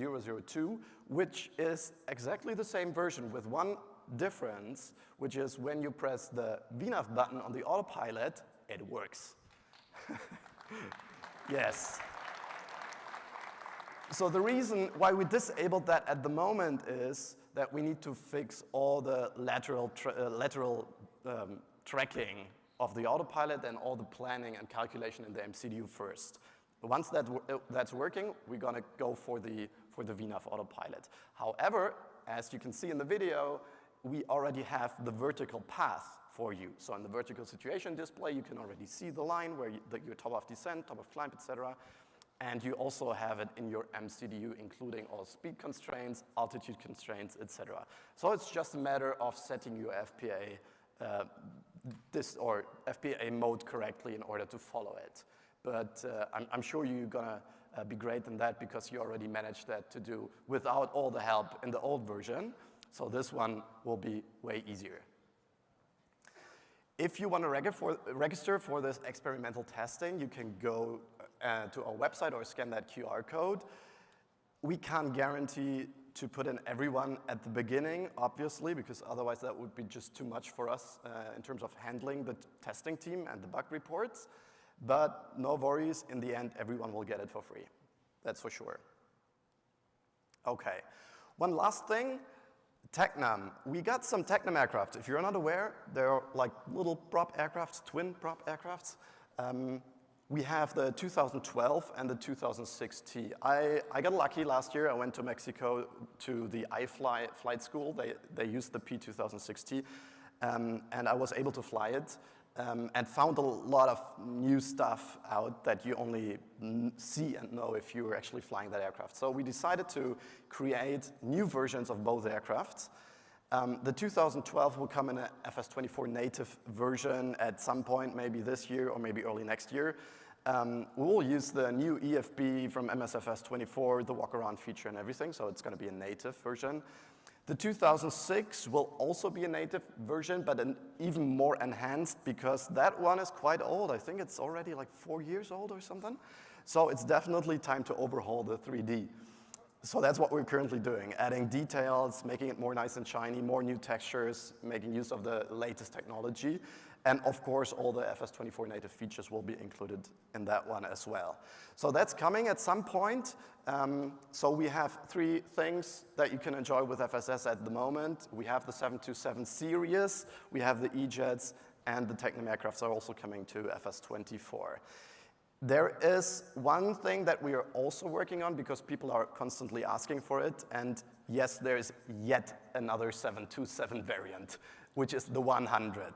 [SPEAKER 5] 002, which is exactly the same version with one difference, which is when you press the VNAV button on the autopilot, it works. Yes. So the reason why we disabled that at the moment is that we need to fix all the lateral tracking of the autopilot and all the planning and calculation in the MCDU first. Once that's working, we're going to go for the VNAV autopilot. However, as you can see in the video, we already have the vertical path for you. So in the vertical situation display, you can already see the line where your top of descent, top of climb, etc. And you also have it in your MCDU, including all speed constraints, altitude constraints, etc. So it's just a matter of setting your FPA FPA mode correctly in order to follow it. But I'm sure you're gonna be great in that because you already managed that to do without all the help in the old version. So this one will be way easier. If you want to register for this experimental testing, you can go to our website or scan that QR code. We can't guarantee to put in everyone at the beginning, obviously, because otherwise that would be just too much for us in terms of handling the testing team and the bug reports. But no worries, in the end, everyone will get it for free. That's for sure. Okay, one last thing. Tecnam. We got some Tecnam aircraft. If you're not aware, they're like little prop aircrafts, twin prop aircrafts. We have the 2012 and the 2006T. I got lucky last year. I went to Mexico to the iFly flight school. They used the P2006T, and I was able to fly it and found a lot of new stuff out that you only see and know if you're actually flying that aircraft. So we decided to create new versions of both aircrafts. The 2012 will come in a FS24 native version at some point, maybe this year or maybe early next year. We will use the new EFB from MSFS24, the walk-around feature and everything, so it's going to be a native version. The 2006 will also be a native version, but an even more enhanced because that one is quite old. I think it's already like 4 years old or something. So it's definitely time to overhaul the 3D. So that's what we're currently doing, adding details, making it more nice and shiny, more new textures, making use of the latest technology. And of course, all the FS24 native features will be included in that one as well. So that's coming at some point. So we have 3 things that you can enjoy with FSS at the moment. We have the 727 series, we have the E-Jets, and the Tecnam aircrafts are also coming to FS24. There is one thing that we are also working on because people are constantly asking for it, and yes, there is yet another 727 variant, which is the 100.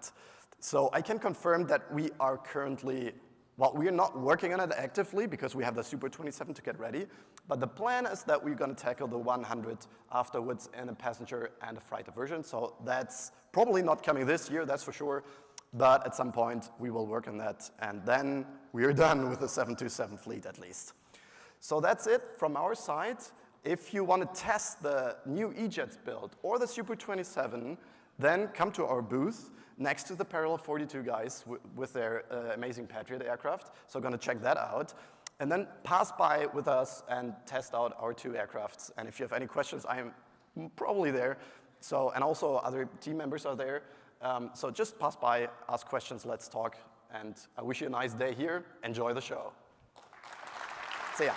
[SPEAKER 5] So I can confirm that we are currently, well, we are not working on it actively because we have the Super 27 to get ready, but the plan is that we're going to tackle the 100 afterwards in a passenger and a freighter version. So that's probably not coming this year, that's for sure. But at some point, we will work on that, and then we are done with the 727 fleet at least. So that's it from our side. If you want to test the new E-Jets build or the Super 27, then come to our booth next to the Parallel 42 guys with their amazing Patriot aircraft. So going to check that out. and then pass by with us and test out our 2 aircrafts. And if you have any questions, I am probably there. So, and also other team members are there. So just pass by, ask questions, let's talk. And I wish you a nice day here. Enjoy the show. See ya.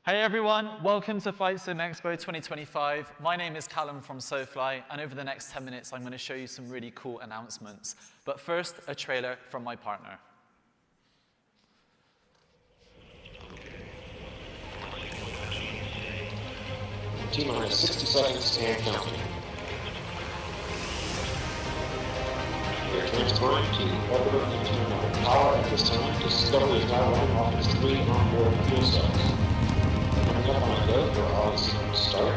[SPEAKER 3] Hey everyone, welcome to FlightSim Expo 2025. My name is Callum from SoFly, and over the next 10 minutes I'm going to show you some really cool announcements. But first, a trailer from my partner.
[SPEAKER 10] T-minus 60 seconds and counting. We are transporting to orbiter into power at this time. Discovery is now running off its 3 onboard fuel cells. Coming up on a go for all systems start.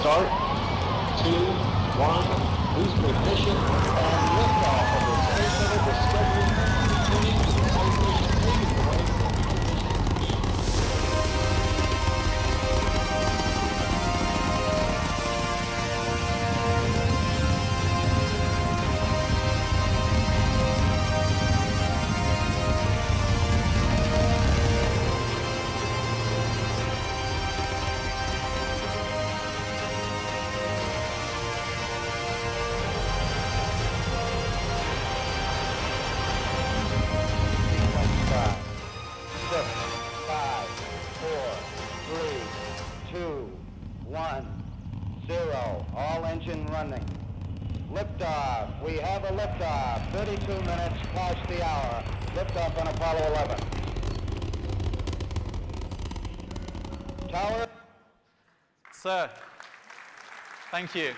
[SPEAKER 10] Start, 2, 1, booster ignition, and liftoff of the Space Shuttle Discovery continuing to celebration taking away. Liftoff. We have a liftoff. 32 minutes past the hour. Liftoff on Apollo 11. Tower.
[SPEAKER 3] Sir, thank you.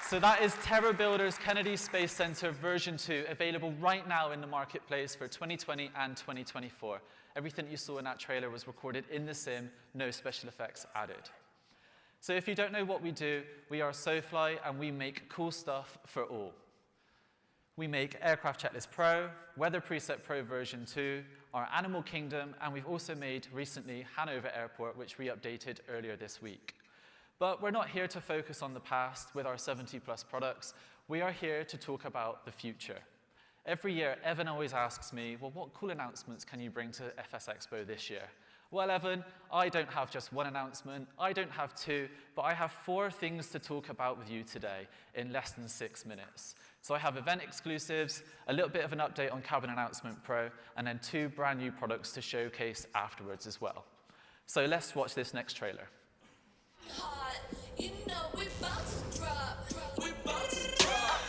[SPEAKER 3] So that is Terra Builder's Kennedy Space Center version 2, available right now in the marketplace for 2020 and 2024. Everything you saw in that trailer was recorded in the sim, no special effects added. So if you don't know what we do, we are SoFly, and we make cool stuff for all. We make Aircraft Checklist Pro, Weather Preset Pro version 2, our Animal Kingdom, and we've also made recently Hanover Airport, which we updated earlier this week. But we're not here to focus on the past with our 70-plus products. We are here to talk about the future. Every year, Evan always asks me, well, what cool announcements can you bring to FS Expo this year? Well, Evan, I don't have just one announcement, I don't have 2, but I have 4 things to talk about with you today in less than 6 minutes. So I have event exclusives, a little bit of an update on Cabin Announcement Pro, and then 2 brand new products to showcase afterwards as well. So let's watch this next trailer.
[SPEAKER 23] Hot, you know we're about to drop. We're about to drop.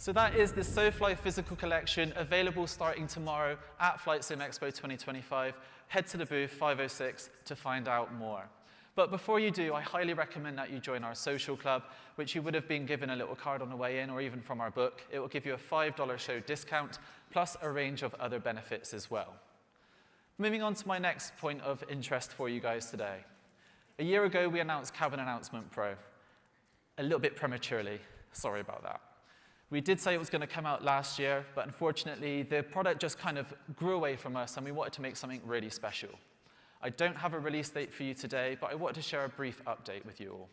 [SPEAKER 3] So that is the SoFly physical collection, available starting tomorrow at Flight Sim Expo 2025. Head to the booth 506 to find out more. But before you do, I highly recommend that you join our social club, which you would have been given a little card on the way in, or even from our book. It will give you a $5 show discount, plus a range of other benefits as well. Moving on to my next point of interest for you guys today. A year ago, we announced Cabin Announcement Pro. A little bit prematurely, sorry about that. We did say it was going to come out last year, but unfortunately, the product just kind of grew away from us, and we wanted to make something really special. I don't have a release date for you today, but I wanted to share a brief update with you all.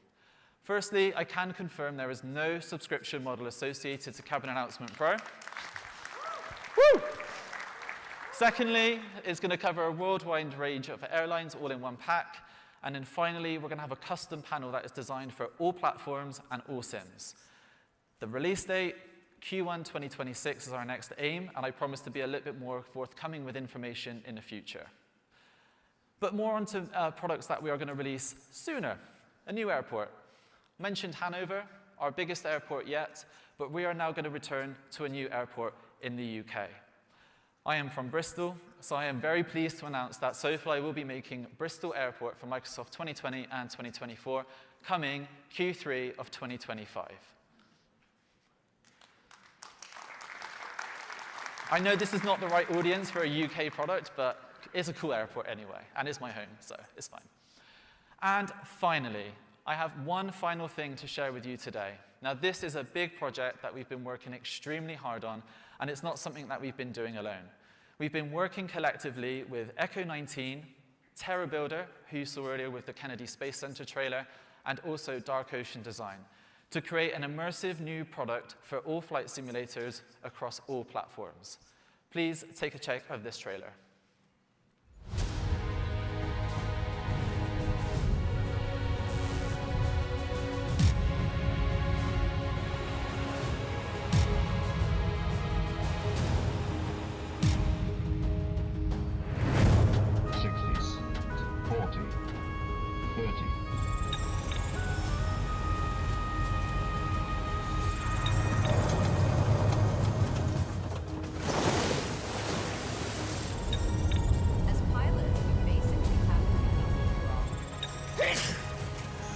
[SPEAKER 3] Firstly, I can confirm there is no subscription model associated to Cabin Announcement Pro. Woo! Secondly, it's going to cover a worldwide range of airlines all in one pack. And then finally, we're going to have a custom panel that is designed for all platforms and all SIMs. The release date, Q1 2026 is our next aim, and I promise to be a little bit more forthcoming with information in the future. But more onto products that we are going to release sooner. A new airport. Mentioned Hanover, our biggest airport yet, but we are now going to return to a new airport in the UK. I am from Bristol, so I am very pleased to announce that SoFly will be making Bristol Airport for Microsoft 2020 and 2024 coming Q3 of 2025. I know this is not the right audience for a UK product, but it's a cool airport anyway, and it's my home, so it's fine. And finally, I have one final thing to share with you today. Now, this is a big project that we've been working extremely hard on, and it's not something that we've been doing alone. We've been working collectively with Echo 19, TerraBuilder, who you saw earlier with the Kennedy Space Center trailer, and also Dark Ocean Design, to create an immersive new product for all flight simulators across all platforms. Please take a check of this trailer.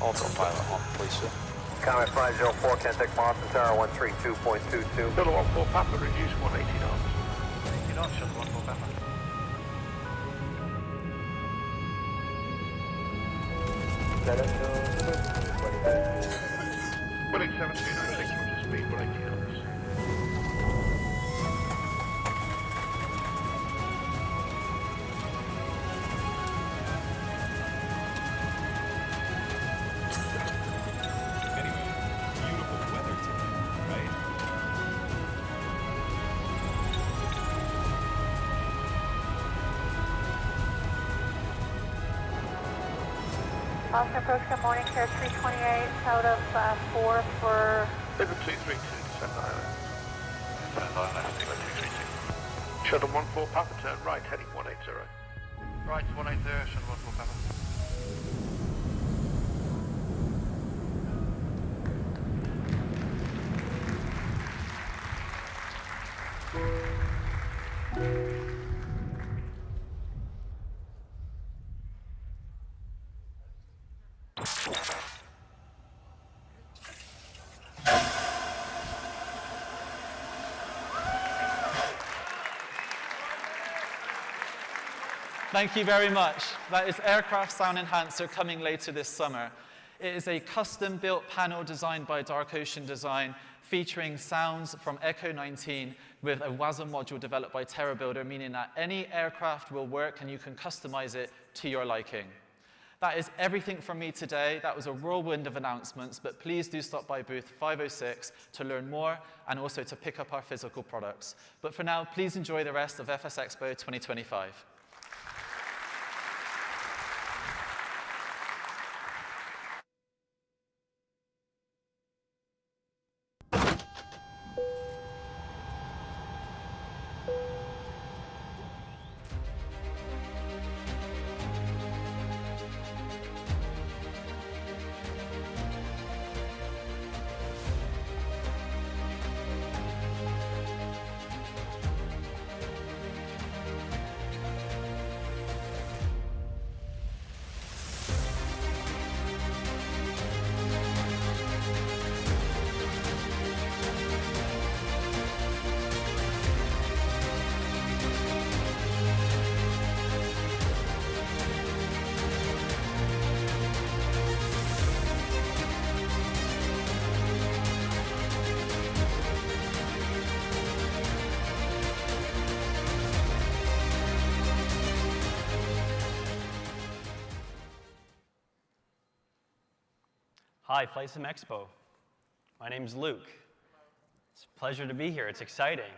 [SPEAKER 11] Autopilot on, please, sir.
[SPEAKER 12] Comment 504, can take Boston Tower 132.22.
[SPEAKER 11] Shuttle 14 Papa, reduce 180 knots. 80 knots, Shuttle 14 Papa. Willing 7296, what's the speed? 180 knots.
[SPEAKER 8] Boston approach, good morning, Care 328, out of 4 for...
[SPEAKER 11] River 232, descend island. Descend island, River 232. Shuttle 14 Papa, turn right, heading 180. Right, 180, Shuttle 14 Papa.
[SPEAKER 3] Thank you very much. That is Aircraft Sound Enhancer coming later this summer. It is a custom-built panel designed by Dark Ocean Design featuring sounds from Echo 19 with a WASM module developed by TerraBuilder, meaning that any aircraft will work and you can customize it to your liking. That is everything from me today. That was a whirlwind of announcements, but please do stop by booth 506 to learn more and also to pick up our physical products. But for now, please enjoy the rest of FS Expo 2025.
[SPEAKER 9] Hi, FlightSim Expo. My name's Luke. It's a pleasure to be here. It's exciting.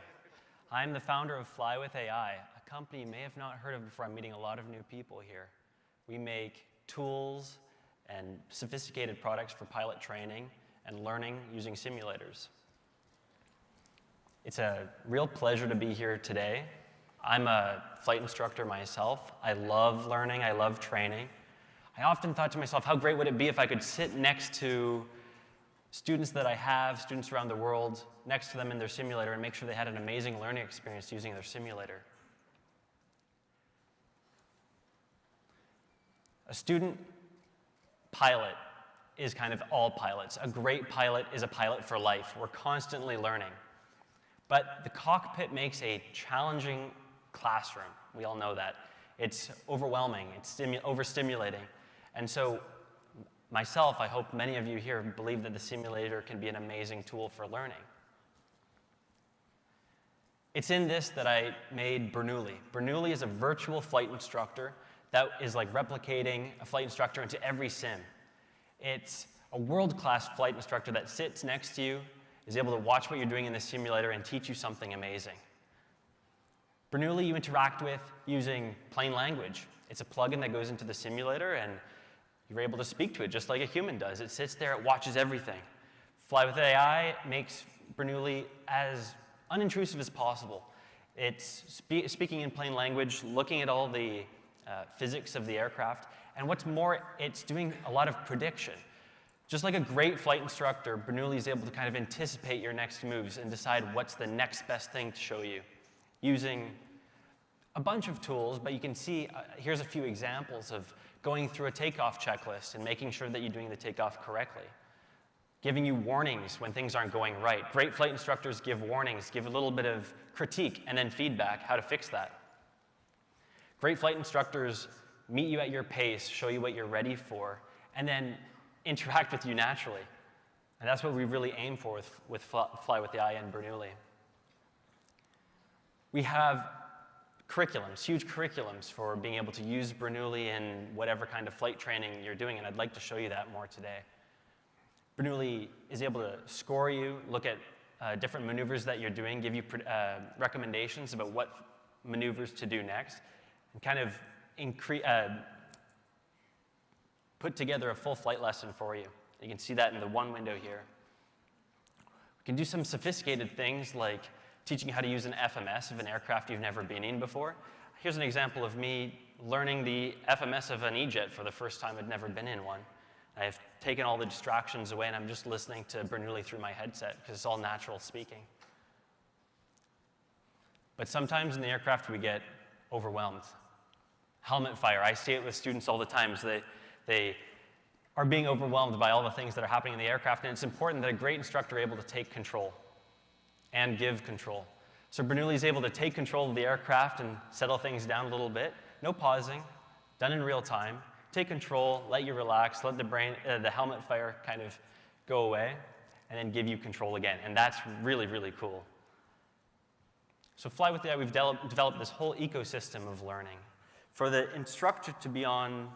[SPEAKER 9] I'm the founder of Fly with AI, a company you may have not heard of before. I'm meeting a lot of new people here. We make tools and sophisticated products for pilot training and learning using simulators. It's a real pleasure to be here today. I'm a flight instructor myself. I love learning. I love training. I often thought to myself, how great would it be if I could sit next to students that I have, students around the world, next to them in their simulator and make sure they had an amazing learning experience using their simulator. A student pilot is kind of all pilots. A great pilot is a pilot for life. We're constantly learning. But the cockpit makes a challenging classroom. We all know that. It's overwhelming. It's overstimulating. And so myself, I hope many of you here believe that the simulator can be an amazing tool for learning. It's in this that I made Bernoulli. Bernoulli is a virtual flight instructor that is like replicating a flight instructor into every sim. It's a world-class flight instructor that sits next to you, is able to watch what you're doing in the simulator and teach you something amazing. Bernoulli you interact with using plain language. It's a plugin that goes into the simulator and you're able to speak to it just like a human does. It sits there, it watches everything. Fly with AI makes Bernoulli as unintrusive as possible. It's speaking in plain language, looking at all the physics of the aircraft, and what's more, it's doing a lot of prediction. Just like a great flight instructor, Bernoulli is able to kind of anticipate your next moves and decide what's the next best thing to show you using a bunch of tools, but you can see, here's a few examples of going through a takeoff checklist and making sure that you're doing the takeoff correctly. Giving you warnings when things aren't going right. Great flight instructors give warnings, give a little bit of critique, and then feedback, how to fix that. Great flight instructors meet you at your pace, show you what you're ready for, and then interact with you naturally. And that's what we really aim for with Fly with AI and Bernoulli. We have curriculums, huge curriculums for being able to use Bernoulli in whatever kind of flight training you're doing, and I'd like to show you that more today. Bernoulli is able to score you, look at different maneuvers that you're doing, give you recommendations about what maneuvers to do next, and kind of put together a full flight lesson for you. You can see that in the one window here. We can do some sophisticated things like teaching you how to use an FMS of an aircraft you've never been in before. Here's an example of me learning the FMS of an E-jet for the first time. I'd never been in one. I've taken all the distractions away and I'm just listening to Bernoulli through my headset because it's all natural speaking. But sometimes in the aircraft we get overwhelmed. Helmet fire, I see it with students all the time. So they are being overwhelmed by all the things that are happening in the aircraft, and it's important that a great instructor is able to take control and give control. So Bernoulli is able to take control of the aircraft and settle things down a little bit. No pausing, done in real time. Take control, let you relax, let the helmet fire kind of go away. and then give you control again. And that's really, really cool. So Fly with AI, we've developed this whole ecosystem of learning. For the instructor to be on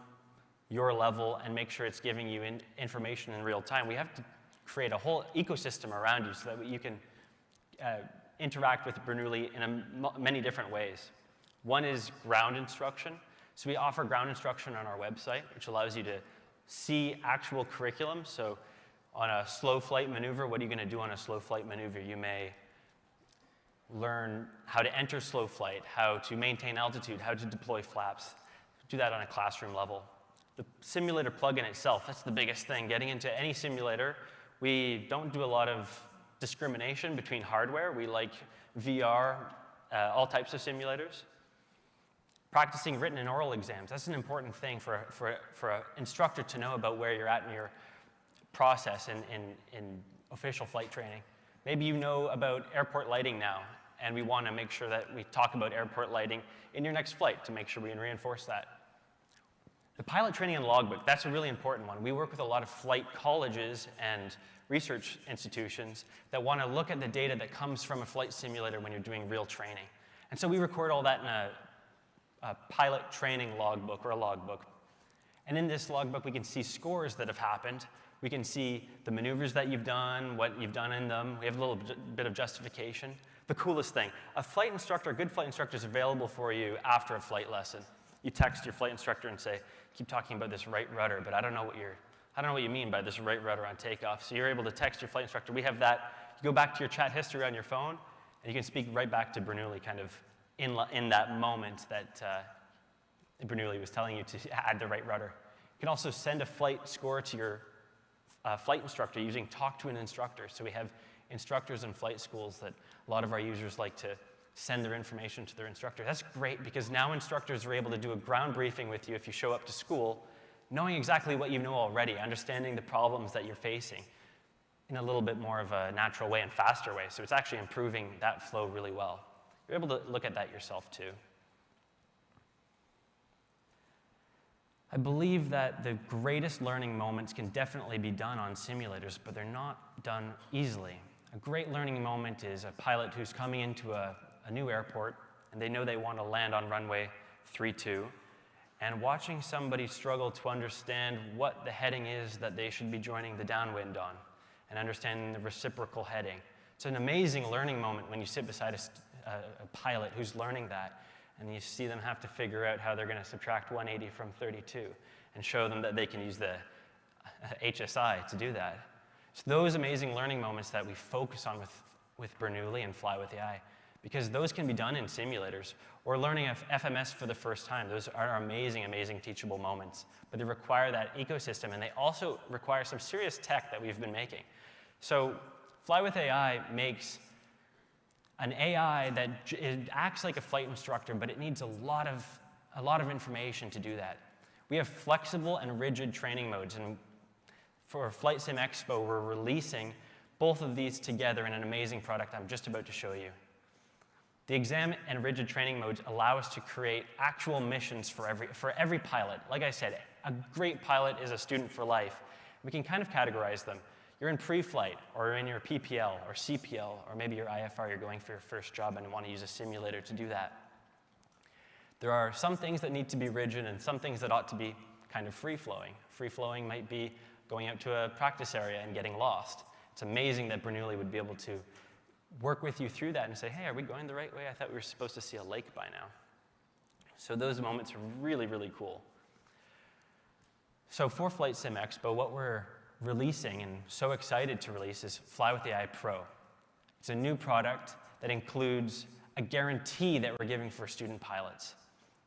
[SPEAKER 9] your level and make sure it's giving you information in real time, we have to create a whole ecosystem around you so that you can interact with Bernoulli in many different ways. One is ground instruction. So we offer ground instruction on our website, which allows you to see actual curriculum. So on a slow flight maneuver, what are you going to do on a slow flight maneuver? You may learn how to enter slow flight, how to maintain altitude, how to deploy flaps. Do that on a classroom level. The simulator plugin itself, that's the biggest thing. Getting into any simulator, we don't do a lot of discrimination between hardware. We like VR, all types of simulators. Practicing written and oral exams, that's an important thing for an instructor to know about where you're at in your process in official flight training. Maybe you know about airport lighting now, and we want to make sure that we talk about airport lighting in your next flight to make sure we can reinforce that. The pilot training and logbook, that's a really important one. We work with a lot of flight colleges and research institutions that want to look at the data that comes from a flight simulator when you're doing real training. And so we record all that in a pilot training logbook or a logbook. And in this logbook, we can see scores that have happened. We can see the maneuvers that you've done, what you've done in them. We have a little bit of justification. The coolest thing, a flight instructor, a good flight instructor is available for you after a flight lesson. You text your flight instructor and say, keep talking about this right rudder, but I don't know what you mean by this right rudder on takeoff. So you're able to text your flight instructor. We have that. You go back to your chat history on your phone, and you can speak right back to Bernoulli kind of in that moment that Bernoulli was telling you to add the right rudder. You can also send a flight score to your flight instructor using Talk to an Instructor. So we have instructors in flight schools that a lot of our users like to send their information to their instructor. That's great because now instructors are able to do a ground briefing with you if you show up to school, knowing exactly what you know already, understanding the problems that you're facing in a little bit more of a natural way and faster way. So it's actually improving that flow really well. You're able to look at that yourself too. I believe that the greatest learning moments can definitely be done on simulators, but they're not done easily. A great learning moment is a pilot who's coming into a new airport, and they know they want to land on runway 32, and watching somebody struggle to understand what the heading is that they should be joining the downwind on, and understanding the reciprocal heading. It's an amazing learning moment when you sit beside a pilot who's learning that, and you see them have to figure out how they're going to subtract 180 from 32 and show them that they can use the HSI to do that. It's those amazing learning moments that we focus on with Bernoulli and Fly with AI, because those can be done in simulators, or learning FMS for the first time. Those are amazing, amazing teachable moments, but they require that ecosystem, and they also require some serious tech that we've been making. So Fly with AI makes an AI that acts like a flight instructor, but it needs a lot of information to do that. We have flexible and rigid training modes, and for Flight Sim Expo, we're releasing both of these together in an amazing product I'm just about to show you. The exam and rigid training modes allow us to create actual missions for every pilot. Like I said, a great pilot is a student for life. We can kind of categorize them. You're in pre-flight, or you're in your PPL, or CPL, or maybe your IFR, you're going for your first job and want to use a simulator to do that. There are some things that need to be rigid and some things that ought to be kind of free-flowing. Free-flowing might be going out to a practice area and getting lost. It's amazing that Bernoulli would be able to work with you through that and say, hey, are we going the right way? I thought we were supposed to see a lake by now. So those moments are really, really cool. So for Flight Sim Expo, what we're releasing and so excited to release is Fly with AI Pro. It's a new product that includes a guarantee that we're giving for student pilots.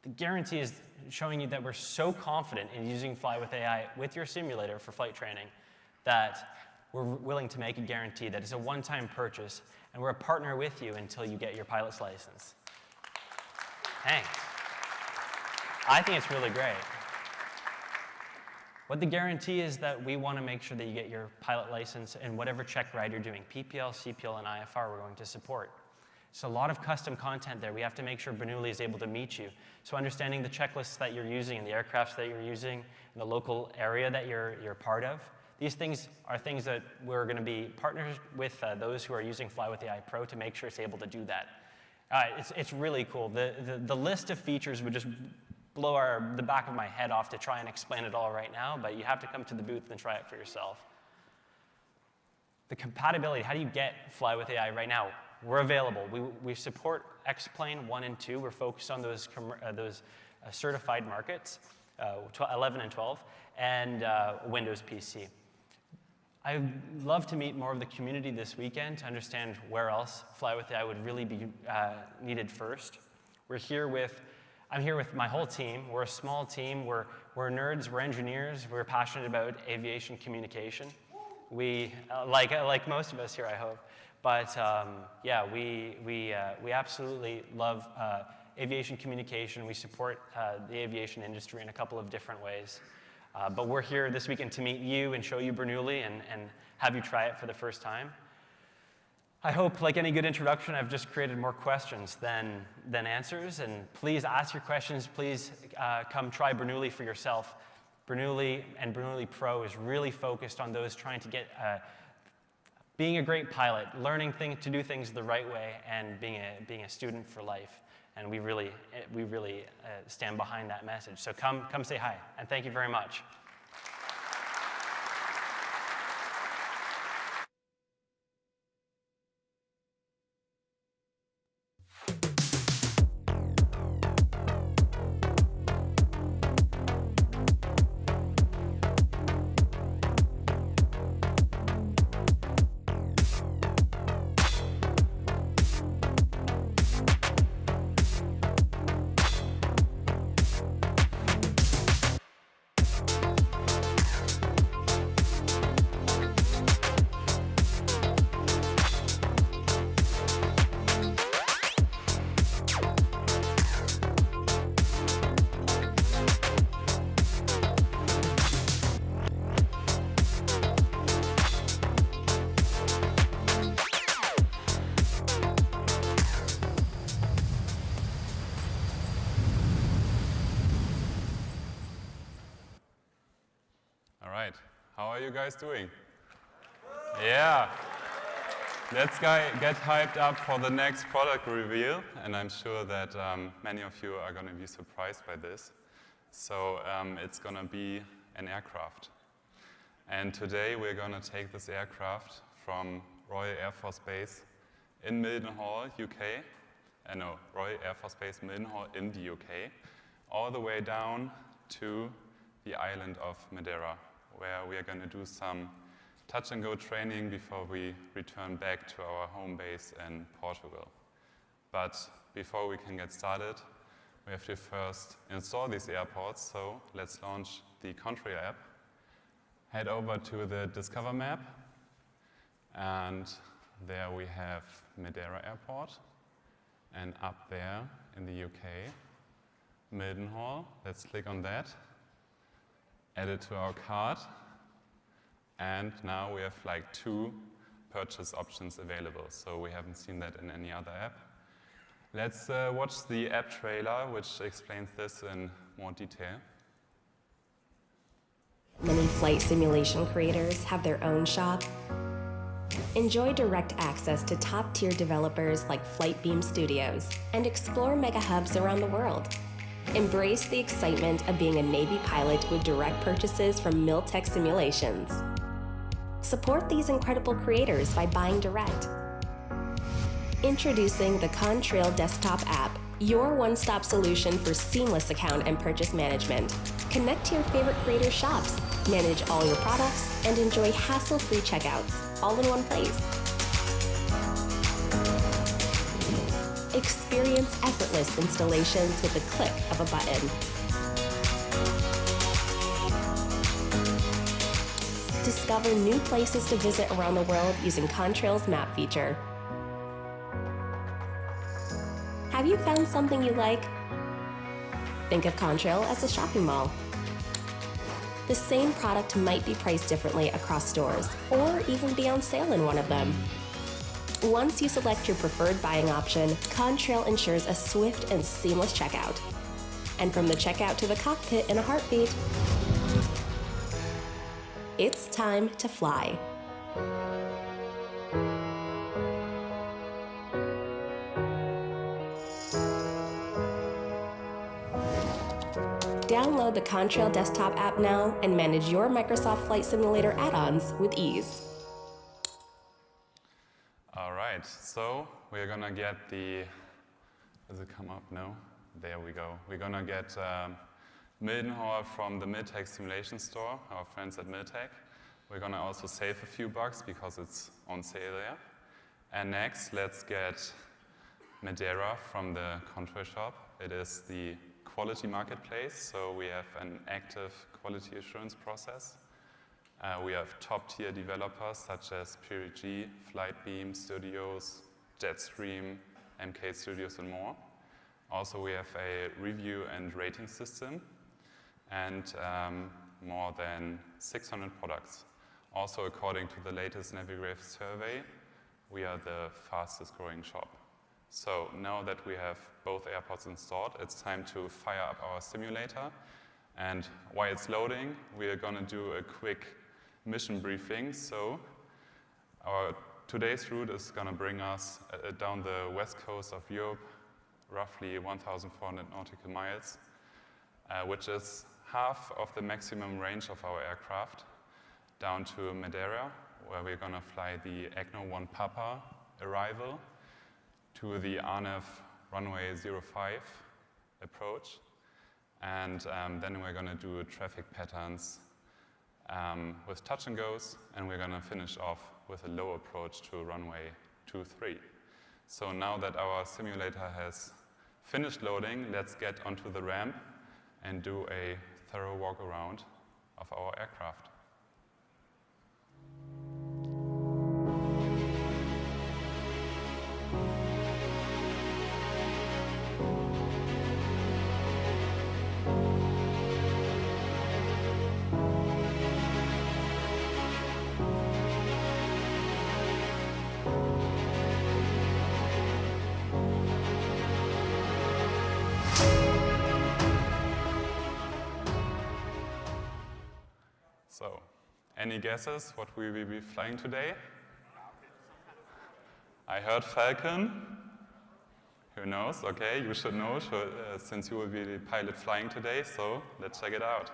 [SPEAKER 9] The guarantee is showing you that we're so confident in using Fly with AI with your simulator for flight training that we're willing to make a guarantee that it's a one-time purchase, and we're a partner with you until you get your pilot's license. Thanks. I think it's really great. What the guarantee is that we want to make sure that you get your pilot license in whatever check ride you're doing. PPL, CPL, and IFR we're going to support. It's a lot of custom content there. We have to make sure Bernoulli is able to meet you. So understanding the checklists that you're using and the aircrafts that you're using and the local area that you're part of, These things are things that we're going to be partners with those who are using Fly with AI Pro to make sure it's able to do that. It's really cool. The list of features would just blow the back of my head off to try and explain it all right now, but you have to come to the booth and try it for yourself. The compatibility, how do you get Fly with AI right now? We're available. We support X-Plane 1 and 2. We're focused on those certified markets, 11 and 12, and Windows PC. I'd love to meet more of the community this weekend to understand where else Fly with AI would really be needed first. I'm here with my whole team. We're a small team. We're nerds. We're engineers. We're passionate about aviation communication. We like most of us here, I hope. But yeah, we absolutely love aviation communication. We support the aviation industry in a couple of different ways. But we're here this weekend to meet you and show you Bernoulli and have you try it for the first time. I hope, like any good introduction, I've just created more questions than answers. And please ask your questions. Please come try Bernoulli for yourself. Bernoulli and Bernoulli Pro is really focused on those trying to get being a great pilot, learning to do things the right way, and being a student for life. And we really stand behind that message. So come say hi, and thank you very much.
[SPEAKER 13] How are you guys doing? Yeah. Let's get hyped up for the next product reveal, and I'm sure that many of you are going to be surprised by this. So it's going to be an aircraft. And today we're going to take this aircraft from Royal Air Force Base in Mildenhall, UK. Royal Air Force Base Mildenhall in the UK, all the way down to the island of Madeira, where we are going to do some touch-and-go training before we return back to our home base in Portugal. But before we can get started, we have to first install these airports, so let's launch the Contrail app. Head over to the Discover map, and there we have Madeira Airport, and up there in the UK, Mildenhall. Let's click on that. Add it to our cart, and now we have like 2 purchase options available, so we haven't seen that in any other app. Let's watch the app trailer, which explains this in more detail.
[SPEAKER 14] Many flight simulation creators have their own shop. Enjoy direct access to top-tier developers like Flightbeam Studios and explore mega hubs around the world. Embrace the excitement of being a Navy pilot with direct purchases from Miltech Simulations. Support these incredible creators by buying direct. Introducing the Contrail desktop app, your one-stop solution for seamless account and purchase management. Connect to your favorite creator shops, manage all your products, and enjoy hassle-free checkouts, all in one place. Experience effortless installations with the click of a button. Discover new places to visit around the world using Contrail's map feature. Have you found something you like? Think of Contrail as a shopping mall. The same product might be priced differently across stores, or even be on sale in one of them. Once you select your preferred buying option, Contrail ensures a swift and seamless checkout. And from the checkout to the cockpit in a heartbeat. It's time to fly. Download the Contrail desktop app now and manage your Microsoft Flight Simulator add-ons with ease.
[SPEAKER 13] All right, so we're gonna get the, does it come up? No? There we go. We're gonna get Mildenhauer from the Miltech Simulation Store, our friends at Miltech. We're gonna also save a few bucks because it's on sale there. And next, let's get Madeira from the Contrail shop. It is the quality marketplace, so we have an active quality assurance process. We have top-tier developers such as PureG, Flightbeam Studios, Jetstream, MK Studios, and more. Also, we have a review and rating system and more than 600 products. Also, according to the latest Navigraph survey, we are the fastest growing shop. So now that we have both airports installed, it's time to fire up our simulator. And while it's loading, we are going to do a quick mission briefing. So our today's route is going to bring us down the west coast of Europe, roughly 1,400 nautical miles, which is half of the maximum range of our aircraft, down to Madeira, where we're going to fly the EGNO 1 Papa arrival, to the RNAV runway 05 approach, and then we're going to do traffic patterns with touch and goes, and we're going to finish off with a low approach to runway 23. So now that our simulator has finished loading, let's get onto the ramp and do a thorough walk around of our aircraft. So, any guesses what we will be flying today? I heard Falcon. Who knows? Okay, you should know since you will be the pilot flying today, so let's check it out.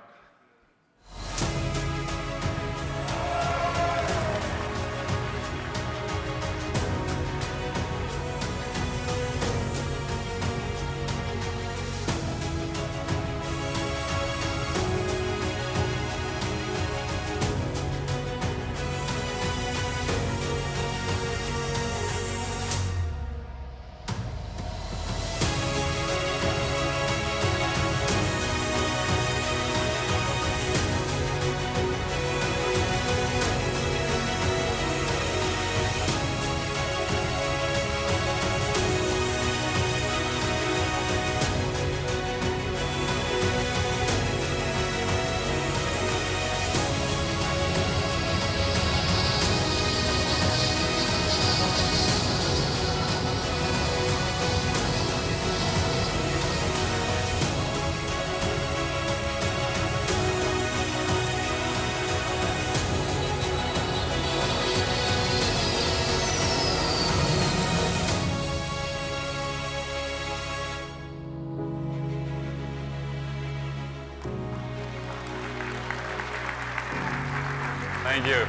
[SPEAKER 13] Thank you.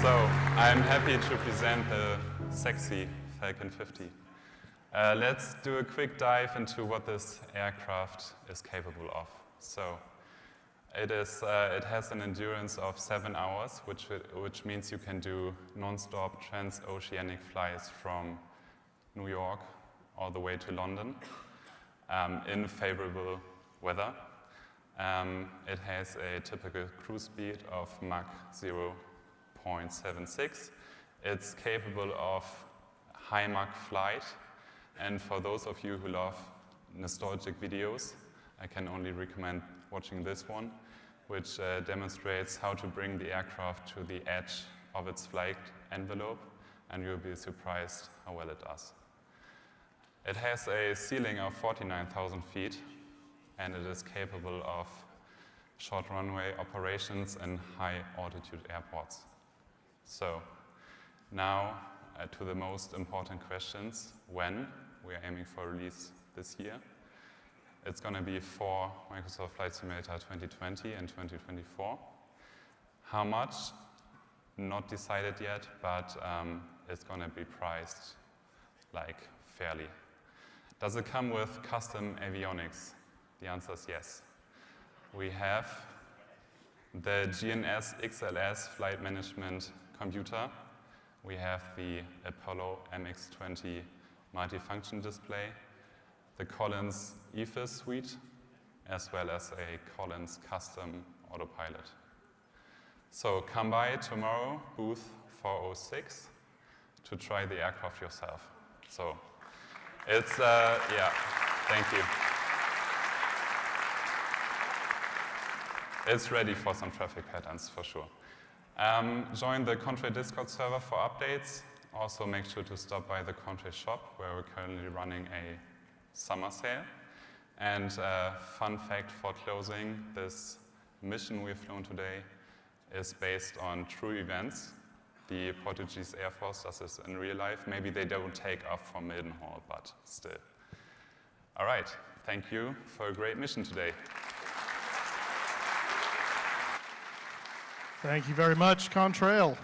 [SPEAKER 13] So I'm happy to present the sexy Falcon 50. Let's do a quick dive into what this aircraft is capable of. So it has an endurance of 7 hours, which means you can do non-stop transoceanic flights from New York all the way to London in favorable weather. It has a typical cruise speed of Mach 0.76. It's capable of high Mach flight, and for those of you who love nostalgic videos, I can only recommend watching this one, which demonstrates how to bring the aircraft to the edge of its flight envelope, and you'll be surprised how well it does. It has a ceiling of 49,000 feet, and it is capable of short runway operations and high altitude airports. So now to the most important questions. When? We are aiming for release this year. It's going to be for Microsoft Flight Simulator 2020 and 2024. How much? Not decided yet, but it's going to be priced like fairly. Does it come with custom avionics? The answer is yes. We have the GNS XLS flight management computer. We have the Apollo MX20 multifunction display, the Collins EFIS suite, as well as a Collins custom autopilot. So come by tomorrow, booth 406, to try the aircraft yourself. So it's, yeah, thank you. It's ready for some traffic patterns, for sure. Join the Contrail Discord server for updates. Also make sure to stop by the Contrail shop, where we're currently running a summer sale. And fun fact for closing, this mission we've flown today is based on true events. The Portuguese Air Force does this in real life. Maybe they don't take off from Mildenhall, but still. All right, thank you for a great mission today.
[SPEAKER 7] Thank you very much, Contrail.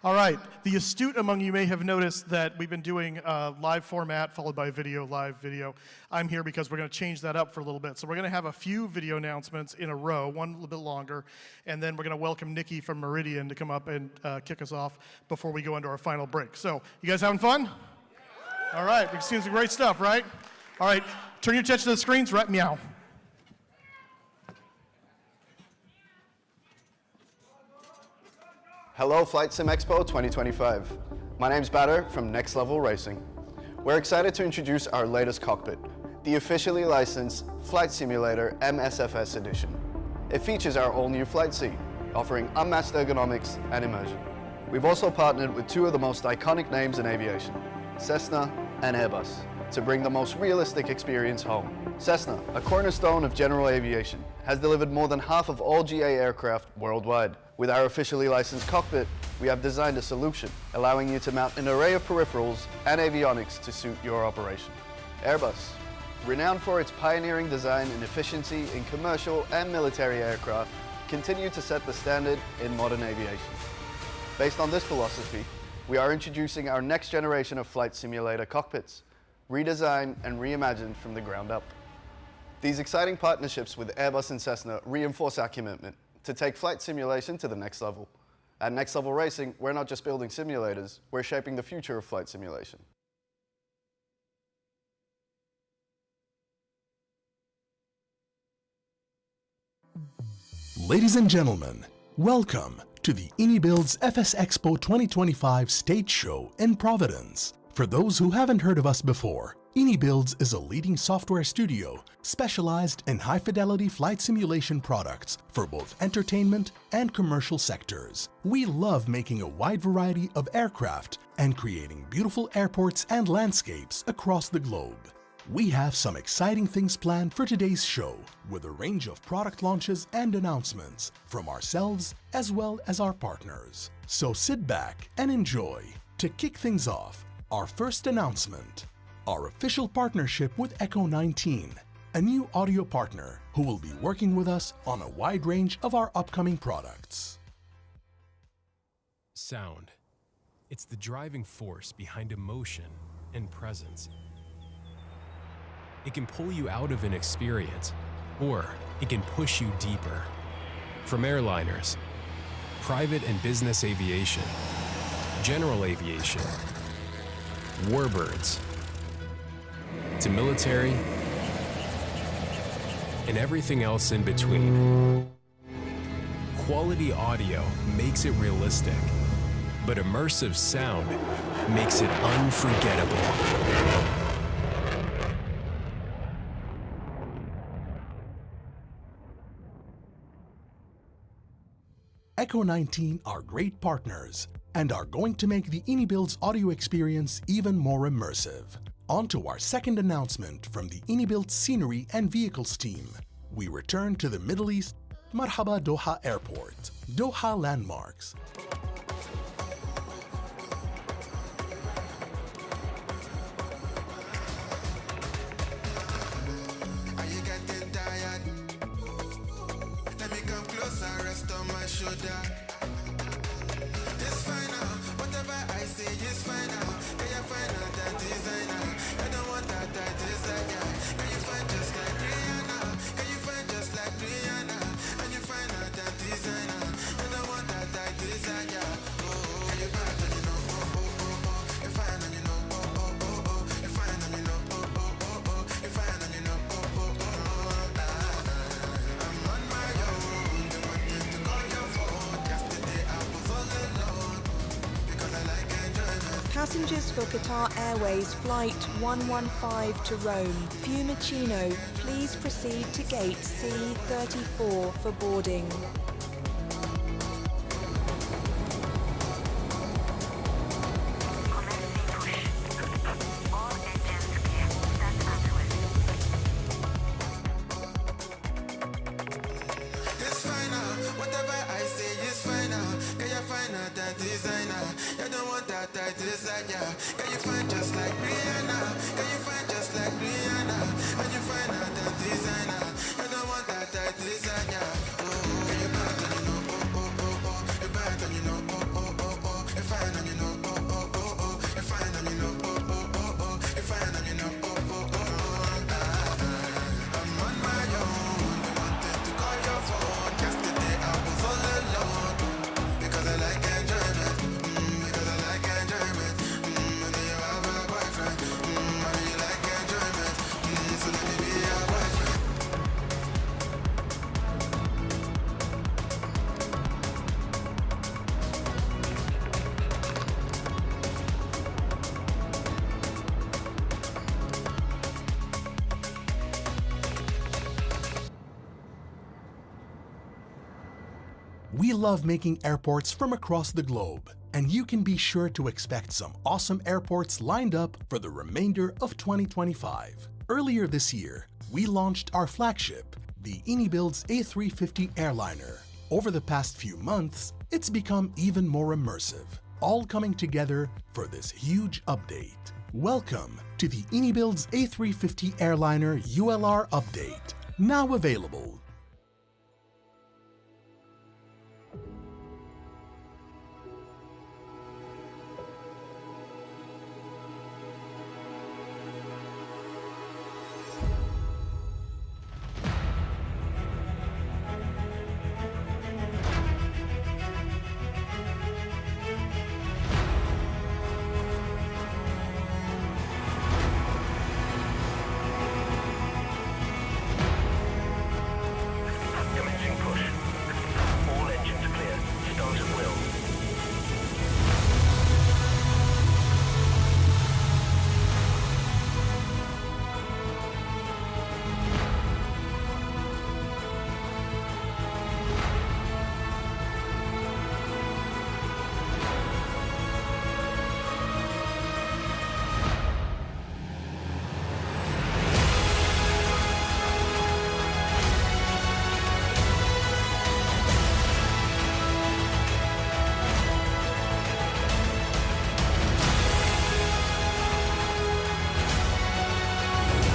[SPEAKER 7] All right, the astute among you may have noticed that we've been doing live format followed by video, live video. I'm here because we're going to change that up for a little bit. So we're going to have a few video announcements in a row, one a little bit longer, and then we're going to welcome Nikki from Meridian to come up and kick us off before we go into our final break. So, you guys having fun? All right, we've seen some great stuff, right? All right, turn your attention to the screens, right? Meow.
[SPEAKER 5] Hello, Flight Sim Expo 2025. My name's Bader from Next Level Racing. We're excited to introduce our latest cockpit, the officially licensed Flight Simulator MSFS Edition. It features our all-new flight seat, offering unmatched ergonomics and immersion. We've also partnered with two of the most iconic names in aviation, Cessna and Airbus, to bring the most realistic experience home. Cessna, a cornerstone of general aviation, has delivered more than half of all GA aircraft worldwide. With our officially licensed cockpit, we have designed a solution, allowing you to mount an array of peripherals and avionics to suit your operation. Airbus, renowned for its pioneering design and efficiency in commercial and military aircraft, continue to set the standard in modern aviation. Based on this philosophy, we are introducing our next generation of flight simulator cockpits, redesigned and reimagined from the ground up. These exciting partnerships with Airbus and Cessna reinforce our commitment to take flight simulation to the next level. At Next Level Racing, we're not just building simulators, we're shaping the future of flight simulation.
[SPEAKER 15] Ladies and gentlemen, welcome to the INIbuilds FSExpo 2025 stage show in Providence. For those who haven't heard of us before, INIbuilds is a leading software studio specialized in high-fidelity flight simulation products for both entertainment and commercial sectors. We love making a wide variety of aircraft and creating beautiful airports and landscapes across the globe. We have some exciting things planned for today's show, with a range of product launches and announcements from ourselves as well as our partners. So sit back and enjoy. To kick things off, our first announcement: our official partnership with Echo 19, a new audio partner who will be working with us on a wide range of our upcoming products.
[SPEAKER 6] Sound. It's the driving force behind emotion and presence. It can pull you out of an experience, or it can push you deeper. From airliners, private and business aviation, general aviation, warbirds, to military, and everything else in between. Quality audio makes it realistic, but immersive sound makes it unforgettable.
[SPEAKER 15] Echo 19 are great partners and are going to make the INIbuilds audio experience even more immersive. On to our second announcement from the INIbuilds Scenery and Vehicles team. We return to the Middle East Marhaba Doha Airport, Doha Landmarks.
[SPEAKER 4] Are you getting tired? Let me come closer, rest on my shoulder. It's fine now, whatever I say is fine now. Can you find out that designer? I don't want that designer. Can you find just like Rihanna? Can you find just like Rihanna? And you find out that designer? I don't want that designer. Oh, can you back and you know, you're fine and you know, you're fine and you know, you're fine and you know, I'm on my own. They wanted to call your phone. Yesterday I was all alone because I like enjoyment.
[SPEAKER 16] Passengers for Qatar Airways Flight 115 to Rome, Fiumicino, please proceed to gate C34 for boarding.
[SPEAKER 4] It's fine now, whatever I say is fine now. Can you find out that designer? You don't want that designer. Can you find just like Rihanna? Can you find just like Rihanna? And you find out that designer? You don't want that designer. Oh, can you back and you know, you're back and you know, you're fine and you know, you're fine and you know, you're fine and you know, I'm on my own. They wanted to call your phone. Yesterday I was all alone because I like enjoyment. Because I like enjoyment. And then you have a boyfriend. And then you like enjoyment. So let me be your boyfriend.
[SPEAKER 15] We love making airports from across the globe, and you can be sure to expect some awesome airports lined up for the remainder of 2025. Earlier this year, we launched our flagship, the Inibuild's A350 airliner. Over the past few months, it's become even more immersive, all coming together for this huge update. Welcome to the Inibuild's A350 airliner ULR update, now available.
[SPEAKER 4] Commencing push. All engines clear. Start at will.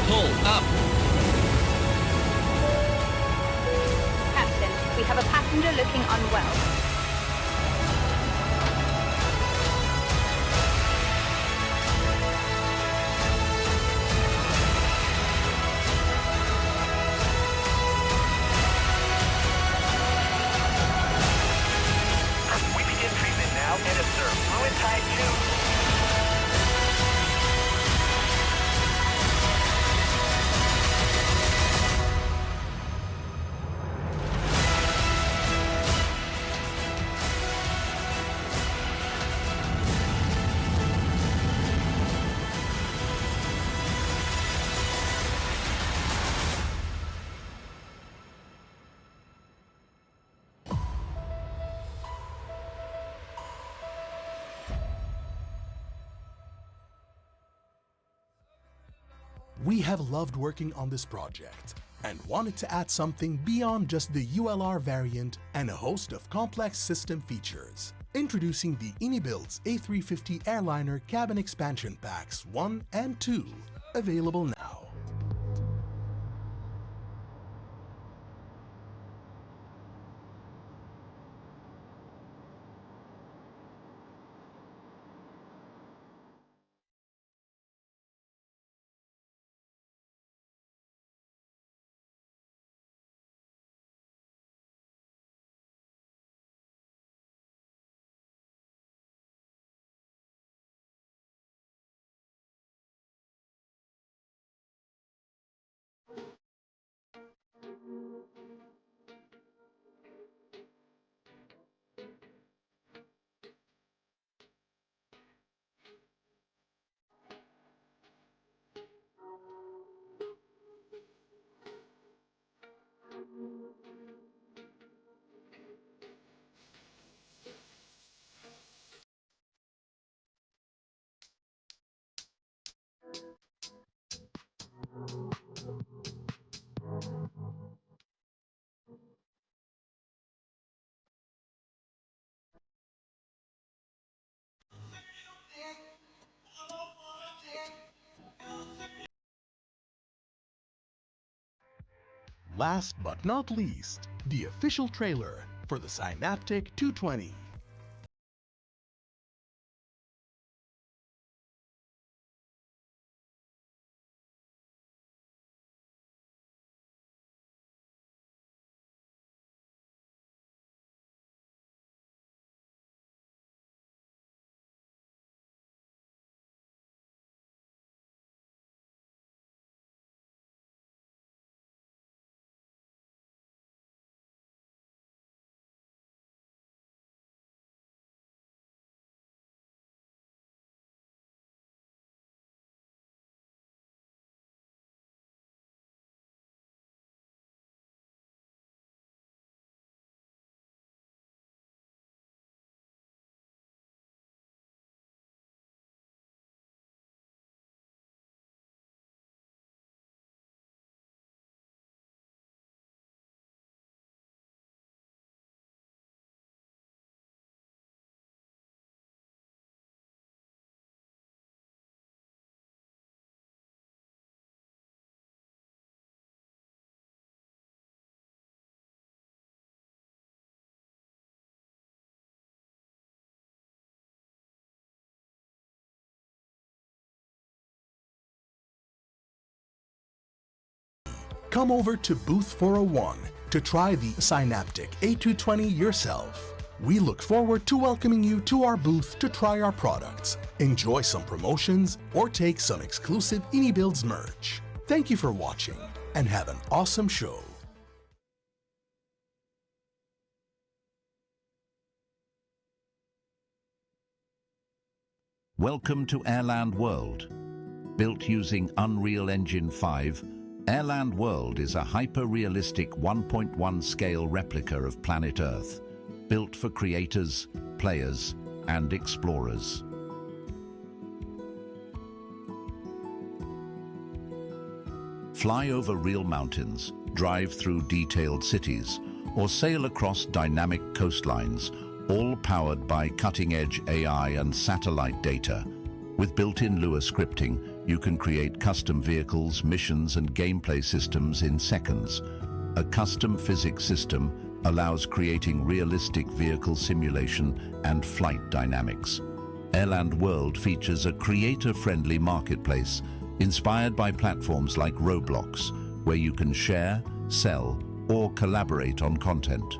[SPEAKER 17] Pull up.
[SPEAKER 24] Captain, we have a passenger looking unwell.
[SPEAKER 4] We begin treatment now and observe fluid tide 2.
[SPEAKER 15] We have loved working on this project, and wanted to add something beyond just the ULR variant and a host of complex system features. Introducing the INIBUILDS A350 Airliner Cabin Expansion Packs 1 and 2, available now. Last but not least, the official trailer for the Synaptic 220. Come over to booth 401 to try the Synaptic A220 yourself. We look forward to welcoming you to our booth to try our products, enjoy some promotions, or take some exclusive INIBUILDS merch. Thank you for watching and have an awesome show.
[SPEAKER 18] Welcome to Airland World. Built using Unreal Engine 5, Airland World is a hyper-realistic 1.1 scale replica of planet Earth, built for creators, players, and explorers. Fly over real mountains, drive through detailed cities, or sail across dynamic coastlines, all powered by cutting-edge AI and satellite data. With built-in Lua scripting, you can create custom vehicles, missions, and gameplay systems in seconds. A custom physics system allows creating realistic vehicle simulation and flight dynamics. Airland World features a creator-friendly marketplace inspired by platforms like Roblox, where you can share, sell, or collaborate on content.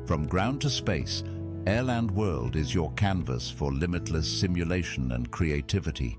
[SPEAKER 18] From ground to space, Airland World is your canvas for limitless simulation and creativity.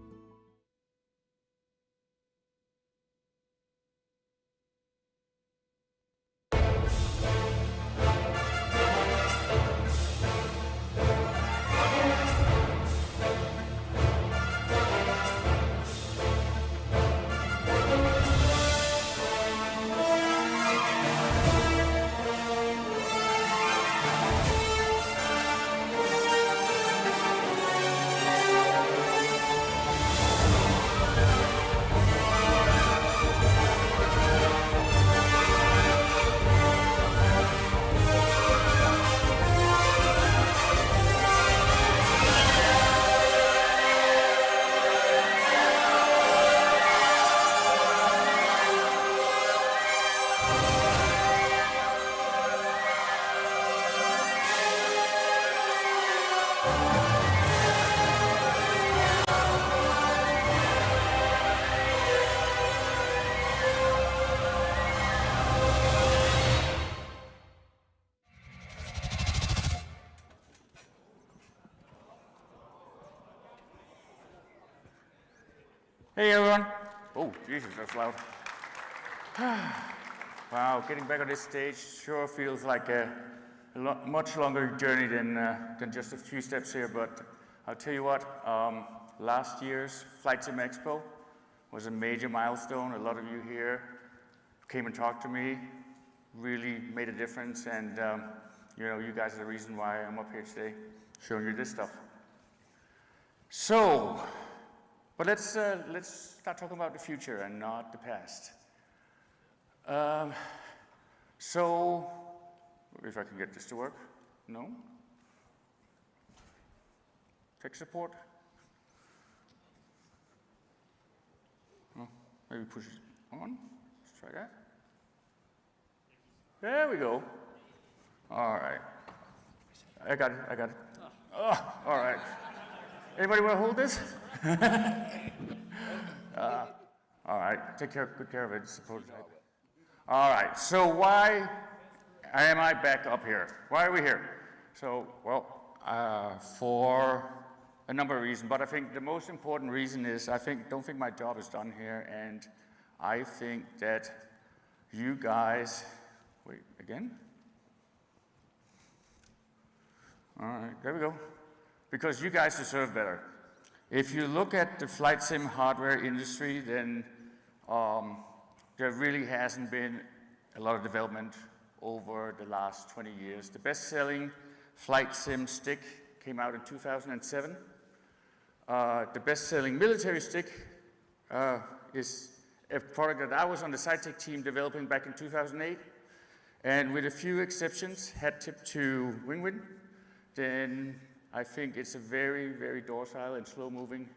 [SPEAKER 2] Hey everyone. Oh, Jesus, that's loud. Wow, getting back on this stage sure feels like a much longer journey than just a few steps here, but I'll tell you what, last year's FlightSim Expo was a major milestone. A lot of you here came and talked to me, really made a difference, and you know, you guys are the reason why I'm up here today showing you this stuff. So, but let's start talking about the future and not the past. So, if I can get this to work, no? Tech support? Oh, maybe push it on, let's try that. There we go. All right. I got it. Oh, all right. Anybody want to hold this? All right, good care of it, it's a prototype. All right, so why am I back up here? Why are we here? So, well, for a number of reasons, but I think the most important reason is don't think my job is done here, and I think that you guys, wait, again? All right, there we go. Because you guys deserve better. If you look at the flight sim hardware industry, then there really hasn't been a lot of development over the last 20 years. The best-selling flight sim stick came out in 2007. The best-selling military stick is a product that I was on the SciTech team developing back in 2008. And with a few exceptions, hat tip to Wing-Win, then I think it's a very, very docile and slow-moving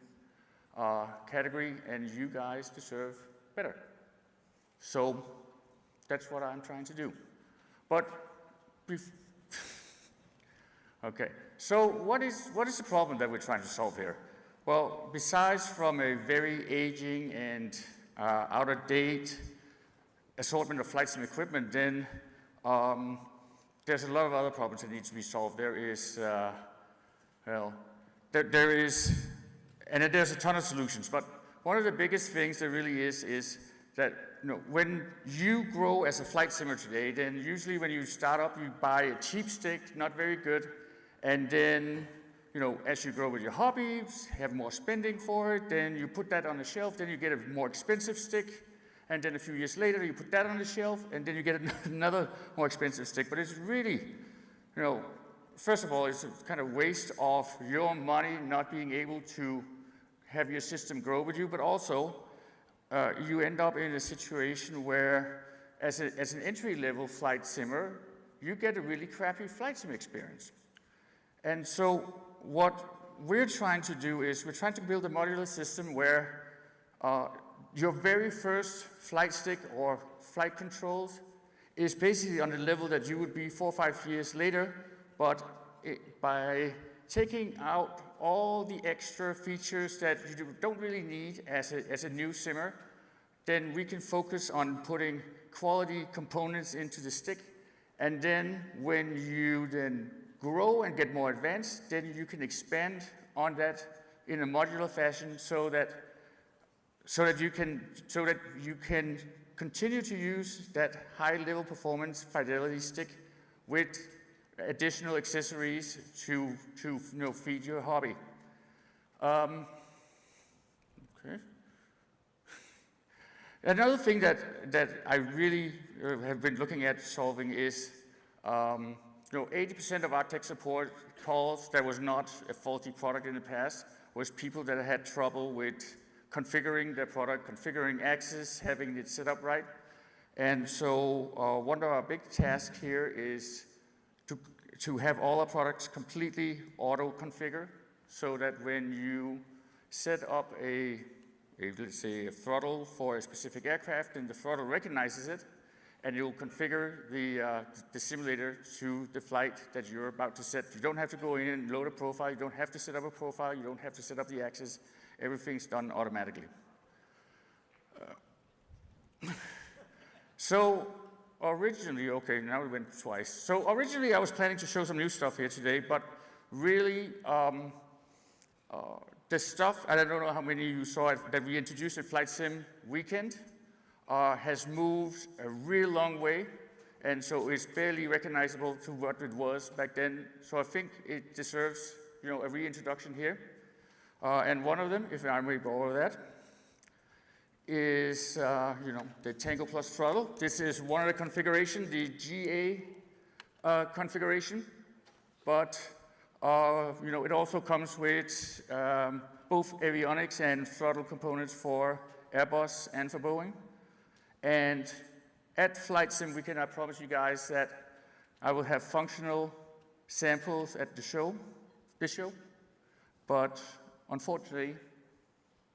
[SPEAKER 2] category, and you guys deserve better. So that's what I'm trying to do. But, okay, so what is the problem that we're trying to solve here? Well, besides from a very aging and out-of-date assortment of flight sim equipment, then there's a lot of other problems that need to be solved. There is, and there's a ton of solutions, but one of the biggest things there really is that when you grow as a flight simmer today, then usually when you start up, you buy a cheap stick, not very good, and then as you grow with your hobbies, have more spending for it, then you put that on the shelf, then you get a more expensive stick, and then a few years later you put that on the shelf, and then you get another more expensive stick. But it's really, first of all, it's a kind of waste of your money not being able to have your system grow with you, but also you end up in a situation where, as an entry-level flight simmer, you get a really crappy flight sim experience. And so what we're trying to do is we're trying to build a modular system where your very first flight stick or flight controls is basically on the level that you would be 4 or 5 years later, but by taking out all the extra features that you don't really need as a new simmer, then we can focus on putting quality components into the stick, and then when you then grow and get more advanced, then you can expand on that in a modular fashion so that you can continue to use that high-level performance fidelity stick with additional accessories to feed your hobby. Okay. Another thing that I really have been looking at solving is 80% of our tech support calls that was not a faulty product in the past was people that had trouble with configuring their product, configuring access, having it set up right. And so one of our big tasks here is to have all our products completely auto-configure so that when you set up let's say a throttle for a specific aircraft, then the throttle recognizes it, and you'll configure the simulator to the flight that you're about to set. You don't have to go in and load a profile, you don't have to set up a profile, you don't have to set up the axis, everything's done automatically. So originally, okay, now we went twice. So originally I was planning to show some new stuff here today, but really the stuff, I don't know how many of you saw it, that we introduced at Flight Sim Weekend has moved a real long way, and so it's barely recognizable to what it was back then. So I think it deserves, a reintroduction here. And one of them, if I may borrow that, is, the Tango Plus throttle. This is one of the configurations, the GA configuration, but it also comes with both avionics and throttle components for Airbus and for Boeing. And at Flight Sim Weekend, I promise you guys that I will have functional samples at this show, but unfortunately,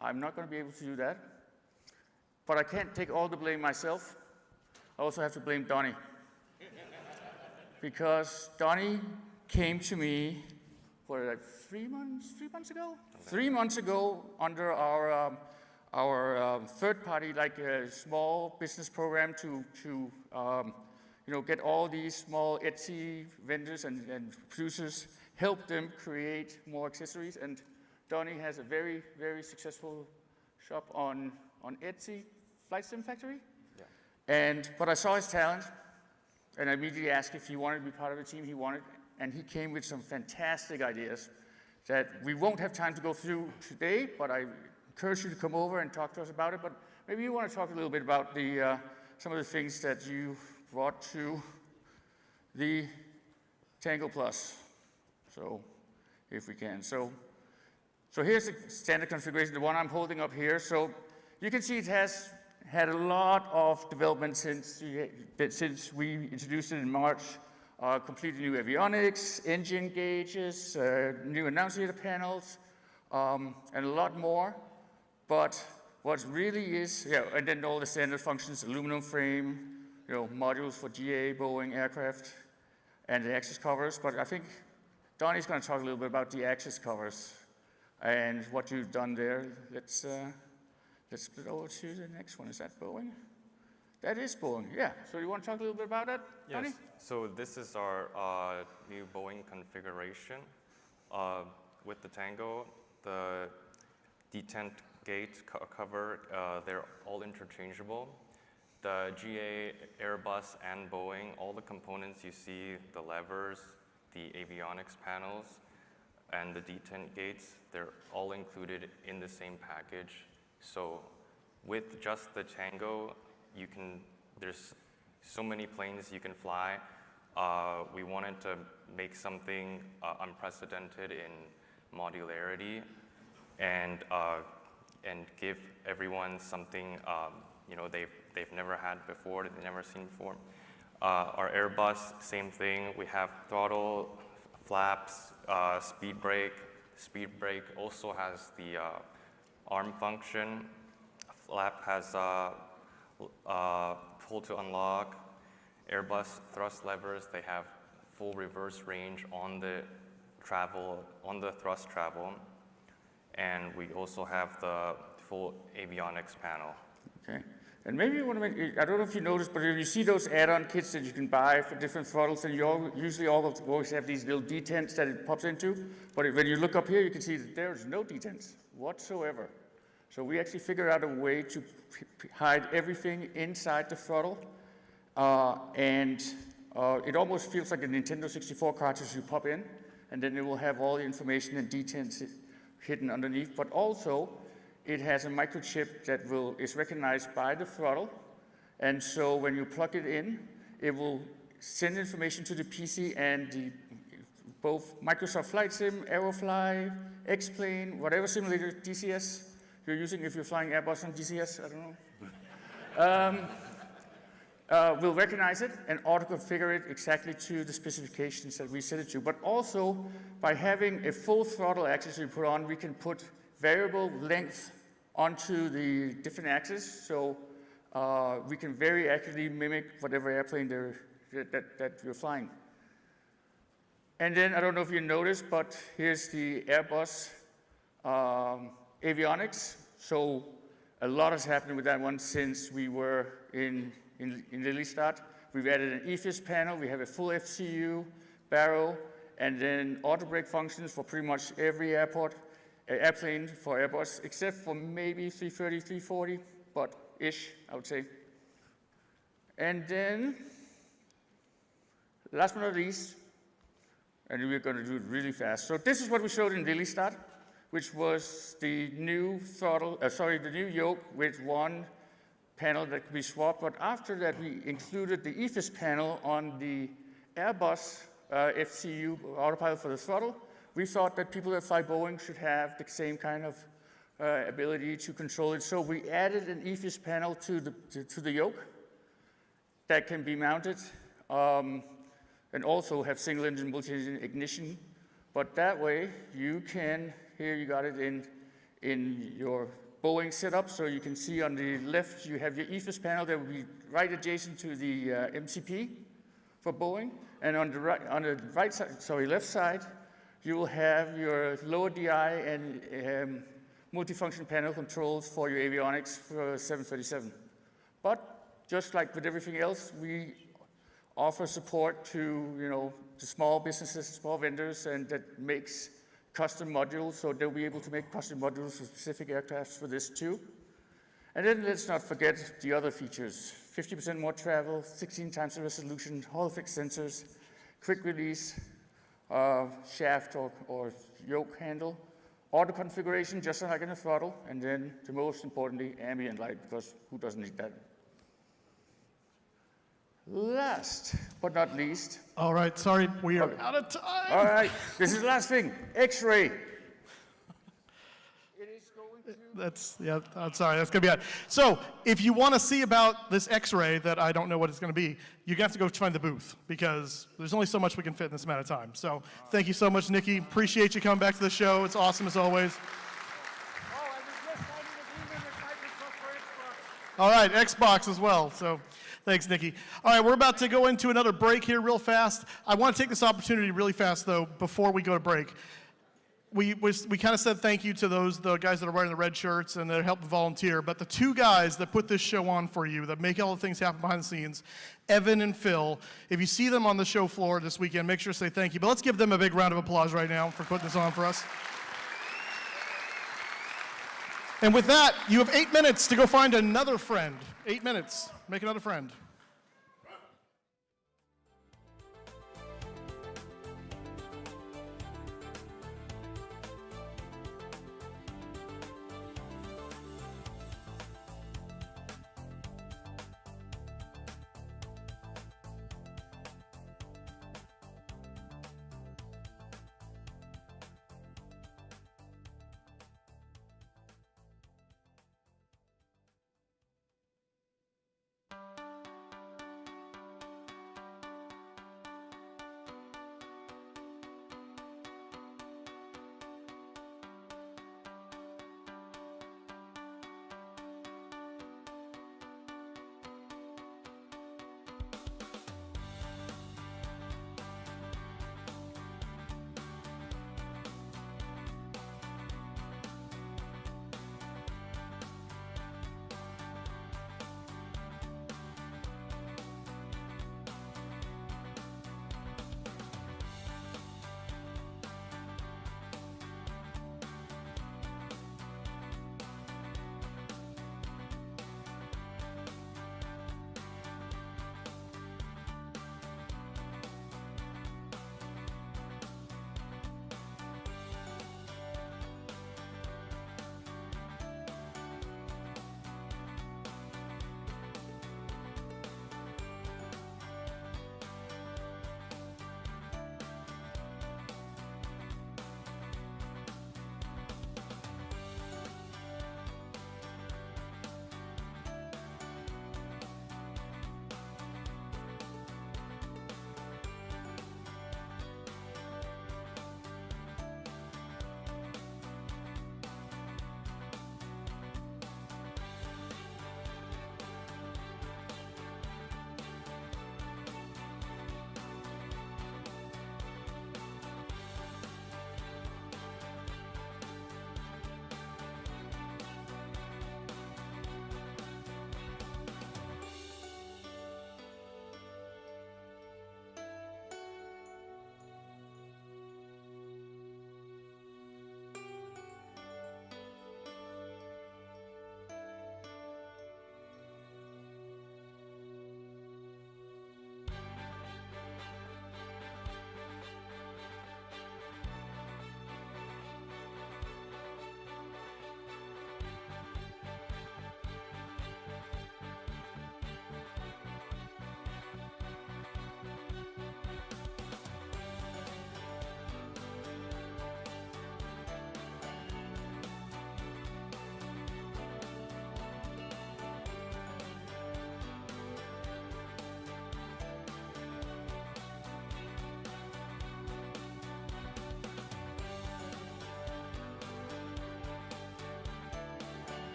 [SPEAKER 2] I'm not going to be able to do that. But I can't take all the blame myself. I also have to blame Donnie. Because Donnie came to me, like 3 months ago? 3 months ago under our third party, like a small business program to get all these small Etsy vendors and producers, help them create more accessories. And Donnie has a very, very successful shop on Etsy, Flight Sim Factory. Yeah. But I saw his talent, and I immediately asked if he wanted to be part of the team. He wanted, and he came with some fantastic ideas that we won't have time to go through today, but I encourage you to come over and talk to us about it. But maybe you want to talk a little bit about some of the things that you brought to the Tango Plus. So, if we can. So here's the standard configuration, the one I'm holding up here. So you can see it has had a lot of development since we introduced it in March. Completely new avionics, engine gauges, new annunciator panels, and a lot more. But what really is, and then all the standard functions, aluminum frame, modules for GA, Boeing aircraft, and the access covers. But I think Donnie's going to talk a little bit about the access covers and what you've done there. Let's split over to the next one. Is that Boeing? That is Boeing, yeah. So you want to talk a little bit about that, Donnie?
[SPEAKER 1] Yes. So this is our new Boeing configuration. With the Tango, the detent gate cover, they're all interchangeable. The GA, Airbus, and Boeing, all the components you see, the levers, the avionics panels, and the detent gates, they're all included in the same package. So with just the Tango, there's so many planes you can fly. We wanted to make something unprecedented in modularity and give everyone something they've never had before, that they've never seen before. Our Airbus, same thing. We have throttle, flaps, speed brake. Speed brake also has the arm function. Flap has pull to unlock. Airbus thrust levers, they have full reverse range on the thrust travel. And we also have the full avionics panel.
[SPEAKER 2] Okay. And maybe you want to make, I don't know if you noticed, but if you see those add-on kits that you can buy for different throttles, then you usually always have these little detents that it pops into. But when you look up here, you can see that there's no detents whatsoever. So we actually figured out a way to hide everything inside the throttle. It almost feels like a Nintendo 64 cartridge you pop in, and then it will have all the information and detents hidden underneath. But also, it has a microchip that is recognized by the throttle. And so when you plug it in, it will send information to the PC and both Microsoft Flight Sim, Aerofly, X-Plane, whatever simulator, DCS you're using, if you're flying Airbus on DCS, I don't know. Will recognize it and auto-configure it exactly to the specifications that we set it to. But also, by having a full throttle axis we put on, we can put variable length onto the different axes, so we can very accurately mimic whatever airplane that you're flying. And then, I don't know if you noticed, but here's the Airbus avionics. So a lot has happened with that one since we were in release start. We've added an EFIS panel, we have a full FCU, barrel, and then auto brake functions for pretty much every airport. airplane for Airbus, except for maybe 330, 340, but ish, I would say. And then, last but not least, and we're going to do it really fast. So this is what we showed in Daily Start, which was the new the new yoke with one panel that could be swapped. But after that, we included the EFIS panel on the Airbus FCU autopilot for the throttle. We thought that people that fly Boeing should have the same kind of ability to control it. So we added an EFIS panel to the yoke that can be mounted and also have single engine, multi-engine ignition. But that way you can, here you got it in your Boeing setup. So you can see on the left you have your EFIS panel that will be right adjacent to the MCP for Boeing. And on the left side, you will have your lower DI and multifunction panel controls for your avionics for 737. But just like with everything else, we offer support to the small businesses, small vendors, and that makes custom modules, so they'll be able to make custom modules for specific aircrafts for this too. And then let's not forget the other features. 50% more travel, 16 times the resolution, Hall fixed sensors, quick release, shaft or yoke handle, auto configuration, just like in the throttle, and then, the most importantly, ambient light, because who doesn't need that? Last but not least.
[SPEAKER 7] All right, sorry, we are out of time.
[SPEAKER 2] All right, this is the last thing, X-ray.
[SPEAKER 7] I'm sorry, that's gonna be it. So, if you wanna see about this X-ray that I don't know what it's gonna be, you're gonna have to go find the booth, because there's only so much we can fit in this amount of time. So, thank you so much, Nikki. Appreciate you coming back to the show. It's awesome as always. All right, Xbox as well, so thanks, Nikki. All right, we're about to go into another break here real fast. I want to take this opportunity really fast, though, before we go to break. We kind of said thank you to the guys that are wearing the red shirts and that helped volunteer, but the two guys that put this show on for you, that make all the things happen behind the scenes, Evan and Phil, if you see them on the show floor this weekend, make sure to say thank you. But let's give them a big round of applause right now for putting this on for us. And with that, you have 8 minutes to go find another friend. 8 minutes. Make another friend.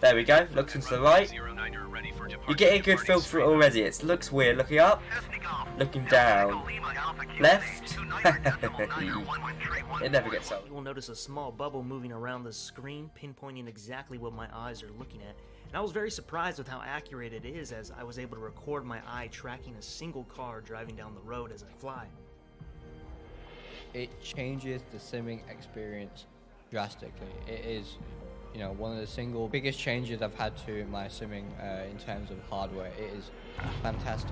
[SPEAKER 19] There we go, looking to the right. You get a good feel for it already. It looks weird. Looking up, looking down, left. It never gets old.
[SPEAKER 20] You will notice a small bubble moving around the screen, pinpointing exactly what my eyes are looking at. And I was very surprised with how accurate it is, as I was able to record my eye tracking a single car driving down the road as I fly.
[SPEAKER 21] It changes the simming experience drastically. It is, one of the single biggest changes I've had to my simming in terms of hardware. It is fantastic.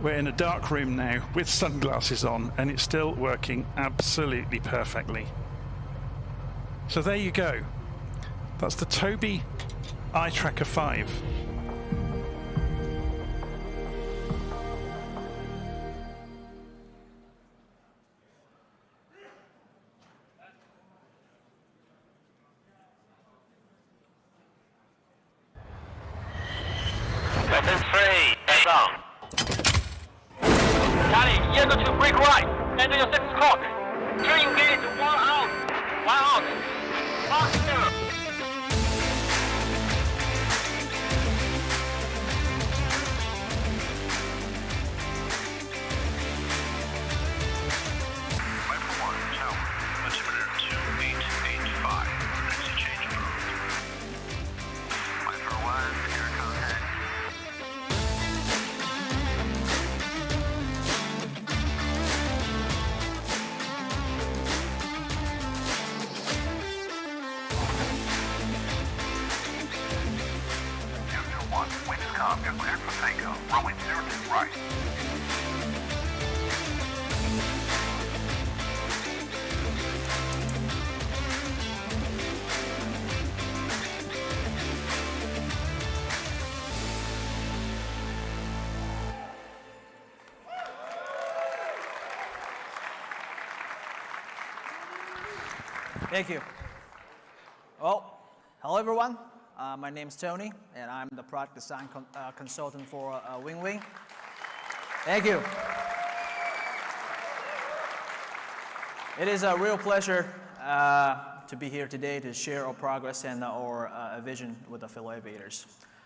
[SPEAKER 22] We're in a dark room now with sunglasses on, and it's still working absolutely perfectly. So there you go. That's the Tobii Eye Tracker 5.
[SPEAKER 11] Weapon 3, heads on. Charlie, you're going to break right. Enter your second cock. Turn gate, 1 out. 1 out. Faster. You're cleared for takeoff. Runway 02 right.
[SPEAKER 25] Thank you. Well, hello everyone. My name is Tony, and I'm the product design consultant for WingWing. Thank you. It is a real pleasure to be here today to share our progress and our vision with the fellow aviators.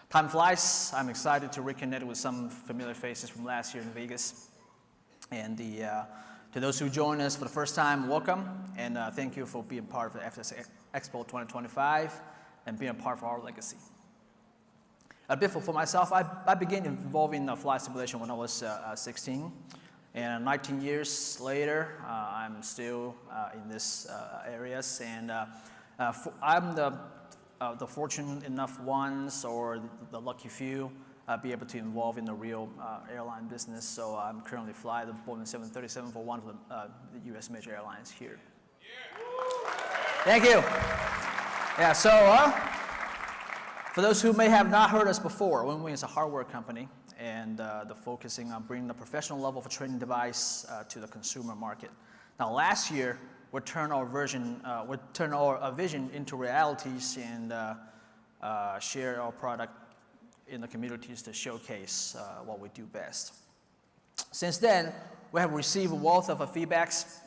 [SPEAKER 25] Time flies. I'm excited to reconnect with some familiar faces from last year in Vegas. And to those who join us for the first time, welcome, and thank you for being part of the FS Expo 2025. And being a part of our legacy. A bit for myself, I began involving flight simulation when I was 16, and 19 years later, I'm still in this areas, and I'm the fortunate enough ones, or the lucky few, be able to involve in the real airline business. So I'm currently flying the Boeing 737 for one of the U.S. major airlines here. Yeah. Thank you. Yeah, so for those who may have not heard us before, WingWing is a hardware company, and the focusing on bringing the professional level of a training device to the consumer market. Now, last year, we turned our vision into realities and share our product in the communities to showcase what we do best. Since then, we have received a wealth of feedbacks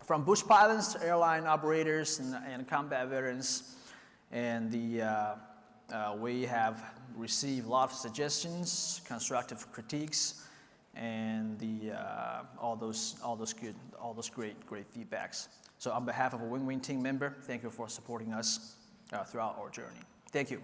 [SPEAKER 25] from bush pilots, airline operators, and combat veterans, and we have received a lot of suggestions, constructive critiques, and all those great feedbacks. So, on behalf of a WingWing team member, thank you for supporting us throughout our journey. Thank you.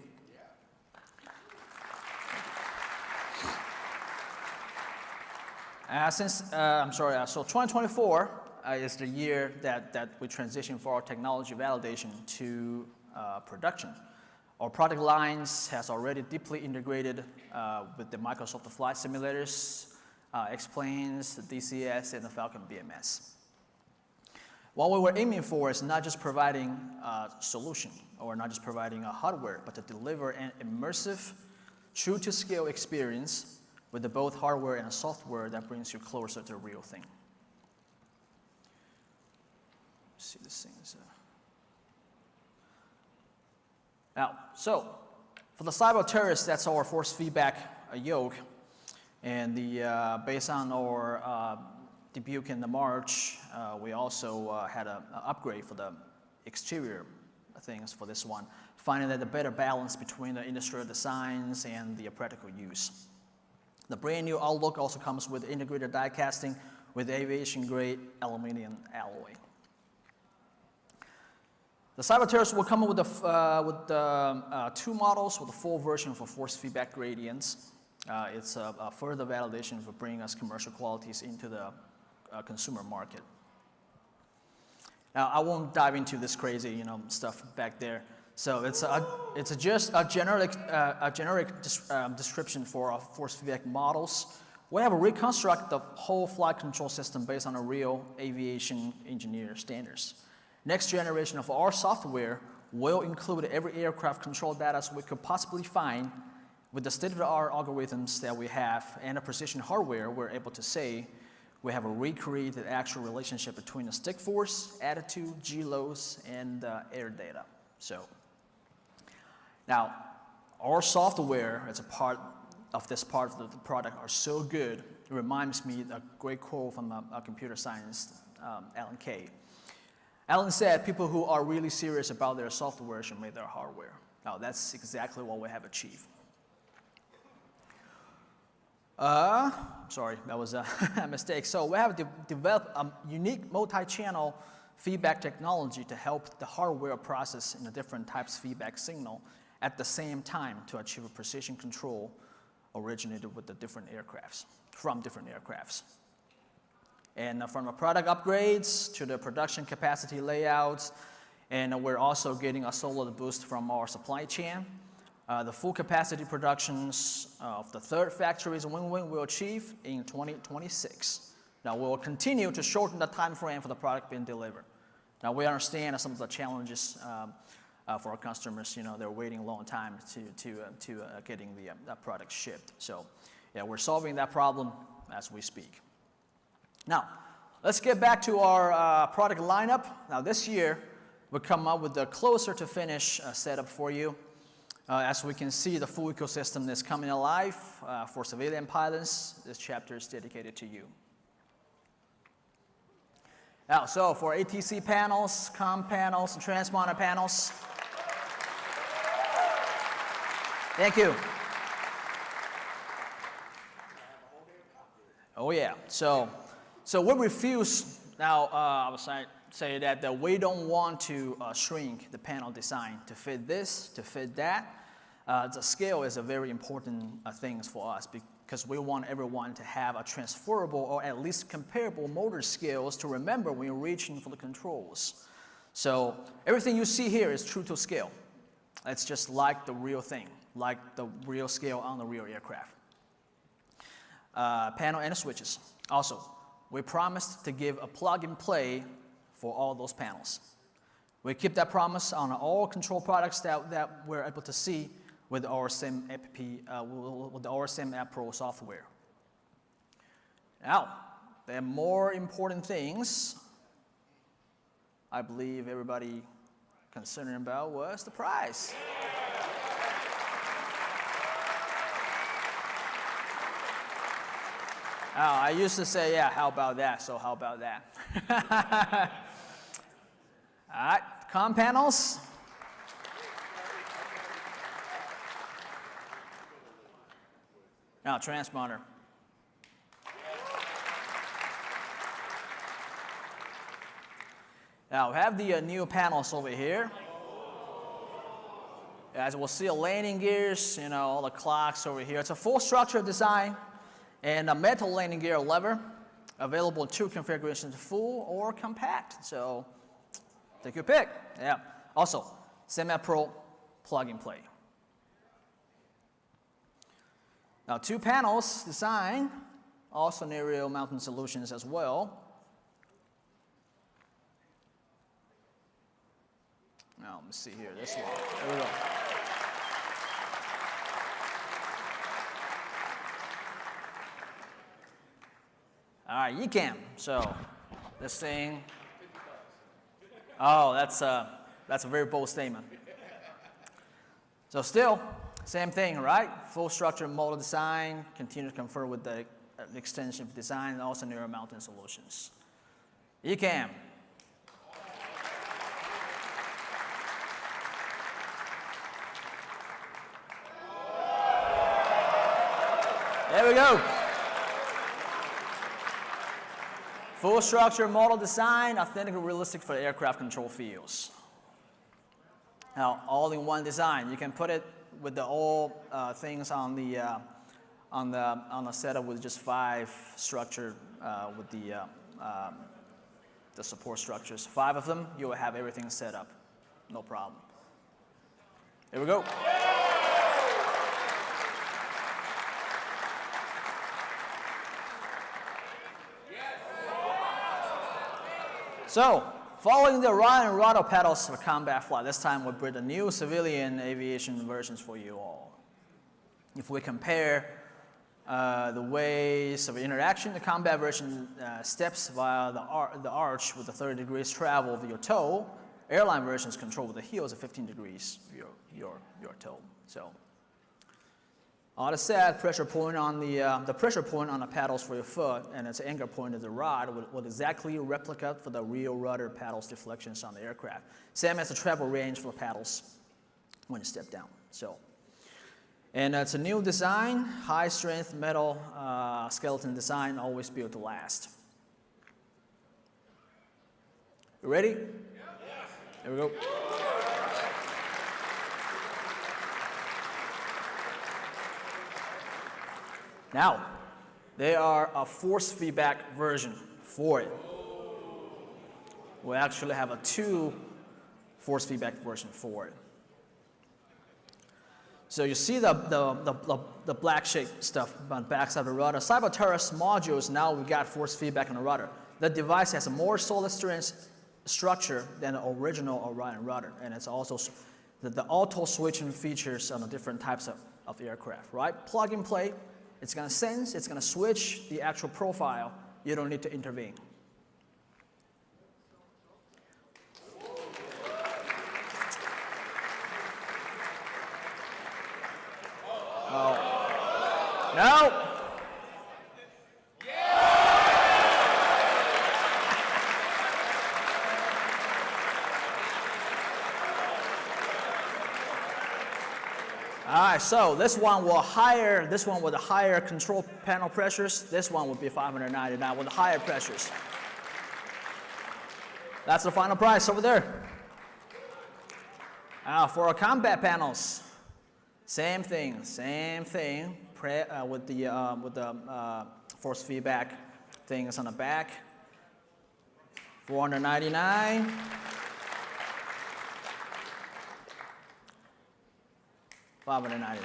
[SPEAKER 25] So 2024 is the year that we transition for our technology validation to production. Our product lines has already deeply integrated with the Microsoft Flight Simulators, X-Planes, the DCS, and the Falcon BMS. What we were aiming for is not just providing a solution, or not just providing a hardware, but to deliver an immersive, true-to-scale experience with the both hardware and software that brings you closer to the real thing. Let's see this thing. Now, so for the cyber terrorists, that's our force feedback yoke, and based on our debut in the March, we also had an upgrade for the exterior things for this one, finding that the better balance between the industrial designs and the practical use. The brand new Outlook also comes with integrated die casting with aviation-grade aluminum alloy. The Cyberterrors will come with two models with a full version for force feedback gradients. It's a further validation for bringing us commercial qualities into the consumer market. Now, I won't dive into this crazy, stuff back there. So it's just a generic description for force feedback models. We have reconstructed the whole flight control system based on a real aviation engineer standards. Next generation of our software will include every aircraft control data we could possibly find. With the state-of-the-art algorithms that we have and the precision hardware, we're able to say we have a recreated actual relationship between the stick force, attitude, G-loads, and air data. So now, our software as a part of this part of the product are so good, it reminds me of a great quote from a computer scientist, Alan Kay. Alan said, people who are really serious about their software should make their hardware. Now, that's exactly what we have achieved. Sorry, that was a mistake. So we have developed a unique multi-channel feedback technology to help the hardware process in the different types of feedback signal at the same time to achieve a precision control originated with the different aircrafts, from different aircrafts. And from the product upgrades to the production capacity layouts, and we're also getting a solid boost from our supply chain. The full capacity productions of the third factory's win-win will achieve in 2026. Now, we'll continue to shorten the time frame for the product being delivered. Now, we understand some of the challenges for our customers. They're waiting a long time to getting the product shipped. So, yeah, we're solving that problem as we speak. Now, let's get back to our product lineup. Now, this year, we'll come up with a closer to finish setup for you. As we can see, the full ecosystem is coming alive for civilian pilots. This chapter is dedicated to you. Now, so for ATC panels, comm panels, and transponder panels. Thank you. Oh yeah, so we refuse, now I would say that we don't want to shrink the panel design to fit this, to fit that. The scale is a very important thing for us because we want everyone to have a transferable or at least comparable motor skills to remember when you're reaching for the controls. So everything you see here is true to scale. It's just like the real thing, like the real scale on the real aircraft. Panel and switches. Also, we promised to give a plug-and-play for all those panels. We keep that promise on all control products that we're able to see with our SIM App Pro software. Now, the more important things I believe everybody concerned about was the price. I used to say, yeah, how about that? So how about that? All right, comm panels. Now, transponder. Now, we have the new panels over here. As we'll see, landing gears, all the clocks over here. It's a full structure design and a metal landing gear lever available in two configurations, full or compact. So take your pick. Yeah. Also, SIM App Pro plug and play. Now, two panels design, all scenario mounting solutions as well. Now, let me see here, this one. There we go. All right, ECAM. So, this thing. Oh, that's a very bold statement. So, still, same thing, right? Full structure model design, continue to confer with the extension of design, and also scenario mounting solutions. ECAM. There we go. Full structure model design, authentically realistic for the aircraft control fields. Now, all-in-one design. You can put it with the all things on the setup with just 5 structure with the support structures. 5 of them, you will have everything set up, no problem. Here we go. So, following the rod and rudder pedals for combat flight, this time we bring the new civilian aviation versions for you all. If we compare the ways of interaction, the combat version steps via the arch with the 30 degrees travel of your toe. Airline versions control with the heels at 15 degrees your toe. So, all that said, pressure point on the pressure point on the pedals for your foot and its anchor point of the rod will exactly replicate for the real rudder pedals deflections on the aircraft. Same as the travel range for the pedals when you step down. So, and it's a new design, high strength metal skeleton design, always built to last. You ready? Yes. Here we go. Now, they are a force feedback version for it. We actually have a 2 force feedback version for it. So you see the black shaped stuff on the backside of the rudder. Cyberterra's modules, now we got force feedback on the rudder. The device has a more solid strength structure than the original Orion rudder, and it's also the auto switching features on the different types of aircraft, right? Plug and play. It's going to sense, it's going to switch the actual profile. You don't need to intervene. Oh. No. All right, so this one with the higher control panel pressures. This one would be $599 with the higher pressures. That's the final price over there. For our combat panels, same thing with the force feedback things on the back. $499. $599.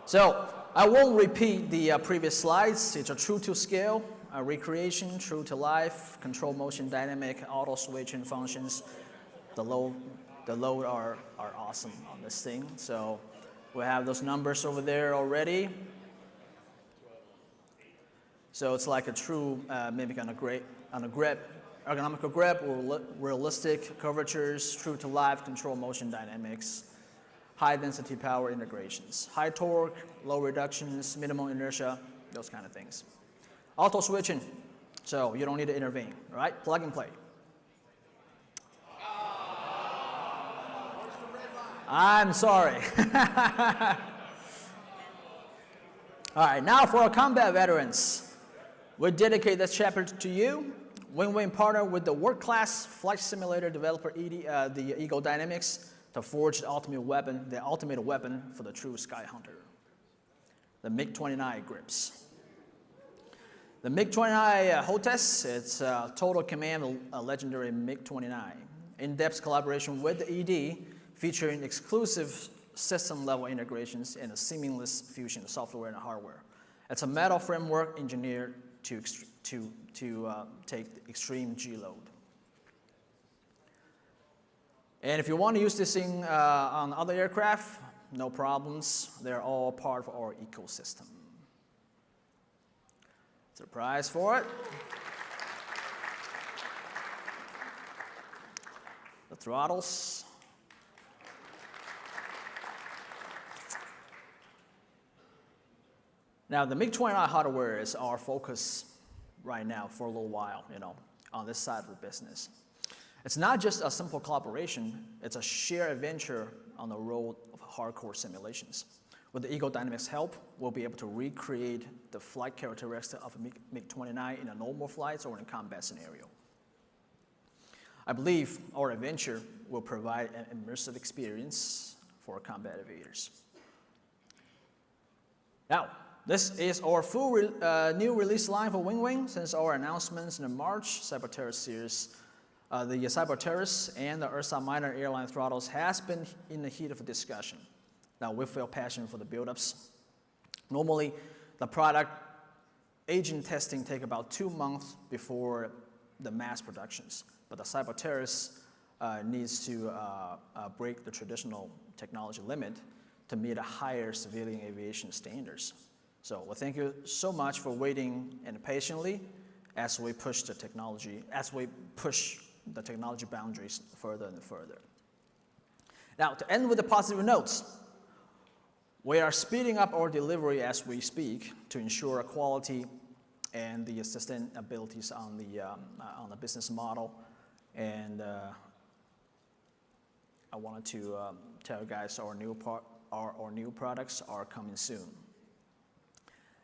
[SPEAKER 25] So I won't repeat the previous slides. It's a true to scale, a recreation, true to life, control motion dynamic, auto switching functions. The load are awesome on this thing. So we have those numbers over there already. So it's like a true mimic on a grip, ergonomical grip, realistic curvatures, true to life, control motion dynamics, high density power integrations, high torque, low reductions, minimal inertia, those kind of things. Auto switching, so you don't need to intervene, right? Plug and play. I'm sorry. All right, now for our combat veterans. We dedicate this chapter to you. Win-win partner with the world-class flight simulator developer the Eagle Dynamics to forge the ultimate weapon for the true sky hunter. The MiG-29 grips. The MiG-29 HOTAS, it's total command of a legendary MiG-29. In-depth collaboration with the ED, featuring exclusive system-level integrations and a seamless fusion of software and hardware. It's a metal framework engineered to take the extreme G load. And if you want to use this thing on other aircraft, no problems. They're all part of our ecosystem. It's a prize for it. The throttles. Now, the MiG-29 hardware is our focus right now for a little while, on this side of the business. It's not just a simple collaboration, it's a shared adventure on the road of hardcore simulations. With the Eagle Dynamics' help, we'll be able to recreate the flight characteristics of a MiG-29 in a normal flights or in a combat scenario. I believe our adventure will provide an immersive experience for combat aviators. Now, this is our full new release line for Wing since our announcements in the March Cyberterrorist series. The Cyberterrorist and the Ursa Minor airline throttles has been in the heat of discussion. Now, we feel passion for the build-ups. Normally, the product agent testing take about 2 months before the mass productions, but the Cyberterrorist needs to break the traditional technology limit to meet a higher civilian aviation standards. So, well, thank you so much for waiting and patiently as we push the technology boundaries further and further. Now, to end with the positive notes, we are speeding up our delivery as we speak to ensure quality and the sustainabilities on the business model. And I wanted to tell you guys our new products are coming soon.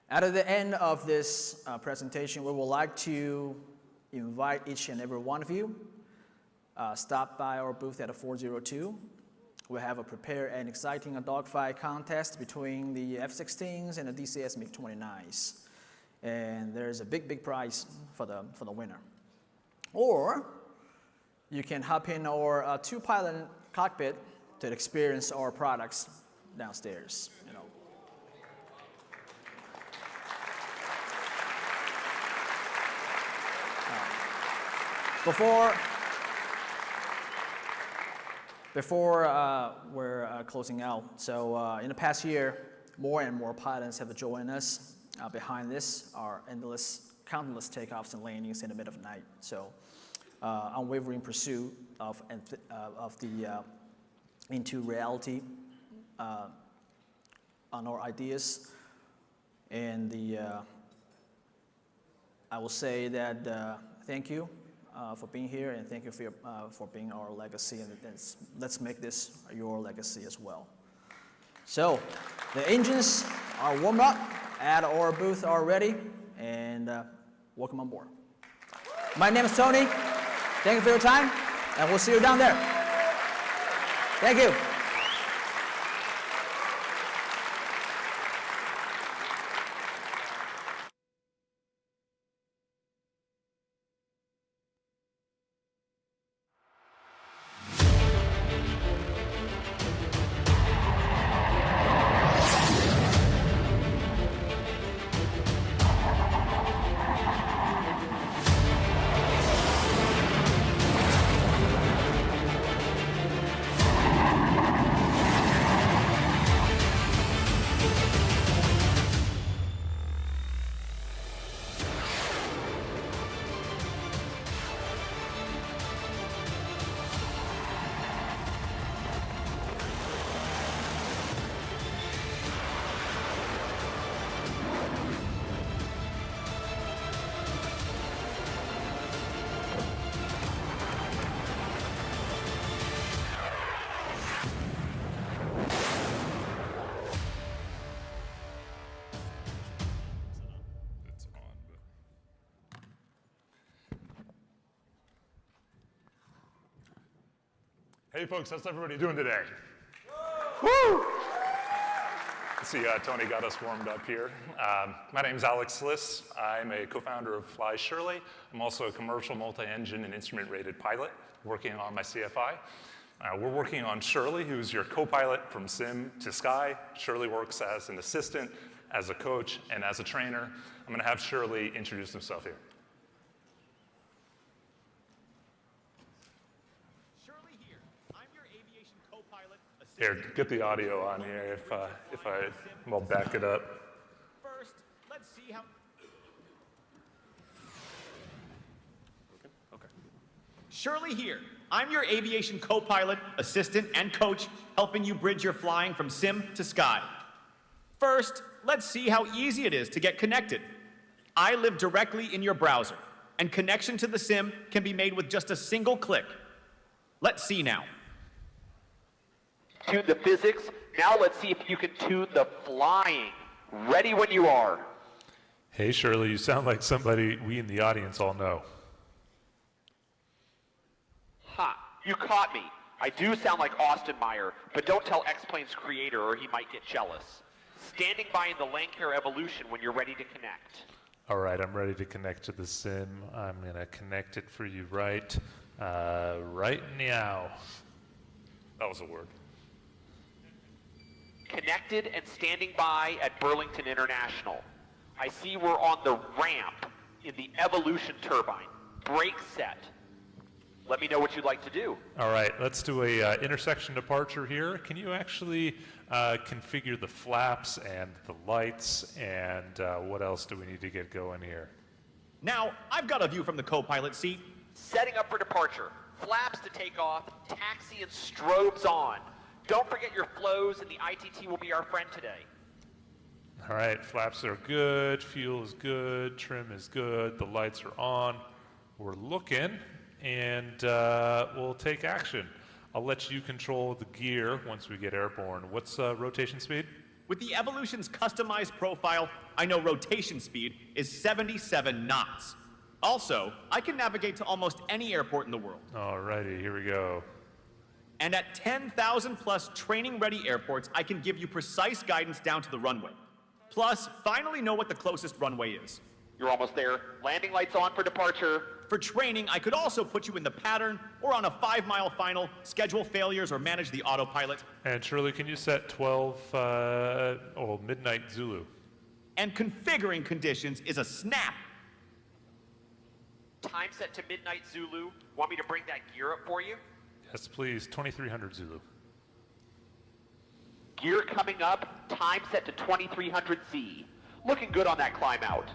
[SPEAKER 25] At the end of this presentation, we would like to invite each and every one of you stop by our booth at 402. We have a prepared and exciting dogfight contest between the F-16s and the DCS MiG-29s. And there's a big prize for the winner. Or you can hop in our two-pilot cockpit to experience our products downstairs. Before we're closing out, so in the past year, more and more pilots have joined us. Behind this are countless takeoffs and landings in the middle of the night. So unwavering pursuit of the into reality on our ideas. And I will say that thank you for being here, and thank you for being our legacy, and let's make this your legacy as well. So the engines are warmed up at our booth already, and welcome on board. My name is Tony. Thank you for your time, and we'll see you down there. Thank you.
[SPEAKER 3] Hey folks, how's everybody doing today? Woo! Let's see, Tony got us warmed up here. My name's Alex Liss. I'm a co-founder of Fly Shirley. I'm also a commercial multi-engine and instrument-rated pilot working on my CFI. We're working on Shirley, who's your co-pilot from sim to sky. Shirley works as an assistant, as a coach, and as a trainer. I'm gonna have Shirley introduce himself here. Here, get the audio on here I'll back it up.
[SPEAKER 8] First, let's see how. Okay. Shirley here. I'm your aviation co-pilot, assistant, and coach, helping you bridge your flying from sim to sky. First, let's see how easy it is to get connected. I live directly in your browser, and connection to the sim can be made with just a single click. Let's see now.
[SPEAKER 9] Tune the physics. Now let's see if you can tune the flying. Ready when you are.
[SPEAKER 3] Hey, Shirley, you sound like somebody we in the audience all know.
[SPEAKER 9] Ha, you caught me. I do sound like Austin Meyer, but don't tell X-Plane's creator or he might get jealous. Standing by in the Lancair Evolution when you're ready to connect.
[SPEAKER 3] All right, I'm ready to connect to the sim. I'm gonna connect it for you right now. That was a word.
[SPEAKER 9] Connected and standing by at Burlington International. I see we're on the ramp in the Evolution turbine. Brake set. Let me know what you'd like to do.
[SPEAKER 3] All right, let's do a intersection departure here. Can you actually configure the flaps and the lights, and what else do we need to get going here?
[SPEAKER 8] Now, I've got a view from the co-pilot seat.
[SPEAKER 9] Setting up for departure. Flaps to take off, taxi and strobes on. Don't forget your flows, and the ITT will be our friend today.
[SPEAKER 3] All right, flaps are good, fuel is good, trim is good, the lights are on. We're looking, and we'll take action. I'll let you control the gear once we get airborne. What's rotation speed?
[SPEAKER 8] With the Evolution's customized profile, I know rotation speed is 77 knots. Also, I can navigate to almost any airport in the world.
[SPEAKER 3] All righty, here we go.
[SPEAKER 8] And at 10,000 plus training-ready airports, I can give you precise guidance down to the runway. Plus, finally know what the closest runway is.
[SPEAKER 9] You're almost there. Landing lights on for departure.
[SPEAKER 8] For training, I could also put you in the pattern or on a 5-mile final, schedule failures, or manage the autopilot.
[SPEAKER 3] And Shirley, can you set 12, midnight Zulu?
[SPEAKER 8] And configuring conditions is a snap.
[SPEAKER 9] Time set to midnight Zulu. Want me to bring that gear up for you?
[SPEAKER 3] Yes, please, 2300 Zulu.
[SPEAKER 9] Gear coming up, time set to 2300 Z. Looking good on that climb out.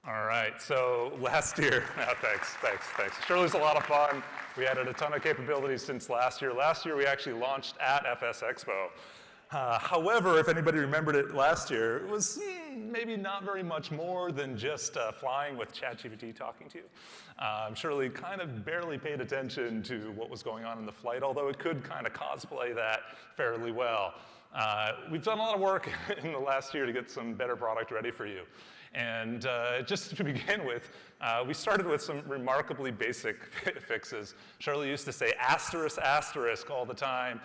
[SPEAKER 3] All right, so last year, thanks. Shirley's a lot of fun. We added a ton of capabilities since last year. Last year, we actually launched at FS Expo. However, if anybody remembered it last year, it was maybe not very much more than just flying with ChatGPT talking to you. Shirley kind of barely paid attention to what was going on in the flight, although it could kind of cosplay that fairly well. We've done a lot of work in the last year to get some better product ready for you. And just to begin with, we started with some remarkably basic fixes. Shirley used to say asterisk all the time.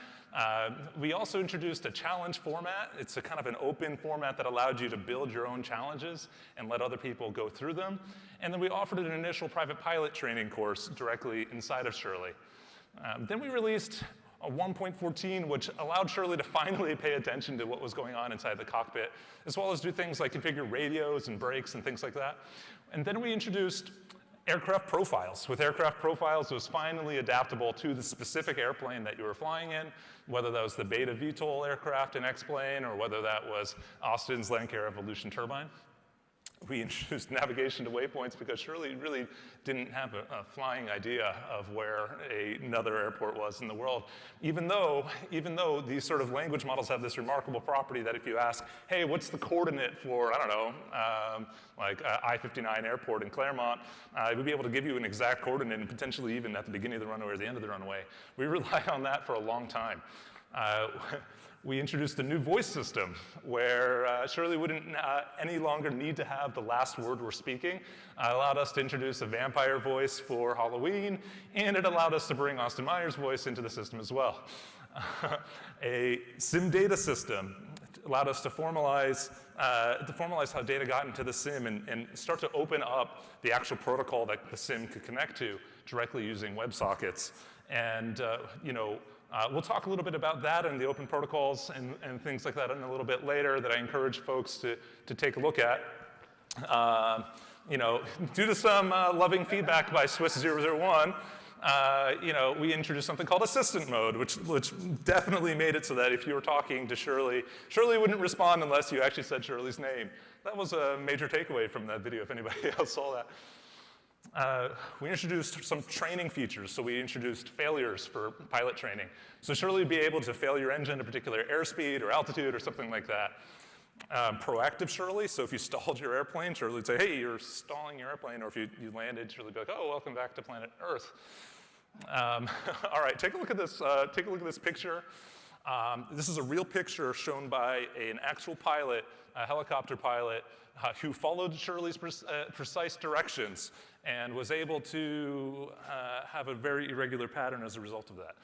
[SPEAKER 3] We also introduced a challenge format. It's a kind of an open format that allowed you to build your own challenges and let other people go through them. And then we offered an initial private pilot training course directly inside of Shirley. Then we released a 1.14, which allowed Shirley to finally pay attention to what was going on inside the cockpit, as well as do things like configure radios and brakes and things like that. And then we introduced aircraft profiles. With aircraft profiles, it was finally adaptable to the specific airplane that you were flying in, whether that was the Beta VTOL aircraft in X-Plane or whether that was Austin's Lancair Evolution turbine. We introduced navigation to waypoints because Shirley really didn't have a flying idea of where another airport was in the world, even though these sort of language models have this remarkable property that if you ask, hey, what's the coordinate for, I don't know, I-59 airport in Claremont, it would be able to give you an exact coordinate and potentially even at the beginning of the runway or the end of the runway. We relied on that for a long time. We introduced a new voice system where Shirley wouldn't any longer need to have the last word we're speaking. It allowed us to introduce a vampire voice for Halloween, and it allowed us to bring Austin Meyer's voice into the system as well. A SIM data system allowed us to formalize how data got into the SIM and start to open up the actual protocol that the SIM could connect to directly using WebSockets. And we'll talk a little bit about that and the open protocols and things like that in a little bit later that I encourage folks to take a look at. Due to some loving feedback by Swiss001, we introduced something called assistant mode, which definitely made it so that if you were talking to Shirley, Shirley wouldn't respond unless you actually said Shirley's name. That was a major takeaway from that video if anybody else saw that. We introduced some training features. So we introduced failures for pilot training. So Shirley would be able to fail your engine at a particular airspeed or altitude or something like that. Proactive Shirley, so if you stalled your airplane, Shirley would say, hey, you're stalling your airplane, or if you landed, Shirley would be like, oh, welcome back to planet Earth. All right, take a look at this picture. This is a real picture shown by an actual pilot, a helicopter pilot, who followed Shirley's precise directions and was able to have a very irregular pattern as a result of that.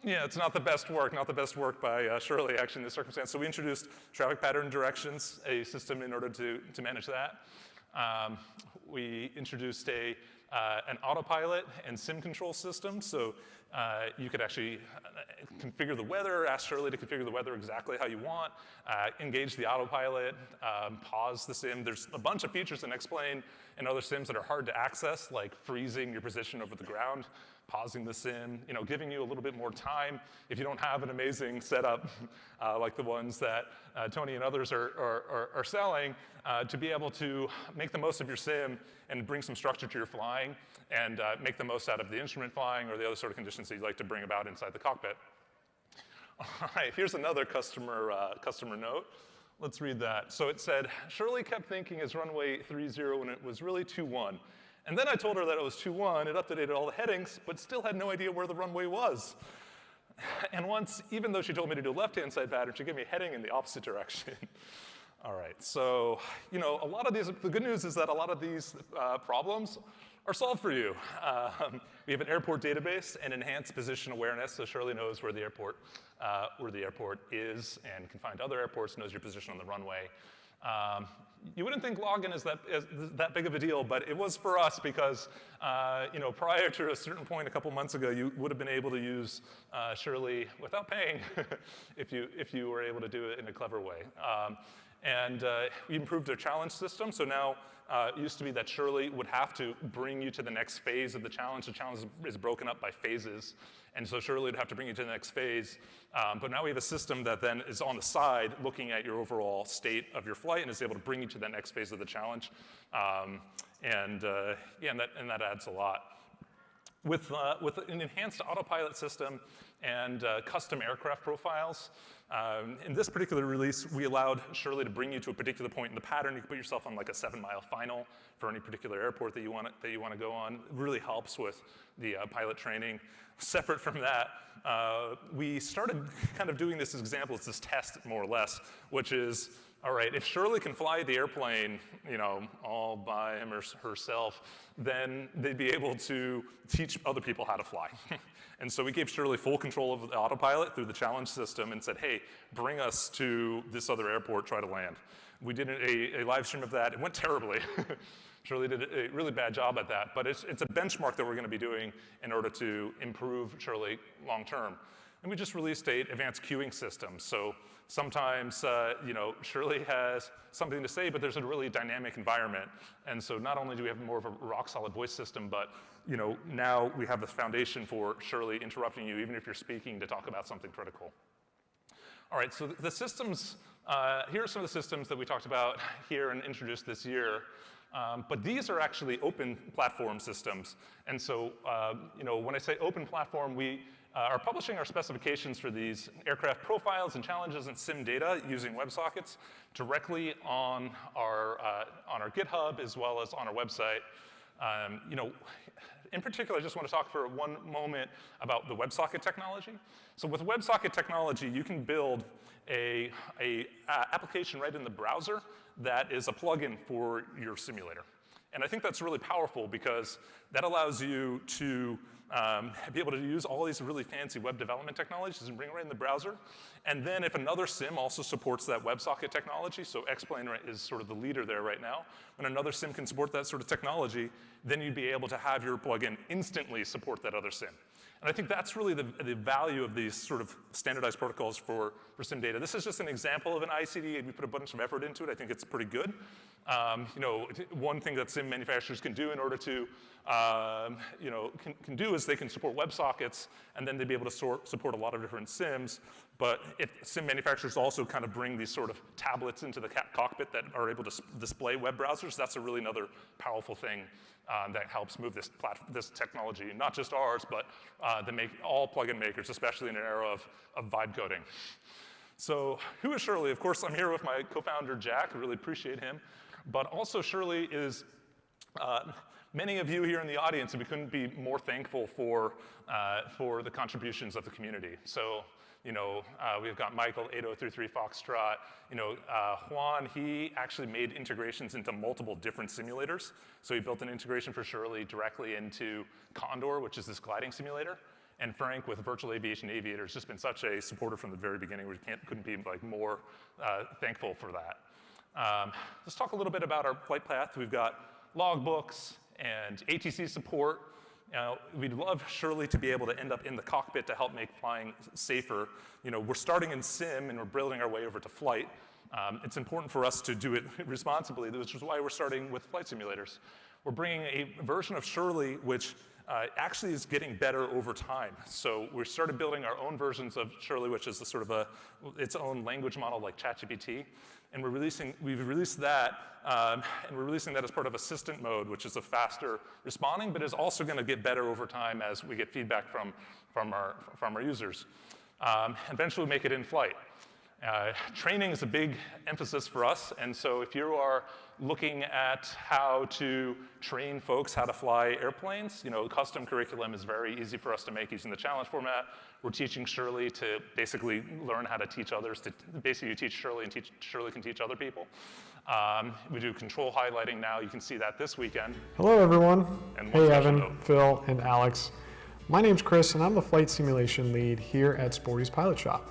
[SPEAKER 3] Yeah, it's not the best work by Shirley, actually, in this circumstance. So we introduced traffic pattern directions, a system in order to manage that. We introduced an autopilot and sim control system. So you could actually configure the weather, ask Shirley to configure the weather exactly how you want, engage the autopilot, pause the sim. There's a bunch of features in X-Plane and other sims that are hard to access, like freezing your position over the ground, pausing the sim, giving you a little bit more time if you don't have an amazing setup like the ones that Tony and others are selling, to be able to make the most of your sim and bring some structure to your flying and make the most out of the instrument flying or the other sort of conditions that you'd like to bring about inside the cockpit. All right, here's another customer note. Let's read that. So it said, Shirley kept thinking it's runway 30 when it was really 21. And then I told her that it was 21, it updated all the headings, but still had no idea where the runway was. And once, even though she told me to do a left-hand side pattern, she gave me a heading in the opposite direction. All right, so, a lot of these, the good news is that a lot of these problems are solved for you. We have an airport database and enhanced position awareness, so Shirley knows where the airport is and can find other airports, knows your position on the runway. You wouldn't think login is that big of a deal, but it was for us because, prior to a certain point a couple months ago, you would have been able to use Shirley without paying if you were able to do it in a clever way. And we improved our challenge system, so now it used to be that Shirley would have to bring you to the next phase of the challenge. The challenge is broken up by phases, and so Shirley would have to bring you to the next phase. But now we have a system that then is on the side looking at your overall state of your flight and is able to bring you to that next phase of the challenge. And that adds a lot. With an enhanced autopilot system and custom aircraft profiles, in this particular release, we allowed Shirley to bring you to a particular point in the pattern. You can put yourself on like a 7-mile final for any particular airport that you want to go on. It really helps with the pilot training. Separate from that, we started kind of doing this example. It's this test, more or less, which is, all right, if Shirley can fly the airplane, all by him or herself, then they'd be able to teach other people how to fly. And so we gave Shirley full control of the autopilot through the challenge system and said, hey, bring us to this other airport, try to land. We did a live stream of that. It went terribly. Shirley did a really bad job at that, but it's a benchmark that we're going to be doing in order to improve Shirley long term. And we just released an advanced queuing system. So sometimes, Shirley has something to say, but there's a really dynamic environment. And so not only do we have more of a rock-solid voice system, but now we have this foundation for Shirley interrupting you, even if you're speaking, to talk about something critical. All right, so the systems, here are some of the systems that we talked about here and introduced this year. But these are actually open platform systems. And so, when I say open platform, we are publishing our specifications for these aircraft profiles and challenges and sim data using WebSockets directly on our GitHub as well as on our website. In particular, I just want to talk for one moment about the WebSocket technology. So with WebSocket technology, you can build a application right in the browser that is a plugin for your simulator. And I think that's really powerful because that allows you to be able to use all these really fancy web development technologies and bring it right in the browser. And then if another sim also supports that WebSocket technology, so X-Plane is sort of the leader there right now, when another sim can support that sort of technology, then you'd be able to have your plugin instantly support that other sim. And I think that's really the value of these sort of standardized protocols for sim data. This is just an example of an ICD, and we put a bunch of effort into it. I think it's pretty good. One thing that sim manufacturers can do in order to, can do is they can support WebSockets, and then they'd be able to support a lot of different sims. But if sim manufacturers also kind of bring these sort of tablets into the cockpit that are able to display web browsers, that's really another powerful thing that helps move this technology, not just ours, but all plugin makers, especially in an era of vibe coding. So who is Shirley? Of course, I'm here with my co-founder, Jack. I really appreciate him. But also Shirley is many of you here in the audience, and we couldn't be more thankful for the contributions of the community. So, we've got Michael, 8033 Foxtrot. Juan, he actually made integrations into multiple different simulators. So he built an integration for Shirley directly into Condor, which is this gliding simulator. And Frank with Virtual Aviation Aviator has just been such a supporter from the very beginning. We couldn't be more thankful for that. Let's talk a little bit about our flight path. We've got logbooks and ATC support. We'd love Shirley to be able to end up in the cockpit to help make flying safer. We're starting in sim and we're building our way over to flight. It's important for us to do it responsibly, which is why we're starting with flight simulators. We're bringing a version of Shirley which actually is getting better over time. So we started building our own versions of Shirley, which is its own language model like ChatGPT. And we've released that, and we're releasing that as part of assistant mode, which is a faster responding, but is also going to get better over time as we get feedback from our users. Eventually, make it in flight. Training is a big emphasis for us, and so if you are looking at how to train folks how to fly airplanes, custom curriculum is very easy for us to make using the challenge format. We're teaching Shirley to basically learn how to teach others. Basically, you teach Shirley, and Shirley can teach other people. We do control highlighting now. You can see that this weekend.
[SPEAKER 10] Hello, everyone. Hey, Evan,
[SPEAKER 3] note.
[SPEAKER 10] Phil, and Alex. My name's Chris, and I'm the flight simulation lead here at Sporty's Pilot Shop.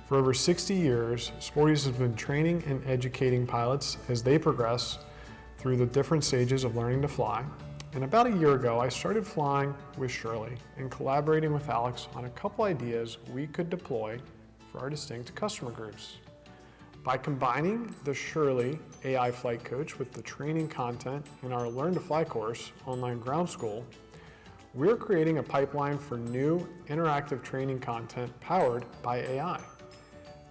[SPEAKER 10] For over 60 years, Sporty's has been training and educating pilots as they progress through the different stages of learning to fly. And about a year ago, I started flying with Shirley and collaborating with Alex on a couple ideas we could deploy for our distinct customer groups. By combining the Shirley AI Flight Coach with the training content in our Learn to Fly course, online ground school, we're creating a pipeline for new interactive training content powered by AI.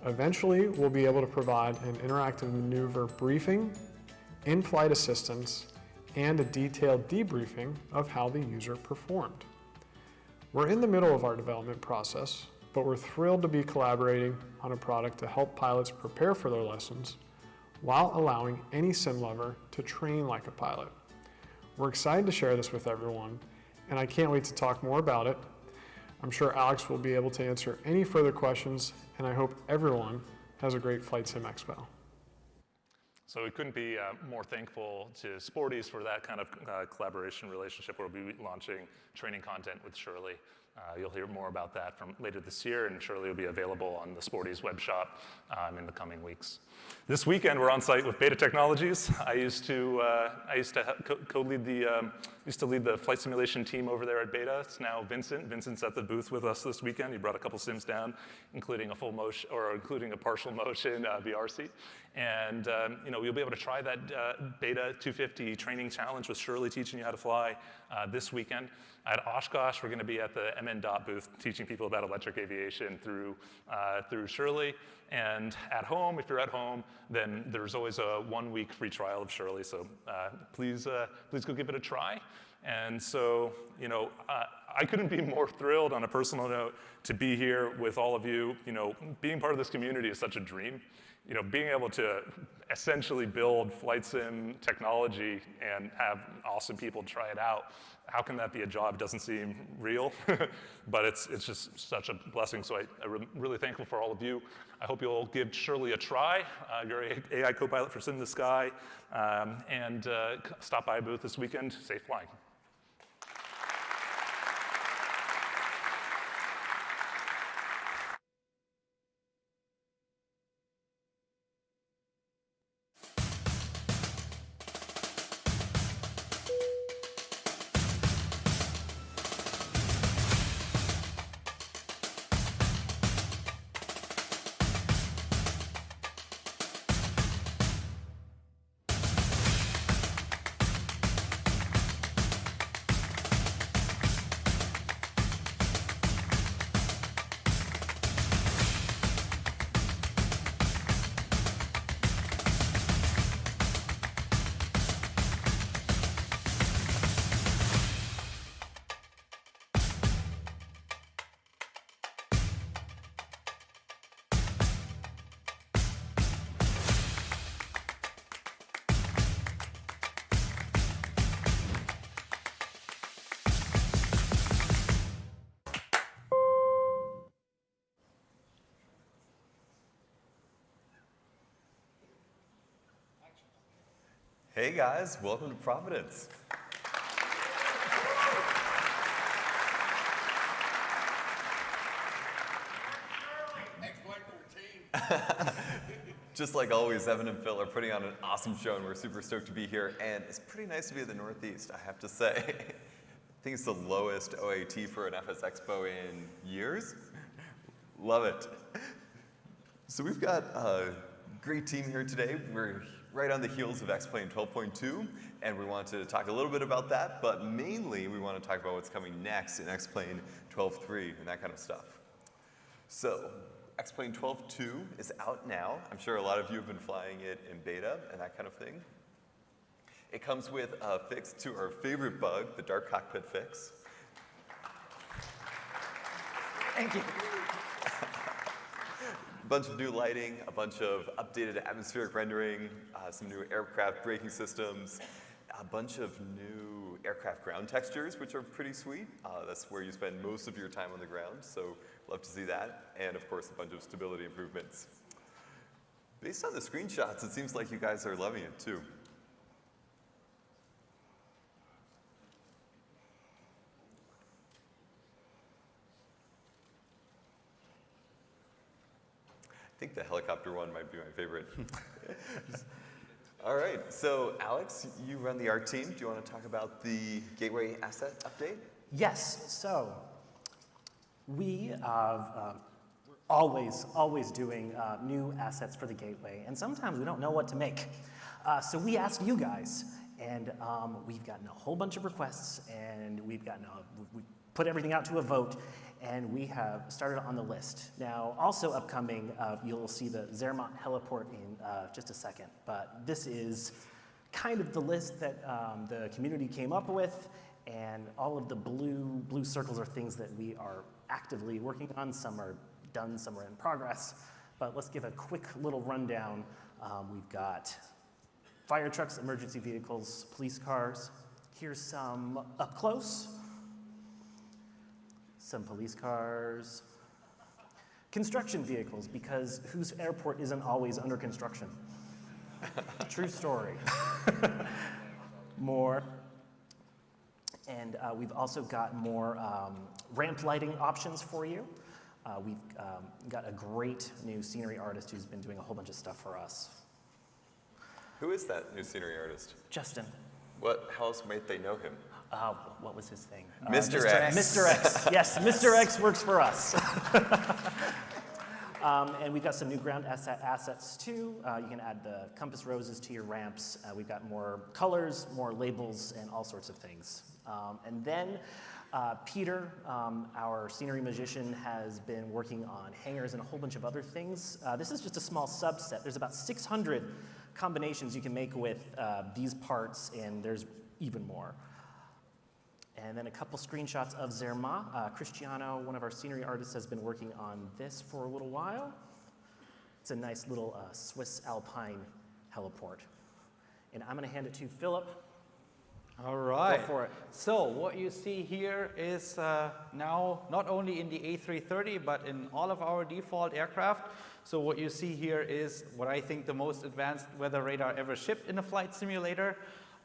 [SPEAKER 10] Eventually, we'll be able to provide an interactive maneuver briefing, in-flight assistance, and a detailed debriefing of how the user performed. We're in the middle of our development process, but we're thrilled to be collaborating on a product to help pilots prepare for their lessons while allowing any sim lover to train like a pilot. We're excited to share this with everyone, and I can't wait to talk more about it. I'm sure Alex will be able to answer any further questions, and I hope everyone has a great Flight Sim Expo.
[SPEAKER 3] So we couldn't be more thankful to Sporty's for that kind of collaboration relationship where we'll be launching training content with Shirley. You'll hear more about that from later this year, and Shirley will be available on the Sporty's web shop in the coming weeks. This weekend, we're on site with Beta Technologies. I used to lead the flight simulation team over there at Beta. It's now Vincent. Vincent's at the booth with us this weekend. He brought a couple sims down, including a full motion, or including a partial motion VR seat. And you'll be able to try that Beta 250 training challenge with Shirley teaching you how to fly this weekend. At Oshkosh, we're going to be at the MN.DOT booth teaching people about electric aviation through Shirley. And at home, if you're at home, then there's always a 1-week free trial of Shirley. So please go give it a try. And so, I couldn't be more thrilled on a personal note to be here with all of you. Being part of this community is such a dream. Being able to essentially build flight sim technology and have awesome people try it out, how can that be a job? It doesn't seem real, but it's just such a blessing. So I'm really thankful for all of you. I hope you'll give Shirley a try. You're AI co-pilot for Sim the Sky, and stop by a booth this weekend. Safe flying.
[SPEAKER 5] Hey guys, welcome to Providence. Just like always, Evan and Phil are putting on an awesome show and we're super stoked to be here. And it's pretty nice to be in the Northeast, I have to say. I think it's the lowest OAT for an FS Expo in years. Love it. So we've got a great team here today. We're right on the heels of X-Plane 12.2, and we want to talk a little bit about that, but mainly we want to talk about what's coming next in X-Plane 12.3 and that kind of stuff. So X-Plane 12.2 is out now. I'm sure a lot of you have been flying it in beta and that kind of thing. It comes with a fix to our favorite bug, the dark cockpit fix.
[SPEAKER 25] Thank you.
[SPEAKER 5] A bunch of new lighting, a bunch of updated atmospheric rendering, some new aircraft braking systems, a bunch of new aircraft ground textures, which are pretty sweet. That's where you spend most of your time on the ground, so love to see that. And of course, a bunch of stability improvements. Based on the screenshots, it seems like you guys are loving it too. I think the helicopter one might be my favorite. All right, so Alex, you run the art team. Do you want to talk about the Gateway asset update?
[SPEAKER 12] Yes, so we are always doing new assets for the Gateway, and sometimes we don't know what to make. So we asked you guys, and we've gotten a whole bunch of requests, and we put everything out to a vote, and we have started on the list. Now, also upcoming, you'll see the Zermatt heliport in just a second, but this is kind of the list that the community came up with, and all of the blue circles are things that we are actively working on. Some are done, some are in progress, but let's give a quick little rundown. We've got fire trucks, emergency vehicles, police cars. Here's some up close. Some police cars, construction vehicles, because whose airport isn't always under construction? True story. More. And we've also got more ramp lighting options for you. We've got a great new scenery artist who's been doing a whole bunch of stuff for us.
[SPEAKER 5] Who is that new scenery artist?
[SPEAKER 12] Justin.
[SPEAKER 5] How else might they know him?
[SPEAKER 12] What was his thing?
[SPEAKER 5] Mr. X.
[SPEAKER 12] Mr. X. Yes, Mr. X works for us. And we've got some new ground assets too. You can add the compass roses to your ramps. We've got more colors, more labels, and all sorts of things. And then Peter, our scenery magician, has been working on hangers and a whole bunch of other things. This is just a small subset. There's about 600 combinations you can make with these parts, and there's even more. And then a couple screenshots of Zermatt. Cristiano, one of our scenery artists, has been working on this for a little while. It's a nice little Swiss Alpine heliport. And I'm going to hand it to Philip.
[SPEAKER 13] All right.
[SPEAKER 12] Go for it.
[SPEAKER 13] So what you see here is now not only in the A330, but in all of our default aircraft. So what you see here is what I think the most advanced weather radar ever shipped in a flight simulator.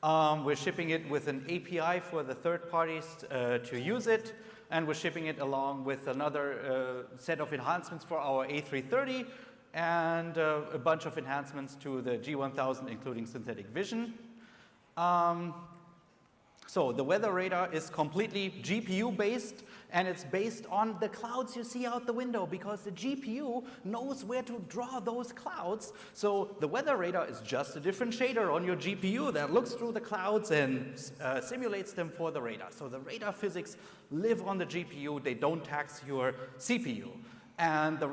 [SPEAKER 13] We're shipping it with an API for the third parties to use it, and we're shipping it along with another set of enhancements for our A330 and a bunch of enhancements to the G1000, including synthetic vision. So the weather radar is completely GPU based, and it's based on the clouds you see out the window, because the GPU knows where to draw those clouds. So the weather radar is just a different shader on your GPU that looks through the clouds and simulates them for the radar. So the radar physics live on the GPU, they don't tax your CPU. And the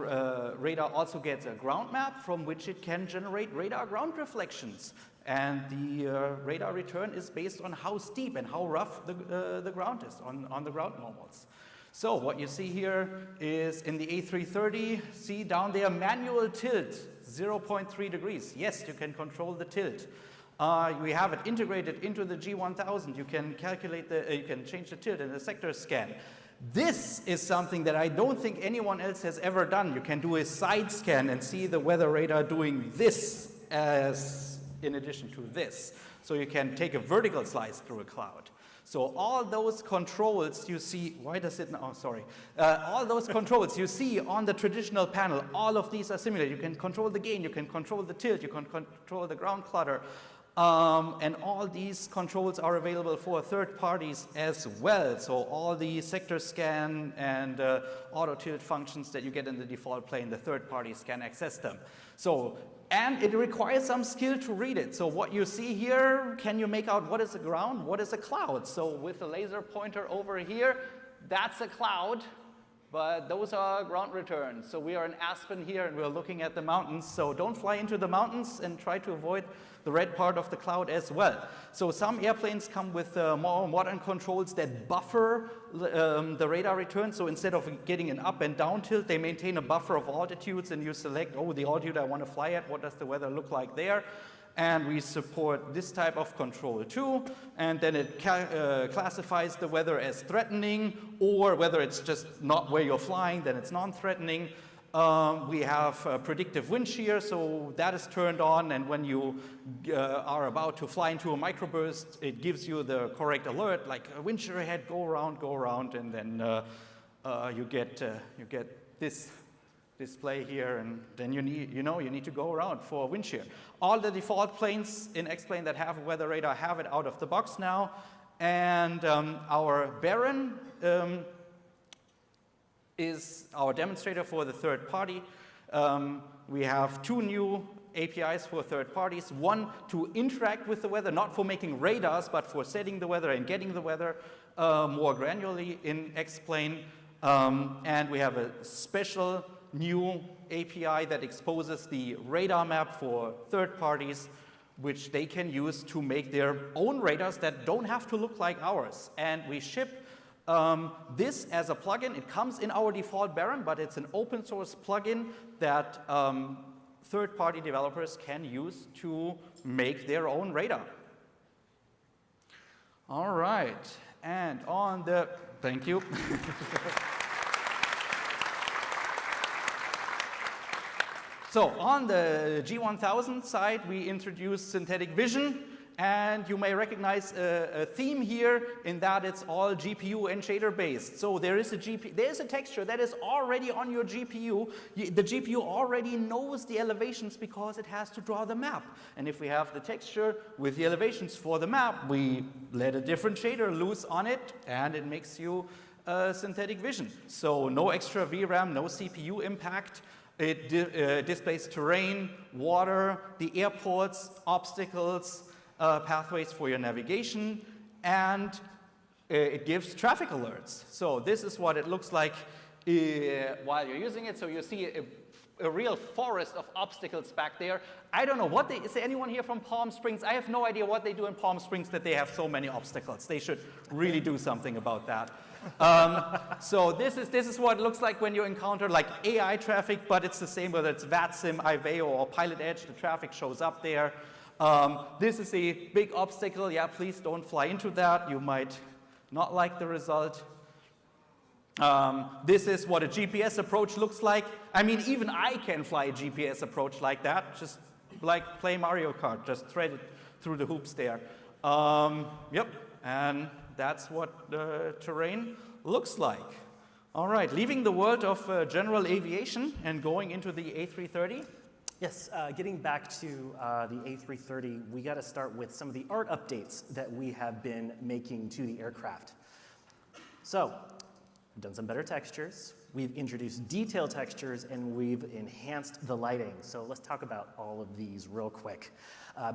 [SPEAKER 13] radar also gets a ground map from which it can generate radar ground reflections. And the radar return is based on how steep and how rough the ground is on the ground normals. So what you see here is in the A330, see down there, manual tilt, 0.3 degrees. Yes, you can control the tilt. We have it integrated into the G1000. You can calculate you can change the tilt in the sector scan. This is something that I don't think anyone else has ever done. You can do a side scan and see the weather radar doing this as in addition to this. So you can take a vertical slice through a cloud. So all those controls you see, why does it, oh sorry. All those controls you see on the traditional panel, all of these are simulated. You can control the gain, you can control the tilt, you can control the ground clutter. And all these controls are available for third parties as well. So all the sector scan and auto tilt functions that you get in the default plane, the third parties can access them. So, and it requires some skill to read it. So what you see here, can you make out what is a ground, what is a cloud? So with the laser pointer over here, that's a cloud, but those are ground returns. So we are in Aspen here and we're looking at the mountains. So don't fly into the mountains and try to avoid the red part of the cloud as well. So some airplanes come with more modern controls that buffer the radar return. So instead of getting an up and down tilt, they maintain a buffer of altitudes and you select, oh, the altitude I want to fly at, what does the weather look like there? And we support this type of control too. And then it classifies the weather as threatening, or whether it's just not where you're flying, then it's non-threatening. We have predictive wind shear, so that is turned on, and when you are about to fly into a microburst, it gives you the correct alert, like wind shear ahead, go around, and then you get this display here, and then you need to go around for wind shear. All the default planes in X-Plane that have a weather radar have it out of the box now, and our Baron is our demonstrator for the third party. We have two new APIs for third parties. One to interact with the weather, not for making radars, but for setting the weather and getting the weather more granularly in X-Plane. And we have a special new API that exposes the radar map for third parties, which they can use to make their own radars that don't have to look like ours. And we ship this as a plugin. It comes in our default Baron, but it's an open source plugin that third-party developers can use to make their own radar. All right, and on the, thank you. So on the G1000 side, we introduced synthetic vision. And you may recognize a theme here in that it's all GPU and shader based. So there is a texture that is already on your GPU. The GPU already knows the elevations because it has to draw the map. And if we have the texture with the elevations for the map, we let a different shader loose on it, and it makes you synthetic vision. So no extra VRAM, no CPU impact. It displays terrain, water, the airports, obstacles, pathways for your navigation, and it gives traffic alerts. So this is what it looks like while you're using it. So you see a real forest of obstacles back there. I don't know is there anyone here from Palm Springs? I have no idea what they do in Palm Springs that they have so many obstacles. They should really do something about that. So this is what it looks like when you encounter like AI traffic, but it's the same whether it's VATSIM, IVEO, or Pilot Edge. The traffic shows up there. This is a big obstacle. Yeah, please don't fly into that. You might not like the result. This is what a GPS approach looks like. I mean, even I can fly a GPS approach like that. Just like play Mario Kart, just thread it through the hoops there. Yep, and that's what the terrain looks like. All right, leaving the world of general aviation and going into the A330.
[SPEAKER 12] Yes, getting back to the A330, we got to start with some of the art updates that we have been making to the aircraft. So, we've done some better textures, we've introduced detail textures, and we've enhanced the lighting. So let's talk about all of these real quick.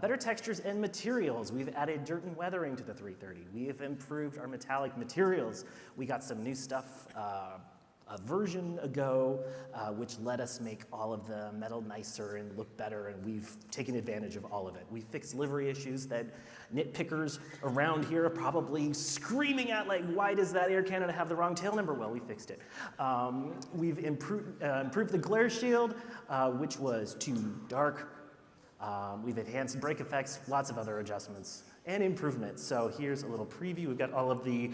[SPEAKER 12] Better textures and materials. We've added dirt and weathering to the 330. We have improved our metallic materials. We got some new stuff a version ago, which let us make all of the metal nicer and look better, and we've taken advantage of all of it. We fixed livery issues that nitpickers around here are probably screaming at, like, why does that Air Canada have the wrong tail number? Well, we fixed it. We've improved the glare shield, which was too dark. We've enhanced brake effects, lots of other adjustments and improvements. So here's a little preview. We've got all of the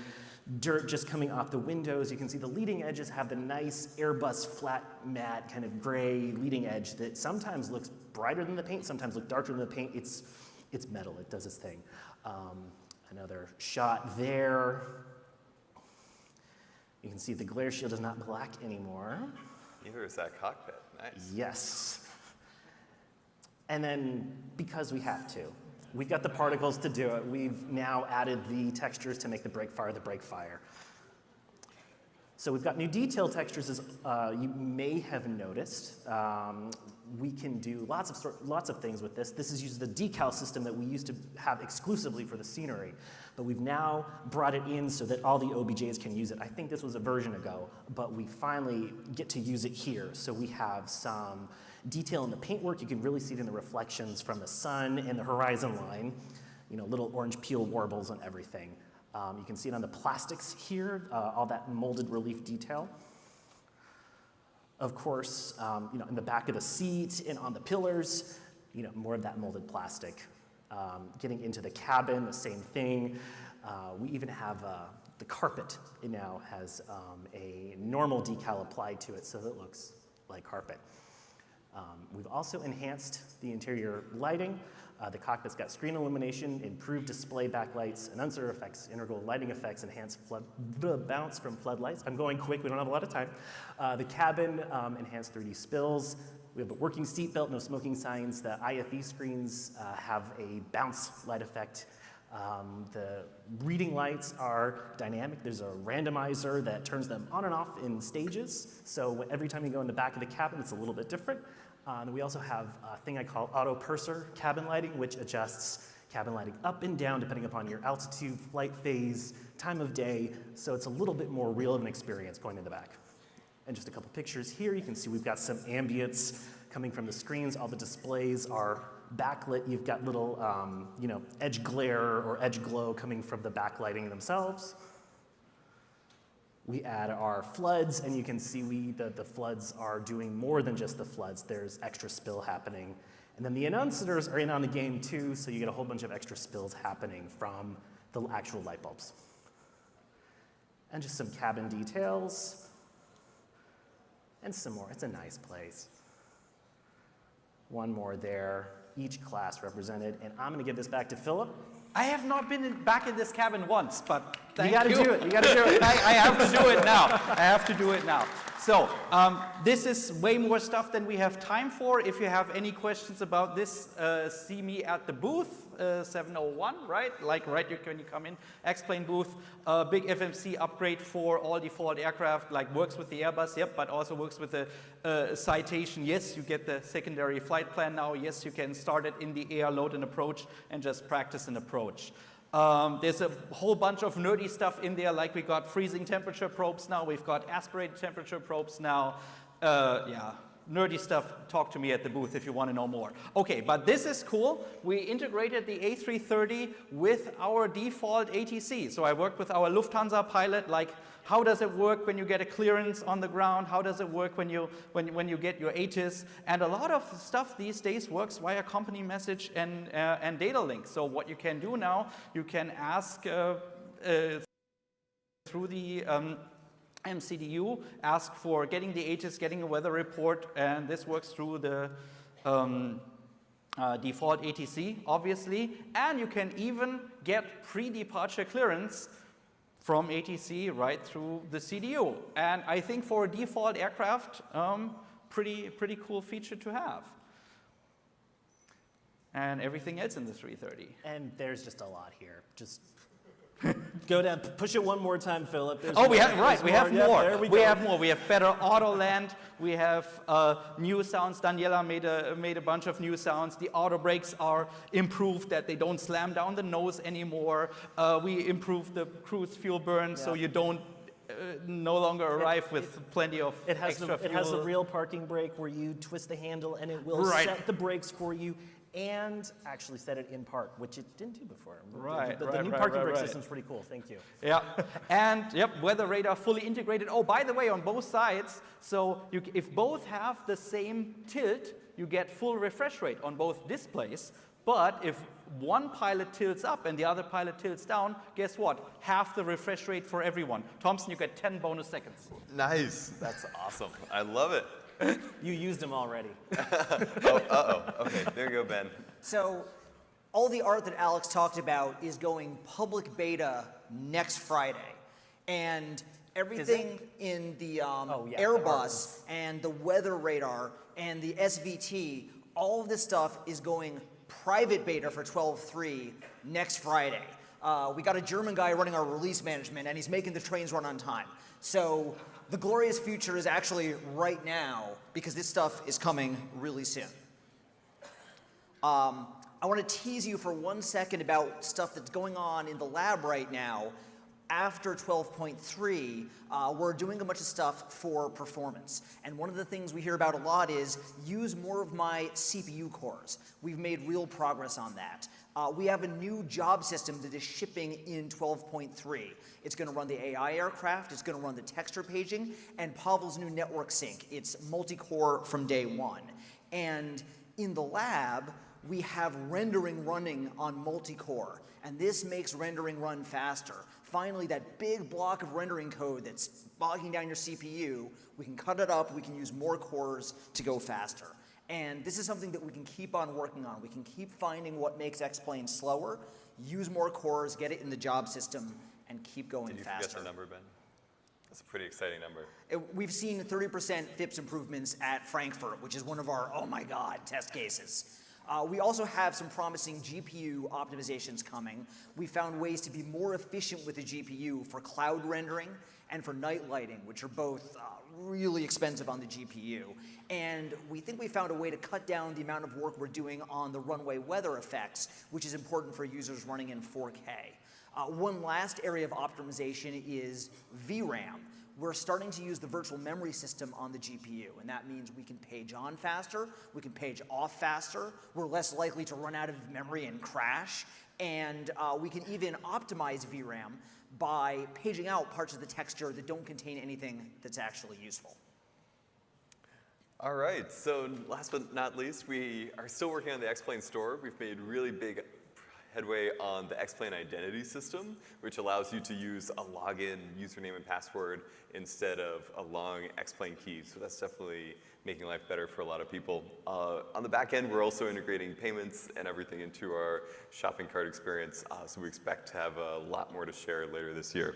[SPEAKER 12] dirt just coming off the windows. You can see the leading edges have the nice Airbus flat matte kind of gray leading edge that sometimes looks brighter than the paint, sometimes looks darker than the paint. It's metal, it does its thing. Another shot there. You can see the glare shield is not black anymore.
[SPEAKER 5] Neither is that cockpit. Nice.
[SPEAKER 12] Yes. And then, because we have to, we've got the particles to do it. We've now added the textures to make the brake fire. So we've got new detail textures, as you may have noticed. We can do lots of things with this. This is using the decal system that we used to have exclusively for the scenery, but we've now brought it in so that all the OBJs can use it. I think this was a version ago, but we finally get to use it here. So we have some detail in the paintwork. You can really see it in the reflections from the sun and the horizon line. You know, little orange peel warbles on everything. You can see it on the plastics here, all that molded relief detail. Of course, you know, in the back of the seat and on the pillars, you know, more of that molded plastic. Getting into the cabin, the same thing. We even have the carpet. It now has a normal decal applied to it so that it looks like carpet. We've also enhanced the interior lighting. The cockpit's got screen illumination, improved display backlights, announcer effects, integral lighting effects, enhanced bounce from floodlights. I'm going quick, we don't have a lot of time. The cabin, enhanced 3D spills. We have a working seat belt, no smoking signs. The IFE screens have a bounce light effect. The reading lights are dynamic. There's a randomizer that turns them on and off in stages. So every time you go in the back of the cabin, it's a little bit different. And we also have a thing I call auto purser cabin lighting, which adjusts cabin lighting up and down depending upon your altitude, flight phase, time of day. So it's a little bit more real of an experience going in the back. And just a couple pictures here. You can see we've got some ambience coming from the screens. All the displays are backlit. You've got little, you know, edge glare or edge glow coming from the backlighting themselves. We add our floods, and you can see the floods are doing more than just the floods. There's extra spill happening. And then the announcers are in on the game too, so you get a whole bunch of extra spills happening from the actual light bulbs. And just some cabin details. And some more. It's a nice place. One more there. Each class represented. And I'm going to give this back to Philip.
[SPEAKER 13] I have not been back in this cabin once, but thank you.
[SPEAKER 12] You gotta do it. You gotta do it.
[SPEAKER 13] I have to do it now. I have to do it now. So this is way more stuff than we have time for. If you have any questions about this, see me at the booth 701, right? Like right when you come in. Explain booth. Big FMC upgrade for all default aircraft. Like works with the Airbus, yep, but also works with the Citation. Yes, you get the secondary flight plan now. Yes, you can start it in the air, load and approach, and just practice an approach. There's a whole bunch of nerdy stuff in there, like we got freezing temperature probes now, we've got aspirated temperature probes now. Yeah, nerdy stuff, talk to me at the booth if you want to know more. Okay, but this is cool. We integrated the A330 with our default ATC. So I worked with our Lufthansa pilot, like how does it work when you get a clearance on the ground? How does it work when you get your ATIS? And a lot of stuff these days works via company message and data links. So what you can do now, you can ask through the MCDU, ask for getting the ATIS, getting a weather report, and this works through the default ATC, obviously. And you can even get pre-departure clearance from ATC right through the CDU. And I think for a default aircraft, pretty cool feature to have. And everything else in the 330.
[SPEAKER 12] And there's just a lot here. Just go down, push it one more time, Philip. There's
[SPEAKER 13] we have more.
[SPEAKER 12] There
[SPEAKER 13] we have more. We have better auto land. We have new sounds. Daniela made a bunch of new sounds. The auto brakes are improved, that they don't slam down the nose anymore. We improved the cruise fuel burn, so you don't no longer arrive with plenty of extra fuel.
[SPEAKER 12] It has a real parking brake where you twist the handle and it will set the brakes for you and actually set it in park, which it didn't do before. The new parking brake system is pretty cool. Thank you.
[SPEAKER 13] Yeah, and yep, weather radar fully integrated. Oh, by the way, on both sides, so if both have the same tilt, you get full refresh rate on both displays. But if one pilot tilts up and the other pilot tilts down, guess what? Half the refresh rate for everyone. Thompson, you get 10 bonus seconds.
[SPEAKER 5] Nice. That's awesome. I love it.
[SPEAKER 12] You used them already.
[SPEAKER 5] Okay, there you go, Ben.
[SPEAKER 6] So all the art that Alex talked about is going public beta next Friday. And everything in the Airbus and the weather radar and the SVT, all of this stuff is going private beta for 12.3 next Friday. We got a German guy running our release management, and he's making the trains run on time. So the glorious future is actually right now, because this stuff is coming really soon. I want to tease you for 1 second about stuff that's going on in the lab right now. After 12.3, we're doing a bunch of stuff for performance. And one of the things we hear about a lot is use more of my CPU cores. We've made real progress on that. We have a new job system that is shipping in 12.3. It's going to run the AI aircraft, it's going to run the texture paging, and Pavel's new network sync. It's multi-core from day one. And in the lab, we have rendering running on multi-core. And this makes rendering run faster. Finally, that big block of rendering code that's bogging down your CPU, we can cut it up, we can use more cores to go faster. And this is something that we can keep on working on. We can keep finding what makes X-Plane slower, use more cores, get it in the job system, and keep going faster.
[SPEAKER 5] Did you forget the number, Ben? That's a pretty exciting number.
[SPEAKER 6] We've seen 30% FIPS improvements at Frankfurt, which is one of our, oh my God, test cases. We also have some promising GPU optimizations coming. We found ways to be more efficient with the GPU for cloud rendering and for night lighting, which are both really expensive on the GPU. And we think we found a way to cut down the amount of work we're doing on the runway weather effects, which is important for users running in 4K. One last area of optimization is VRAM. We're starting to use the virtual memory system on the GPU, and that means we can page on faster, we can page off faster, we're less likely to run out of memory and crash, and we can even optimize VRAM by paging out parts of the texture that don't contain anything that's actually useful.
[SPEAKER 5] All right, so last but not least, we are still working on the X-Plane store. We've made really big headway on the X-Plane identity system, which allows you to use a login username and password instead of a long X-Plane key. So that's definitely making life better for a lot of people. On the back end, we're also integrating payments and everything into our shopping cart experience. So we expect to have a lot more to share later this year.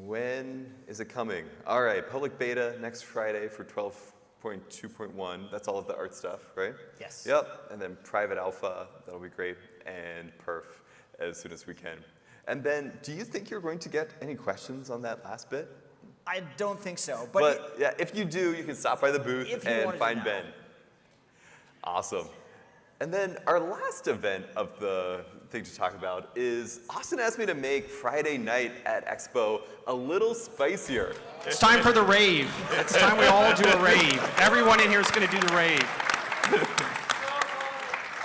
[SPEAKER 5] When is it coming? All right, public beta next Friday for 12.2.1. That's all of the art stuff, right?
[SPEAKER 6] Yes.
[SPEAKER 5] Yep, and then private alpha, that'll be great, and perf as soon as we can. And Ben, do you think you're going to get any questions on that last bit?
[SPEAKER 6] I don't think so.
[SPEAKER 5] But yeah, if you do, you can stop by the booth and find Ben. Awesome. And then our last event of the thing to talk about is Austin asked me to make Friday night at Expo a little spicier.
[SPEAKER 14] It's time for the rave. It's time we all do a rave. Everyone in here is going to do the rave.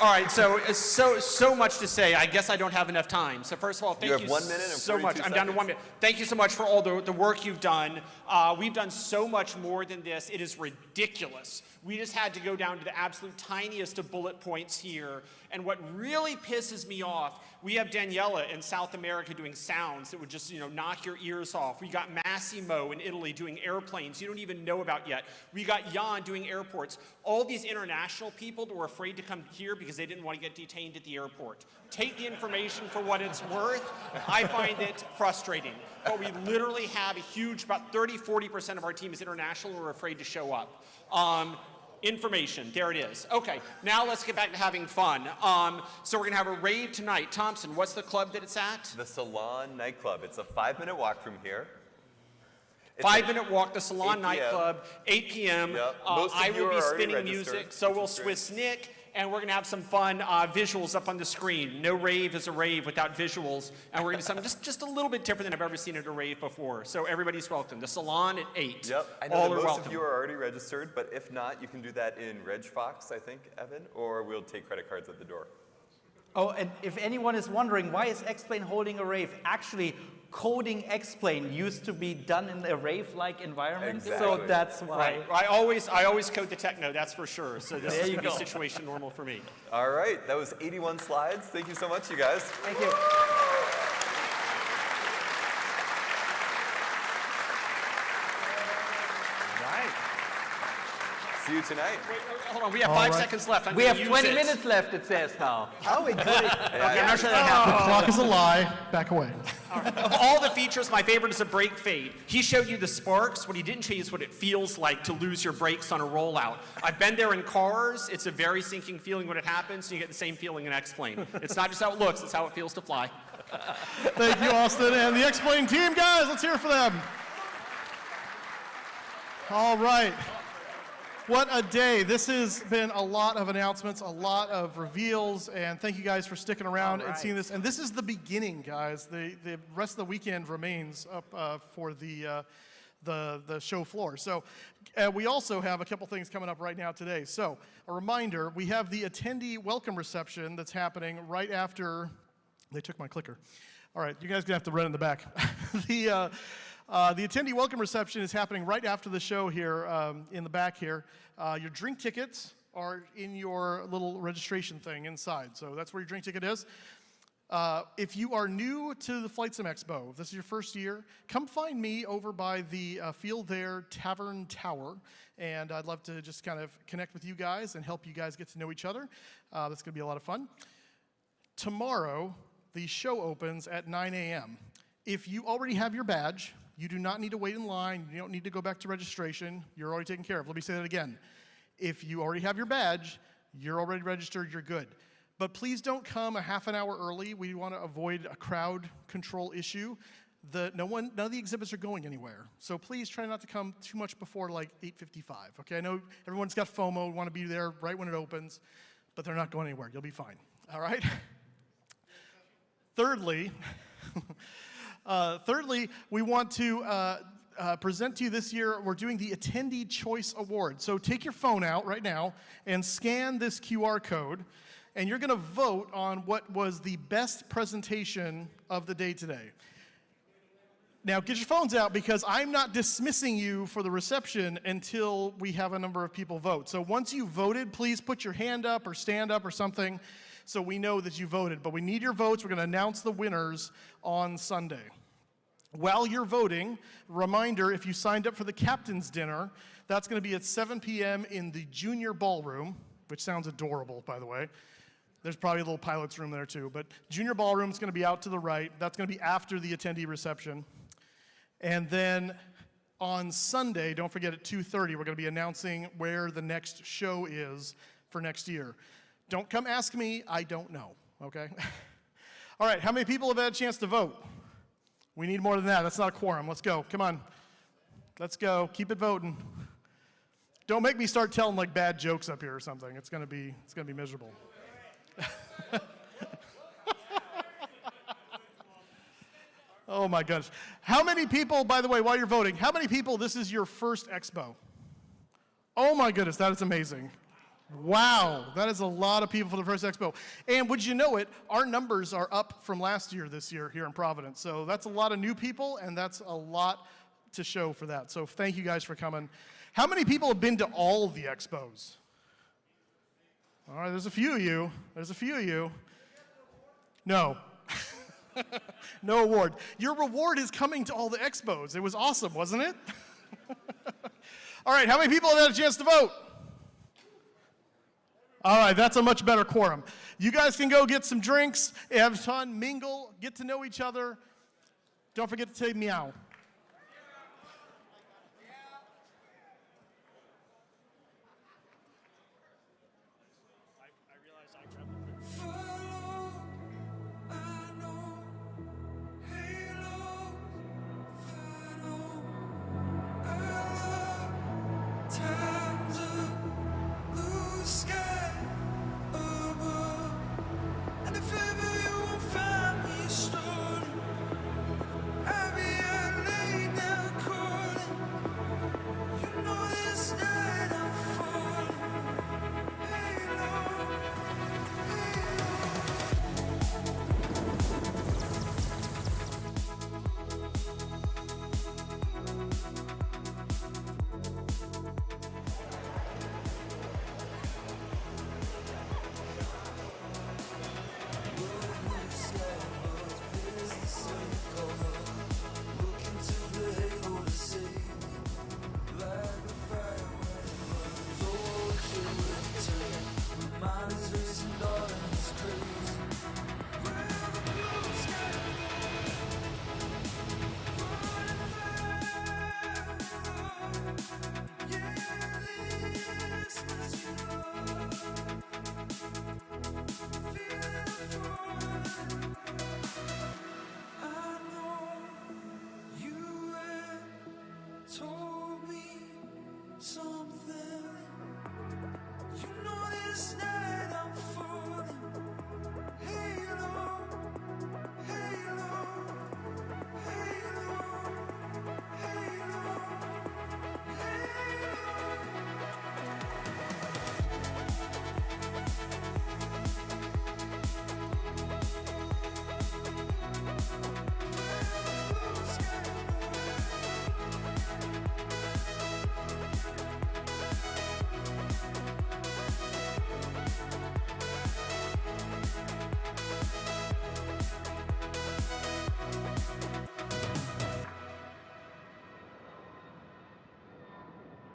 [SPEAKER 14] All right, so much to say. I guess I don't have enough time. So first of all, thank you,
[SPEAKER 5] have 1 minute and
[SPEAKER 14] so much.
[SPEAKER 5] 42
[SPEAKER 14] I'm down to
[SPEAKER 5] seconds.
[SPEAKER 14] 1 minute. Thank you so much for all the work you've done. We've done so much more than this. It is ridiculous. We just had to go down to the absolute tiniest of bullet points here. And what really pisses me off, we have Daniela in South America doing sounds that would just, knock your ears off. We got Massimo in Italy doing airplanes you don't even know about yet. We got Jan doing airports. All these international people that were afraid to come here because they didn't want to get detained at the airport. Take the information for what it's worth. I find it frustrating. But we literally have a huge, about 30-40% of our team is international and we're afraid to show up. Information, there it is. Okay, now let's get back to having fun. So we're gonna have a rave tonight. Thompson, what's the club that it's at?
[SPEAKER 5] The Salon Nightclub. It's a 5-minute walk from here. It's
[SPEAKER 14] 5-minute walk, the Salon
[SPEAKER 5] 8 p.m.
[SPEAKER 14] Nightclub, 8 p.m.
[SPEAKER 5] Yep. Most of
[SPEAKER 14] I
[SPEAKER 5] you
[SPEAKER 14] will
[SPEAKER 5] are
[SPEAKER 14] be
[SPEAKER 5] already
[SPEAKER 14] spinning
[SPEAKER 5] registered,
[SPEAKER 14] music, so will
[SPEAKER 5] which is great.
[SPEAKER 14] Swiss Nick, and we're gonna have some fun visuals up on the screen. No rave is a rave without visuals, and we're gonna do something just a little bit different than I've ever seen at a rave before. So everybody's welcome. The Salon at 8.
[SPEAKER 5] Yep, I know
[SPEAKER 14] All
[SPEAKER 5] that
[SPEAKER 14] are
[SPEAKER 5] most
[SPEAKER 14] welcome.
[SPEAKER 5] of you are already registered, but if not, you can do that in RegFox, I think, Evan, or we'll take credit cards at the door.
[SPEAKER 13] Oh, and if anyone is wondering, why is X-Plane holding a rave? Actually, coding explain used to be done in a rave-like environment,
[SPEAKER 5] Exactly.
[SPEAKER 13] so that's why.
[SPEAKER 14] Right. I always code the techno, that's for sure. So this
[SPEAKER 13] There
[SPEAKER 14] is
[SPEAKER 13] you
[SPEAKER 14] going to be
[SPEAKER 13] go.
[SPEAKER 14] situation normal for me.
[SPEAKER 5] All right, that was 81 slides. Thank you so much, you guys.
[SPEAKER 13] Thank you.
[SPEAKER 14] Right.
[SPEAKER 5] See you tonight.
[SPEAKER 14] Wait, hold on. We have
[SPEAKER 13] All
[SPEAKER 14] 5
[SPEAKER 13] right.
[SPEAKER 14] seconds left. I'm
[SPEAKER 13] We
[SPEAKER 14] gonna
[SPEAKER 13] have
[SPEAKER 14] use
[SPEAKER 13] 20
[SPEAKER 14] it.
[SPEAKER 13] minutes left, it says now.
[SPEAKER 6] Oh, we did it.
[SPEAKER 14] Okay, I'm not sure that
[SPEAKER 7] The
[SPEAKER 14] happened.
[SPEAKER 7] clock is a lie. Back away.
[SPEAKER 14] Of all the features, my favorite is a brake fade. He showed you the sparks. What he didn't show you is what it feels like to lose your brakes on a rollout. I've been there in cars. It's a very sinking feeling when it happens. You get the same feeling in X-Plane. It's not just how it looks, it's how it feels to fly.
[SPEAKER 7] Thank you, Austin. And the X-Plane team, guys, let's hear it for them. All right. What a day. This has been a lot of announcements, a lot of reveals, and thank you guys for sticking around and seeing this. And this is the beginning, guys. The rest of the weekend remains up for the show floor. So we also have a couple things coming up right now today. So a reminder, we have the attendee welcome reception that's happening right after, they took my clicker. All right, you guys are gonna have to run in the back. The attendee welcome reception is happening right after the show here in the back here. Your drink tickets are in your little registration thing inside, so that's where your drink ticket is. If you are new to the Flight Sim Expo, if this is your first year, come find me over by the Field There Tavern Tower, and I'd love to just kind of connect with you guys and help you guys get to know each other. That's gonna be a lot of fun. Tomorrow, the show opens at 9 a.m. If you already have your badge, you do not need to wait in line. You don't need to go back to registration. You're already taken care of. Let me say that again. If you already have your badge, you're already registered, you're good. But please don't come a half an hour early. We want to avoid a crowd control issue. None of the exhibits are going anywhere. So please try not to come too much before like 8:55. Okay, I know everyone's got FOMO, want to be there right when it opens, but they're not going anywhere. You'll be fine. All right? Thirdly, we want to present to you this year, we're doing the Attendee Choice Award. So take your phone out right now and scan this QR code, and you're gonna vote on what was the best presentation of the day today. Now get your phones out because I'm not dismissing you for the reception until we have a number of people vote. So once you voted, please put your hand up or stand up or something so we know that you voted. But we need your votes. We're going to announce the winners on Sunday. While you're voting, reminder, if you signed up for the captain's dinner, that's going to be at 7 p.m. in the junior ballroom, which sounds adorable, by the way. There's probably a little pilot's room there too, but junior ballroom is going to be out to the right. That's going to be after the attendee reception. And then on Sunday, don't forget at 2:30, we're going to be announcing where the next show is for next year. Don't come ask me, I don't know, okay? All right, how many people have had a chance to vote? We need more than that. That's not a quorum. Let's go. Come on. Let's go. Keep it voting. Don't make me start telling like bad jokes up here or something. It's gonna be miserable. Oh my gosh. How many people, by the way, while you're voting, how many people, this is your first expo? Oh my goodness, that is amazing. Wow, that is a lot of people for the first expo. And would you know it, our numbers are up from last year this year here in Providence. So that's a lot of new people, and that's a lot to show for that. So thank you guys for coming. How many people have been to all of the expos? All right, there's a few of you. There's a few of you. No. No award. Your reward is coming to all the expos. It was awesome, wasn't it? All right, how many people have had a chance to vote? All right, that's a much better quorum. You guys can go get some drinks, have fun, mingle, get to know each other. Don't forget to say meow.